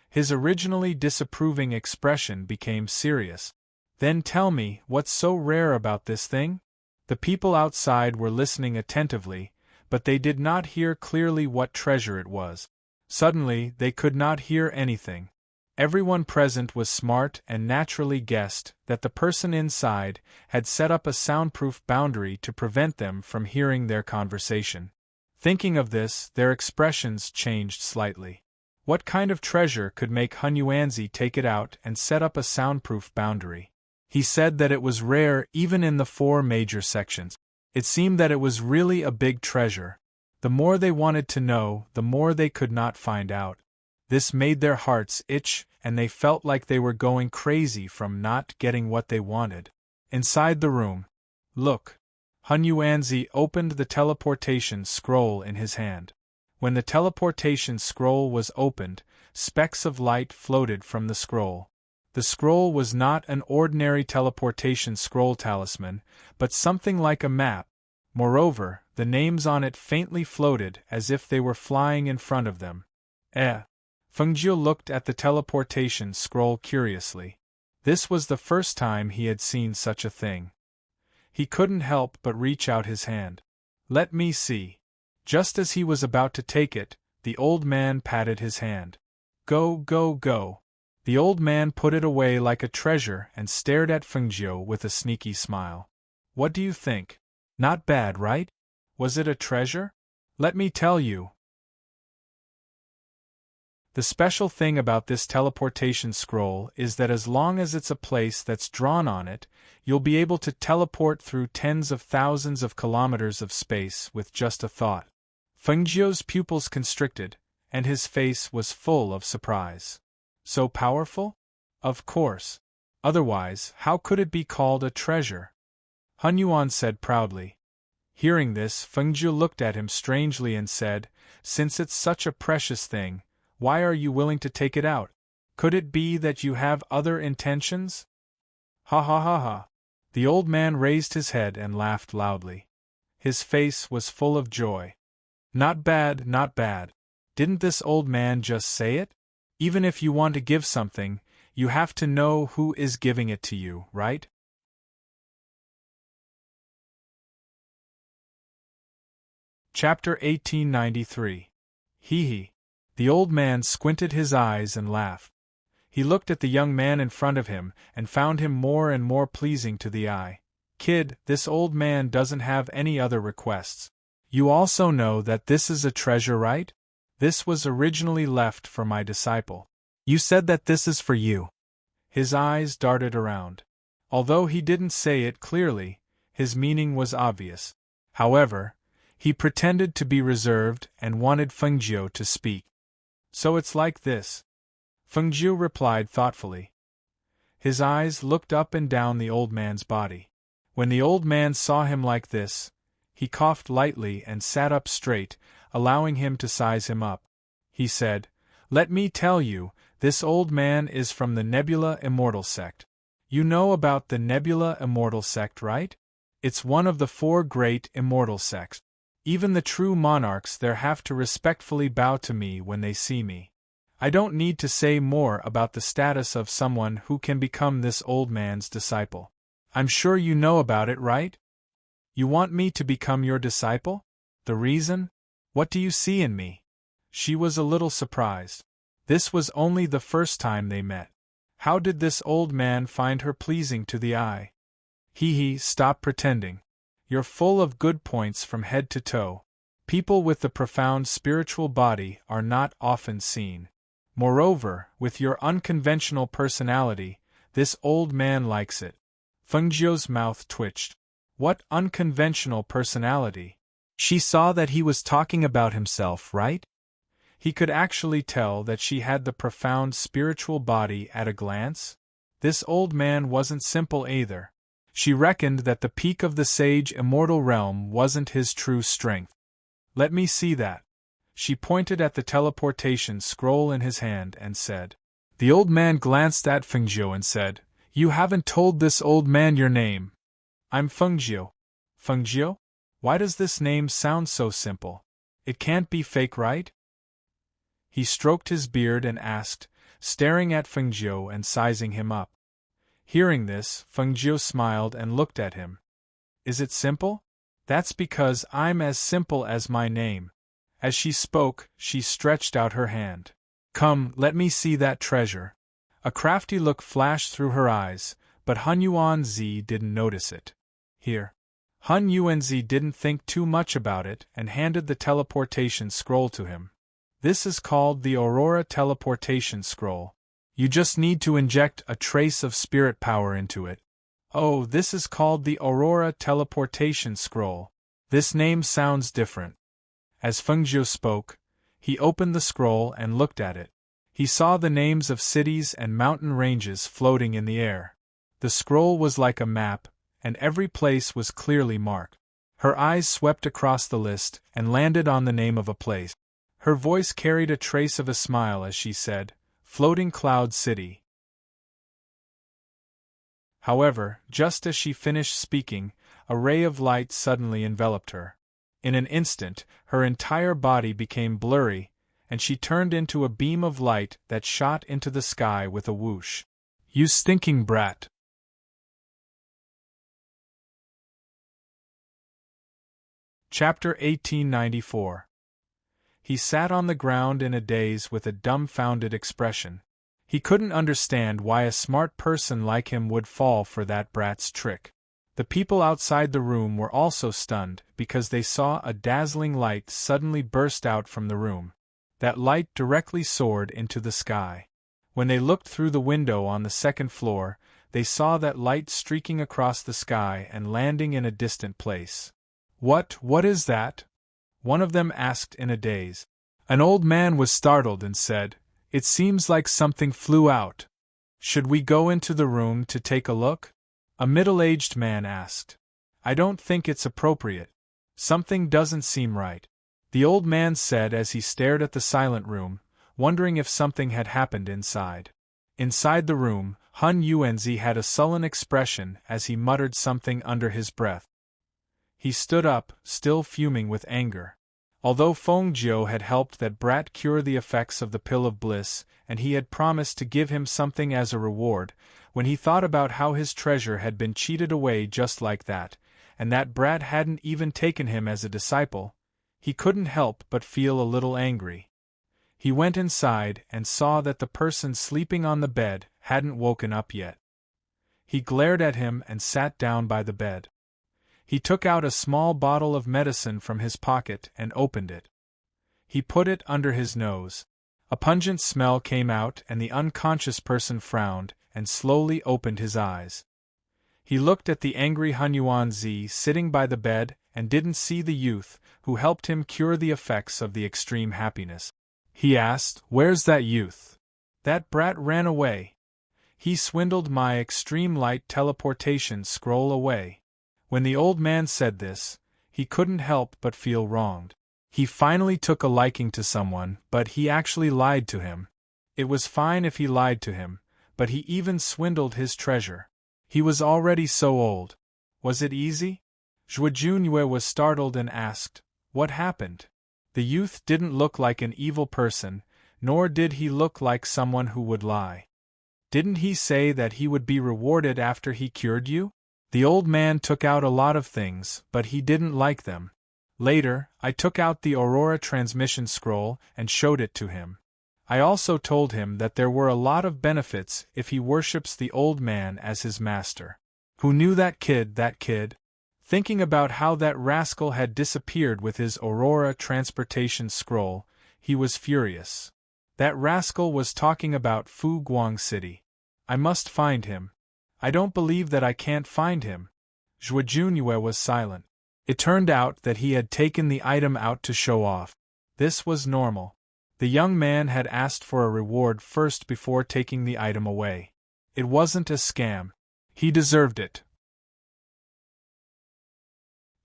His originally disapproving expression became serious. Then tell me, what's so rare about this thing? The people outside were listening attentively, but they did not hear clearly what treasure it was. Suddenly, they could not hear anything. Everyone present was smart and naturally guessed that the person inside had set up a soundproof boundary to prevent them from hearing their conversation. Thinking of this, their expressions changed slightly. What kind of treasure could make Hun Yuanzi take it out and set up a soundproof boundary? He said that it was rare even in the 4 major sections. It seemed that it was really a big treasure. The more they wanted to know, the more they could not find out. This made their hearts itch, and they felt like they were going crazy from not getting what they wanted. Inside the room. Look. Hun Yuanzi opened the teleportation scroll in his hand. When the teleportation scroll was opened, specks of light floated from the scroll. The scroll was not an ordinary teleportation scroll talisman, but something like a map. Moreover, the names on it faintly floated as if they were flying in front of them. Feng Jiu looked at the teleportation scroll curiously. This was the first time he had seen such a thing. He couldn't help but reach out his hand. Let me see. Just as he was about to take it, the old man patted his hand. Go, go, go. The old man put it away like a treasure and stared at Feng Jiu with a sneaky smile. What do you think? Not bad, right? Was it a treasure? Let me tell you. The special thing about this teleportation scroll is that as long as it's a place that's drawn on it, you'll be able to teleport through tens of thousands of kilometers of space with just a thought. Feng Jiu's pupils constricted, and his face was full of surprise. So powerful? Of course. Otherwise, how could it be called a treasure? Hun Yuan said proudly. Hearing this, Feng Jiu looked at him strangely and said, Since it's such a precious thing, why are you willing to take it out? Could it be that you have other intentions? Ha ha ha ha. The old man raised his head and laughed loudly. His face was full of joy. Not bad, not bad. Didn't this old man just say it? Even if you want to give something, you have to know who is giving it to you, right? Chapter 1893. The old man squinted his eyes and laughed. He looked at the young man in front of him and found him more and more pleasing to the eye. Kid, this old man doesn't have any other requests. You also know that this is a treasure, right? This was originally left for my disciple. You said that this is for you. His eyes darted around. Although he didn't say it clearly, his meaning was obvious. However, he pretended to be reserved and wanted Fengjiu to speak. So it's like this. Fengjiu replied thoughtfully. His eyes looked up and down the old man's body. When the old man saw him like this, he coughed lightly and sat up straight, allowing him to size him up. He said, "Let me tell you, this old man is from the Nebula Immortal sect. You know about the Nebula Immortal sect, right? It's one of the 4 great immortal sects. Even the true monarchs there have to respectfully bow to me when they see me. I don't need to say more about the status of someone who can become this old man's disciple. I'm sure you know about it, right? You want me to become your disciple? The reason? What do you see in me?" She was a little surprised. This was only the first time they met. How did this old man find her pleasing to the eye? Stop pretending. You're full of good points from head to toe. People with the profound spiritual body are not often seen. Moreover, with your unconventional personality, this old man likes it. Fengjiu's mouth twitched. What unconventional personality? She saw that he was talking about himself, right? He could actually tell that she had the profound spiritual body at a glance. This old man wasn't simple either. She reckoned that the peak of the sage immortal realm wasn't his true strength. Let me see that. She pointed at the teleportation scroll in his hand and said. The old man glanced at Fengjiu and said, "You haven't told this old man your name." "I'm Fengjiu." "Fengjiu? Why does this name sound so simple? It can't be fake, right?" He stroked his beard and asked, staring at Fengjiu and sizing him up. Hearing this, Fengjiu smiled and looked at him. "Is it simple? That's because I'm as simple as my name." As she spoke, she stretched out her hand. "Come, let me see that treasure." A crafty look flashed through her eyes, but Hun Yuanzi didn't notice it. "Here." Hun Yuanzi didn't think too much about it and handed the teleportation scroll to him. "This is called the Aurora Teleportation Scroll. You just need to inject a trace of spirit power into it." "Oh, this is called the Aurora Teleportation Scroll. This name sounds different." As Fengjiu spoke, he opened the scroll and looked at it. He saw the names of cities and mountain ranges floating in the air. The scroll was like a map, and every place was clearly marked. Her eyes swept across the list and landed on the name of a place. Her voice carried a trace of a smile as she said, "Floating Cloud City." However, just as she finished speaking, a ray of light suddenly enveloped her. In an instant, her entire body became blurry, and she turned into a beam of light that shot into the sky with a whoosh. "You stinking brat!" Chapter 1894. He sat on the ground in a daze with a dumbfounded expression. He couldn't understand why a smart person like him would fall for that brat's trick. The people outside the room were also stunned because they saw a dazzling light suddenly burst out from the room. That light directly soared into the sky. When they looked through the window on the second floor, they saw that light streaking across the sky and landing in a distant place. What is that?" one of them asked in a daze. An old man was startled and said, "It seems like something flew out. Should we go into the room to take a look?" A middle-aged man asked. "I don't think it's appropriate. Something doesn't seem right," the old man said as he stared at the silent room, wondering if something had happened inside. Inside the room, Hun Yuanzi had a sullen expression as he muttered something under his breath. He stood up, still fuming with anger. Although Fengjiu had helped that brat cure the effects of the pill of bliss, and he had promised to give him something as a reward, when he thought about how his treasure had been cheated away just like that, and that brat hadn't even taken him as a disciple, he couldn't help but feel a little angry. He went inside and saw that the person sleeping on the bed hadn't woken up yet. He glared at him and sat down by the bed. He took out a small bottle of medicine from his pocket and opened it. He put it under his nose. A pungent smell came out and the unconscious person frowned and slowly opened his eyes. He looked at the angry Hun Yuanzi sitting by the bed and didn't see the youth who helped him cure the effects of the extreme happiness. He asked, "Where's that youth? That brat ran away. He swindled my extreme light teleportation scroll away." When the old man said this, he couldn't help but feel wronged. He finally took a liking to someone, but he actually lied to him. It was fine if he lied to him, but he even swindled his treasure. He was already so old. Was it easy? Zhuo Junyue was startled and asked, "What happened?" The youth didn't look like an evil person, nor did he look like someone who would lie. "Didn't he say that he would be rewarded after he cured you?" The old man took out a lot of things, but he didn't like them. Later, I took out the Aurora transmission scroll and showed it to him. I also told him that there were a lot of benefits if he worships the old man as his master. Who knew that kid? Thinking about how that rascal had disappeared with his Aurora transportation scroll, he was furious. That rascal was talking about Fu Guang City. I must find him. I don't believe that I can't find him. Zhuo Junyue was silent. It turned out that he had taken the item out to show off. This was normal. The young man had asked for a reward first before taking the item away. It wasn't a scam. He deserved it.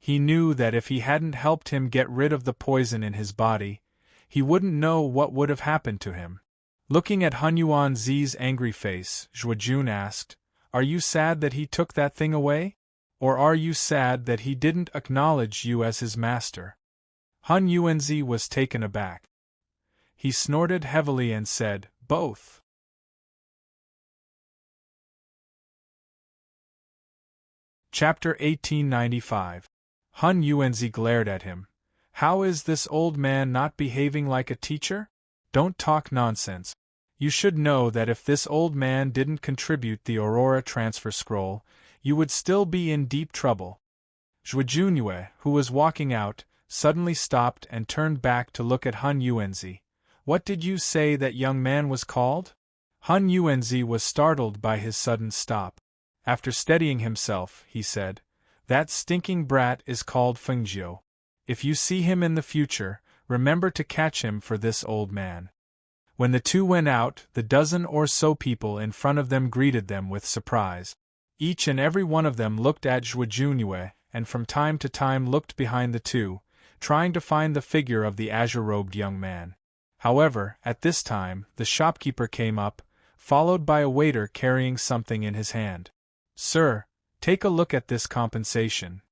He knew that if he hadn't helped him get rid of the poison in his body, he wouldn't know what would have happened to him. Looking at Hun Yuanzi's angry face, Zhuo Jun asked, "Are you sad that he took that thing away? Or are you sad that he didn't acknowledge you as his master?" Hun Yuanzi was taken aback. He snorted heavily and said, "Both." Chapter 1895. Hun Yuanzi glared at him. "How is this old man not behaving like a teacher? Don't talk nonsense. You should know that if this old man didn't contribute the Aurora transfer scroll, you would still be in deep trouble." Zhuo Junyue, who was walking out, suddenly stopped and turned back to look at Hun Yuanzi. "What did you say that young man was called?" Hun Yuanzi was startled by his sudden stop. After steadying himself, he said, "That stinking brat is called Fengjiu. If you see him in the future, remember to catch him for this old man." When the two went out, the dozen or so people in front of them greeted them with surprise. Each and every one of them looked at Zhuo Junyue, and from time to time looked behind the two, trying to find the figure of the azure-robed young man. However, at this time, the shopkeeper came up, followed by a waiter carrying something in his hand. "Sir, take a look at this compensation,"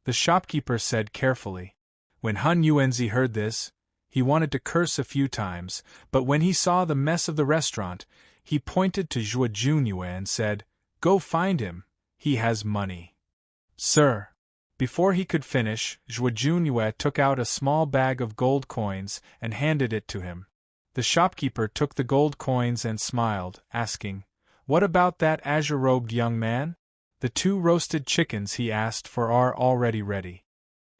the shopkeeper said carefully. When Hun Yuanzi heard this, he wanted to curse a few times, but when he saw the mess of the restaurant, he pointed to Zhuo Junyue and said, "Go find him, he has money." "Sir." Before he could finish, Zhuo Junyue took out a small bag of gold coins and handed it to him. The shopkeeper took the gold coins and smiled, asking, "What about that azure-robed young man?" "The 2 roasted chickens he asked for are already ready."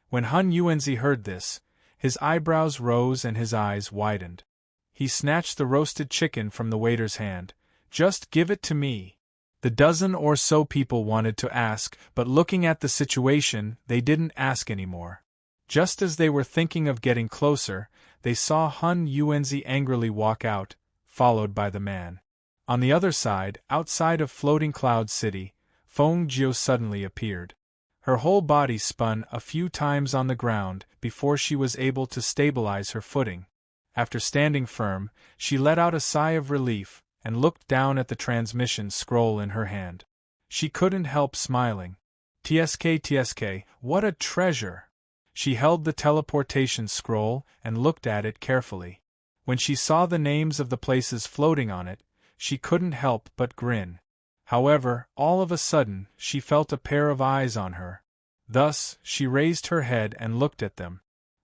When Hun Yuanzi heard this, his eyebrows rose and his eyes widened. He snatched the roasted chicken from the waiter's hand. "Just give it to me." The dozen or so people wanted to ask, but looking at the situation, they didn't ask anymore. Just as they were thinking of getting closer, they saw Hun Yuanzi angrily walk out, followed by the man. On the other side, outside of Floating Cloud City, Feng Jiu suddenly appeared. Her whole body spun a few times on the ground before she was able to stabilize her footing. After standing firm, she let out a sigh of relief and looked down at the transmission scroll in her hand. She couldn't help smiling. TSK, what a treasure! She held the teleportation scroll and looked at it carefully. When she saw the names of the places floating on it, she couldn't help but grin. However, all of a sudden, she felt a pair of eyes on her. Thus, she raised her head and looked at them.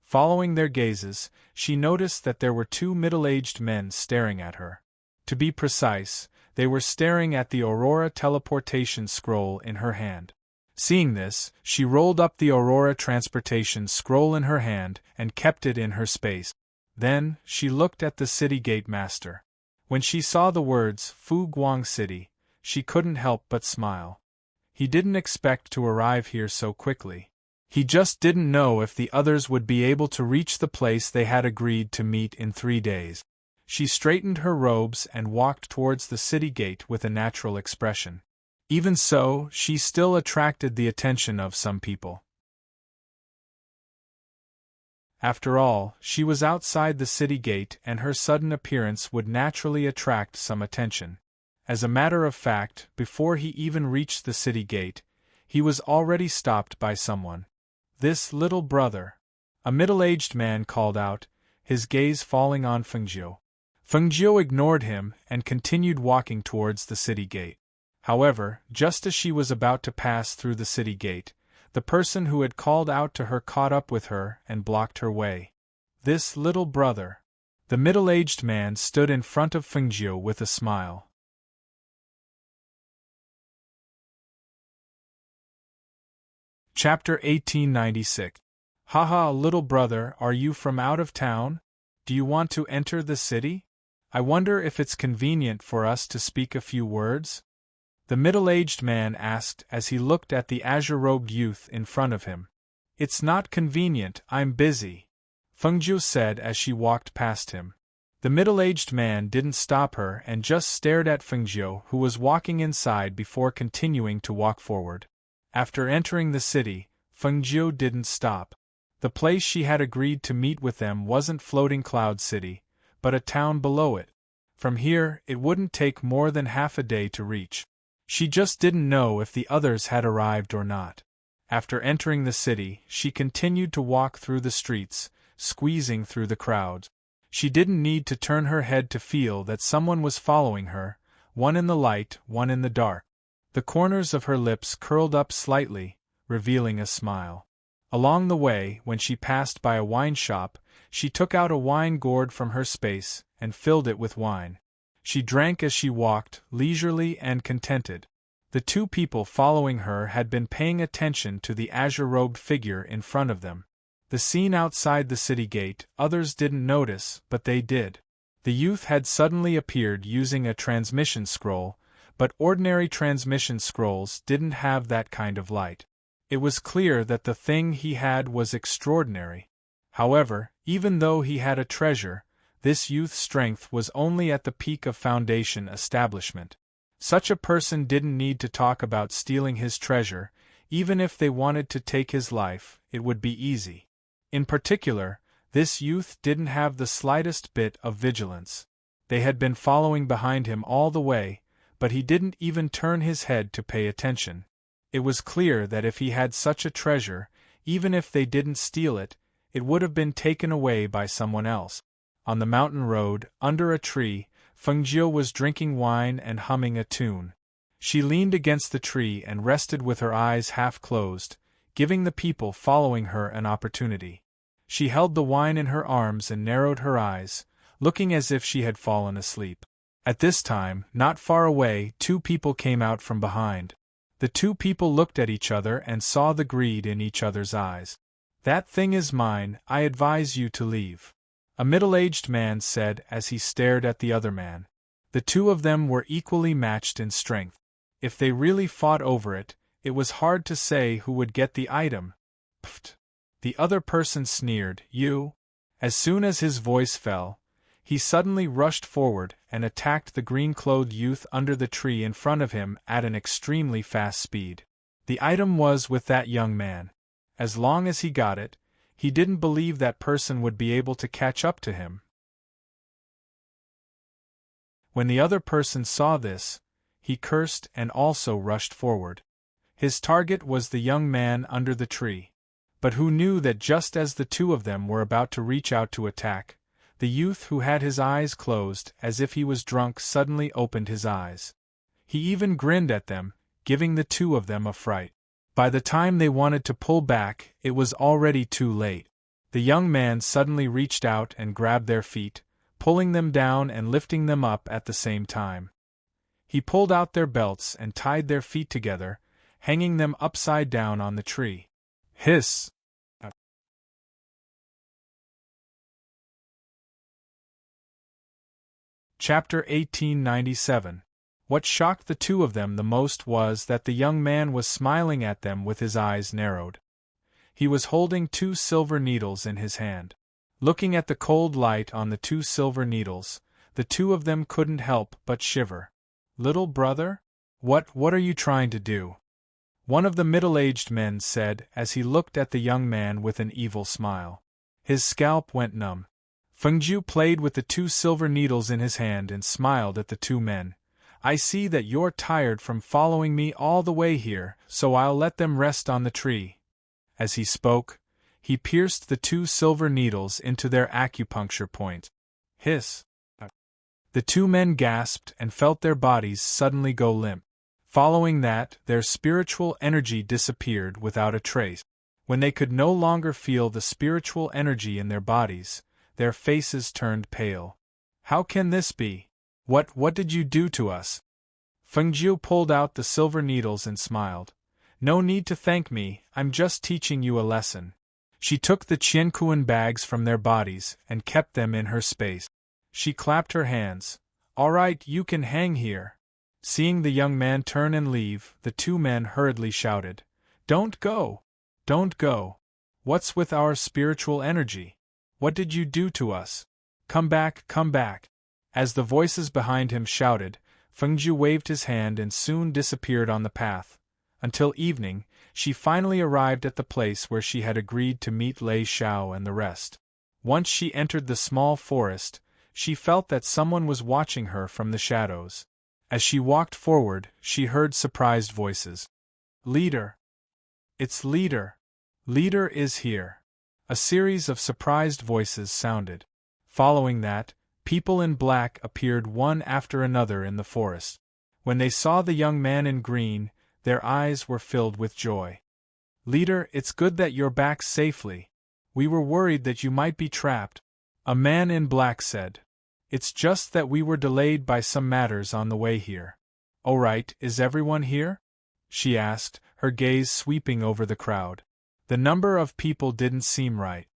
Following their gazes, she noticed that there were two middle-aged men staring at her. To be precise, they were staring at the Aurora teleportation scroll in her hand. Seeing this, she rolled up the Aurora transportation scroll in her hand and kept it in her space. Then, she looked at the city gate master. When she saw the words, Fu Guang City, she couldn't help but smile. He didn't expect to arrive here so quickly. He just didn't know if the others would be able to reach the place they had agreed to meet in 3 days. She straightened her robes and walked towards the city gate with a natural expression. Even so, she still attracted the attention of some people. After all, she was outside the city gate and her sudden appearance would naturally attract some attention. As a matter of fact, before he even reached the city gate, he was already stopped by someone. This little brother. A middle-aged man called out, his gaze falling on Fengjiu. Fengjiu ignored him and continued walking towards the city gate. However, just as she was about to pass through the city gate, the person who had called out to her caught up with her and blocked her way. This little brother. The middle-aged man stood in front of Fengjiu with a smile. Chapter 1896. Haha, little brother, are you from out of town? Do you want to enter the city? I wonder if it's convenient for us to speak a few words? The middle-aged man asked as he looked at the azure-robed youth in front of him. It's not convenient, I'm busy, Fengjiu said as she walked past him. The middle-aged man didn't stop her and just stared at Fengjiu, who was walking inside before continuing to walk forward. After entering the city, Fengjiu didn't stop. The place she had agreed to meet with them wasn't Floating Cloud City, but a town below it. From here, it wouldn't take more than half a day to reach. She just didn't know if the others had arrived or not. After entering the city, she continued to walk through the streets, squeezing through the crowds. She didn't need to turn her head to feel that someone was following her, one in the light, one in the dark. The corners of her lips curled up slightly, revealing a smile. Along the way, when she passed by a wine shop, she took out a wine gourd from her space and filled it with wine. She drank as she walked, leisurely and contented. The two people following her had been paying attention to the azure-robed figure in front of them. The scene outside the city gate, others didn't notice, but they did. The youth had suddenly appeared using a transmission scroll, but ordinary transmission scrolls didn't have that kind of light. It was clear that the thing he had was extraordinary. However, even though he had a treasure, this youth's strength was only at the peak of Foundation establishment. Such a person didn't need to talk about stealing his treasure. Even if they wanted to take his life, it would be easy. In particular, this youth didn't have the slightest bit of vigilance. They had been following behind him all the way, but he didn't even turn his head to pay attention. It was clear that if he had such a treasure, even if they didn't steal it, it would have been taken away by someone else. On the mountain road, under a tree, Fengjiu was drinking wine and humming a tune. She leaned against the tree and rested with her eyes half closed, giving the people following her an opportunity. She held the wine in her arms and narrowed her eyes, looking as if she had fallen asleep. At this time, not far away, two people came out from behind. The two people looked at each other and saw the greed in each other's eyes. "That thing is mine, I advise you to leave," a middle-aged man said as he stared at the other man. The two of them were equally matched in strength. If they really fought over it, it was hard to say who would get the item. Pfft! The other person sneered, "You?" As soon as his voice fell, he suddenly rushed forward and attacked the green-clothed youth under the tree in front of him at an extremely fast speed. The item was with that young man. As long as he got it, he didn't believe that person would be able to catch up to him. When the other person saw this, he cursed and also rushed forward. His target was the young man under the tree. But who knew that just as the two of them were about to reach out to attack, the youth who had his eyes closed as if he was drunk suddenly opened his eyes. He even grinned at them, giving the two of them a fright. By the time they wanted to pull back, it was already too late. The The young man suddenly reached out and grabbed their feet, pulling them down and lifting them up at the same time. He pulled out their belts and tied their feet together, hanging them upside down on the tree. Hiss! Chapter 1897. What shocked the two of them the most was that the young man was smiling at them with his eyes narrowed. He was holding 2 silver needles in his hand. Looking at the cold light on the 2 silver needles, the two of them couldn't help but shiver. "Little brother? What are you trying to do?" one of the middle-aged men said as he looked at the young man with an evil smile. His scalp went numb. Fengjiu played with the 2 silver needles in his hand and smiled at the two men. "I see that you're tired from following me all the way here, so I'll let them rest on the tree." As he spoke, he pierced the 2 silver needles into their acupuncture point. Hiss! The two men gasped and felt their bodies suddenly go limp. Following that, their spiritual energy disappeared without a trace. When they could no longer feel the spiritual energy in their bodies, their faces turned pale. "How can this be? What did you do to us?" Fengjiu pulled out the silver needles and smiled. "No need to thank me, I'm just teaching you a lesson." She took the qiankuan bags from their bodies and kept them in her space. She clapped her hands. "All right, you can hang here." Seeing the young man turn and leave, the two men hurriedly shouted, "Don't go! Don't go! What's with our spiritual energy? What did you do to us? Come back, come back!" As the voices behind him shouted, Fengjiu waved his hand and soon disappeared on the path. Until evening, she finally arrived at the place where she had agreed to meet Lei Xiao and the rest. Once she entered the small forest, she felt that someone was watching her from the shadows. As she walked forward, she heard surprised voices. "Leader! It's Leader! Leader is here!" A series of surprised voices sounded. Following that, people in black appeared one after another in the forest. When they saw the young man in green, their eyes were filled with joy. "Leader, it's good that you're back safely. We were worried that you might be trapped," a man in black said. "It's just that we were delayed by some matters on the way here." "All right, is everyone here?" she asked, her gaze sweeping over the crowd. The number of people didn't seem right.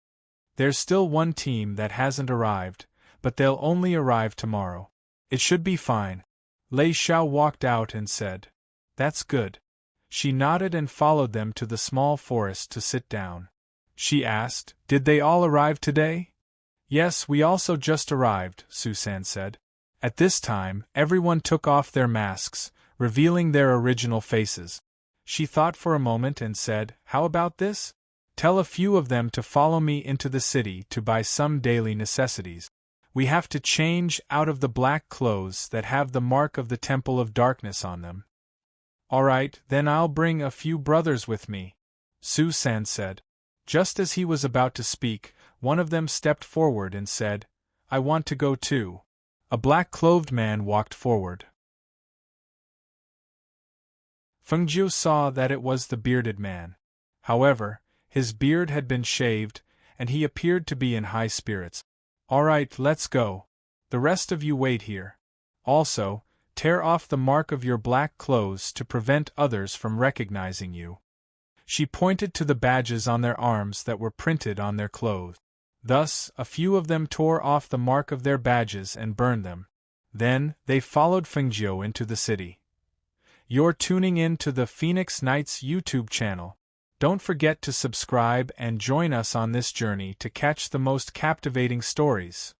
"There's still one team that hasn't arrived, but they'll only arrive tomorrow. It should be fine." Lei Xiao walked out and said, "That's good." She nodded and followed them to the small forest to sit down. She asked, "Did they all arrive today?" "Yes, we also just arrived," Susan said. At this time, everyone took off their masks, revealing their original faces. She thought for a moment and said, "How about this? Tell a few of them to follow me into the city to buy some daily necessities. We have to change out of the black clothes that have the mark of the Temple of Darkness on them." "All right, then I'll bring a few brothers with me," Susan said. Just as he was about to speak, one of them stepped forward and said, "I want to go too." A black-clothed man walked forward. Fengjiu saw that it was the bearded man. However, his beard had been shaved, and he appeared to be in high spirits. "All right, let's go. The rest of you wait here. Also, tear off the mark of your black clothes to prevent others from recognizing you." She pointed to the badges on their arms that were printed on their clothes. Thus, a few of them tore off the mark of their badges and burned them. Then, they followed Fengjiu into the city. You're tuning in to the Phoenix Nights YouTube channel. Don't forget to subscribe and join us on this journey to catch the most captivating stories.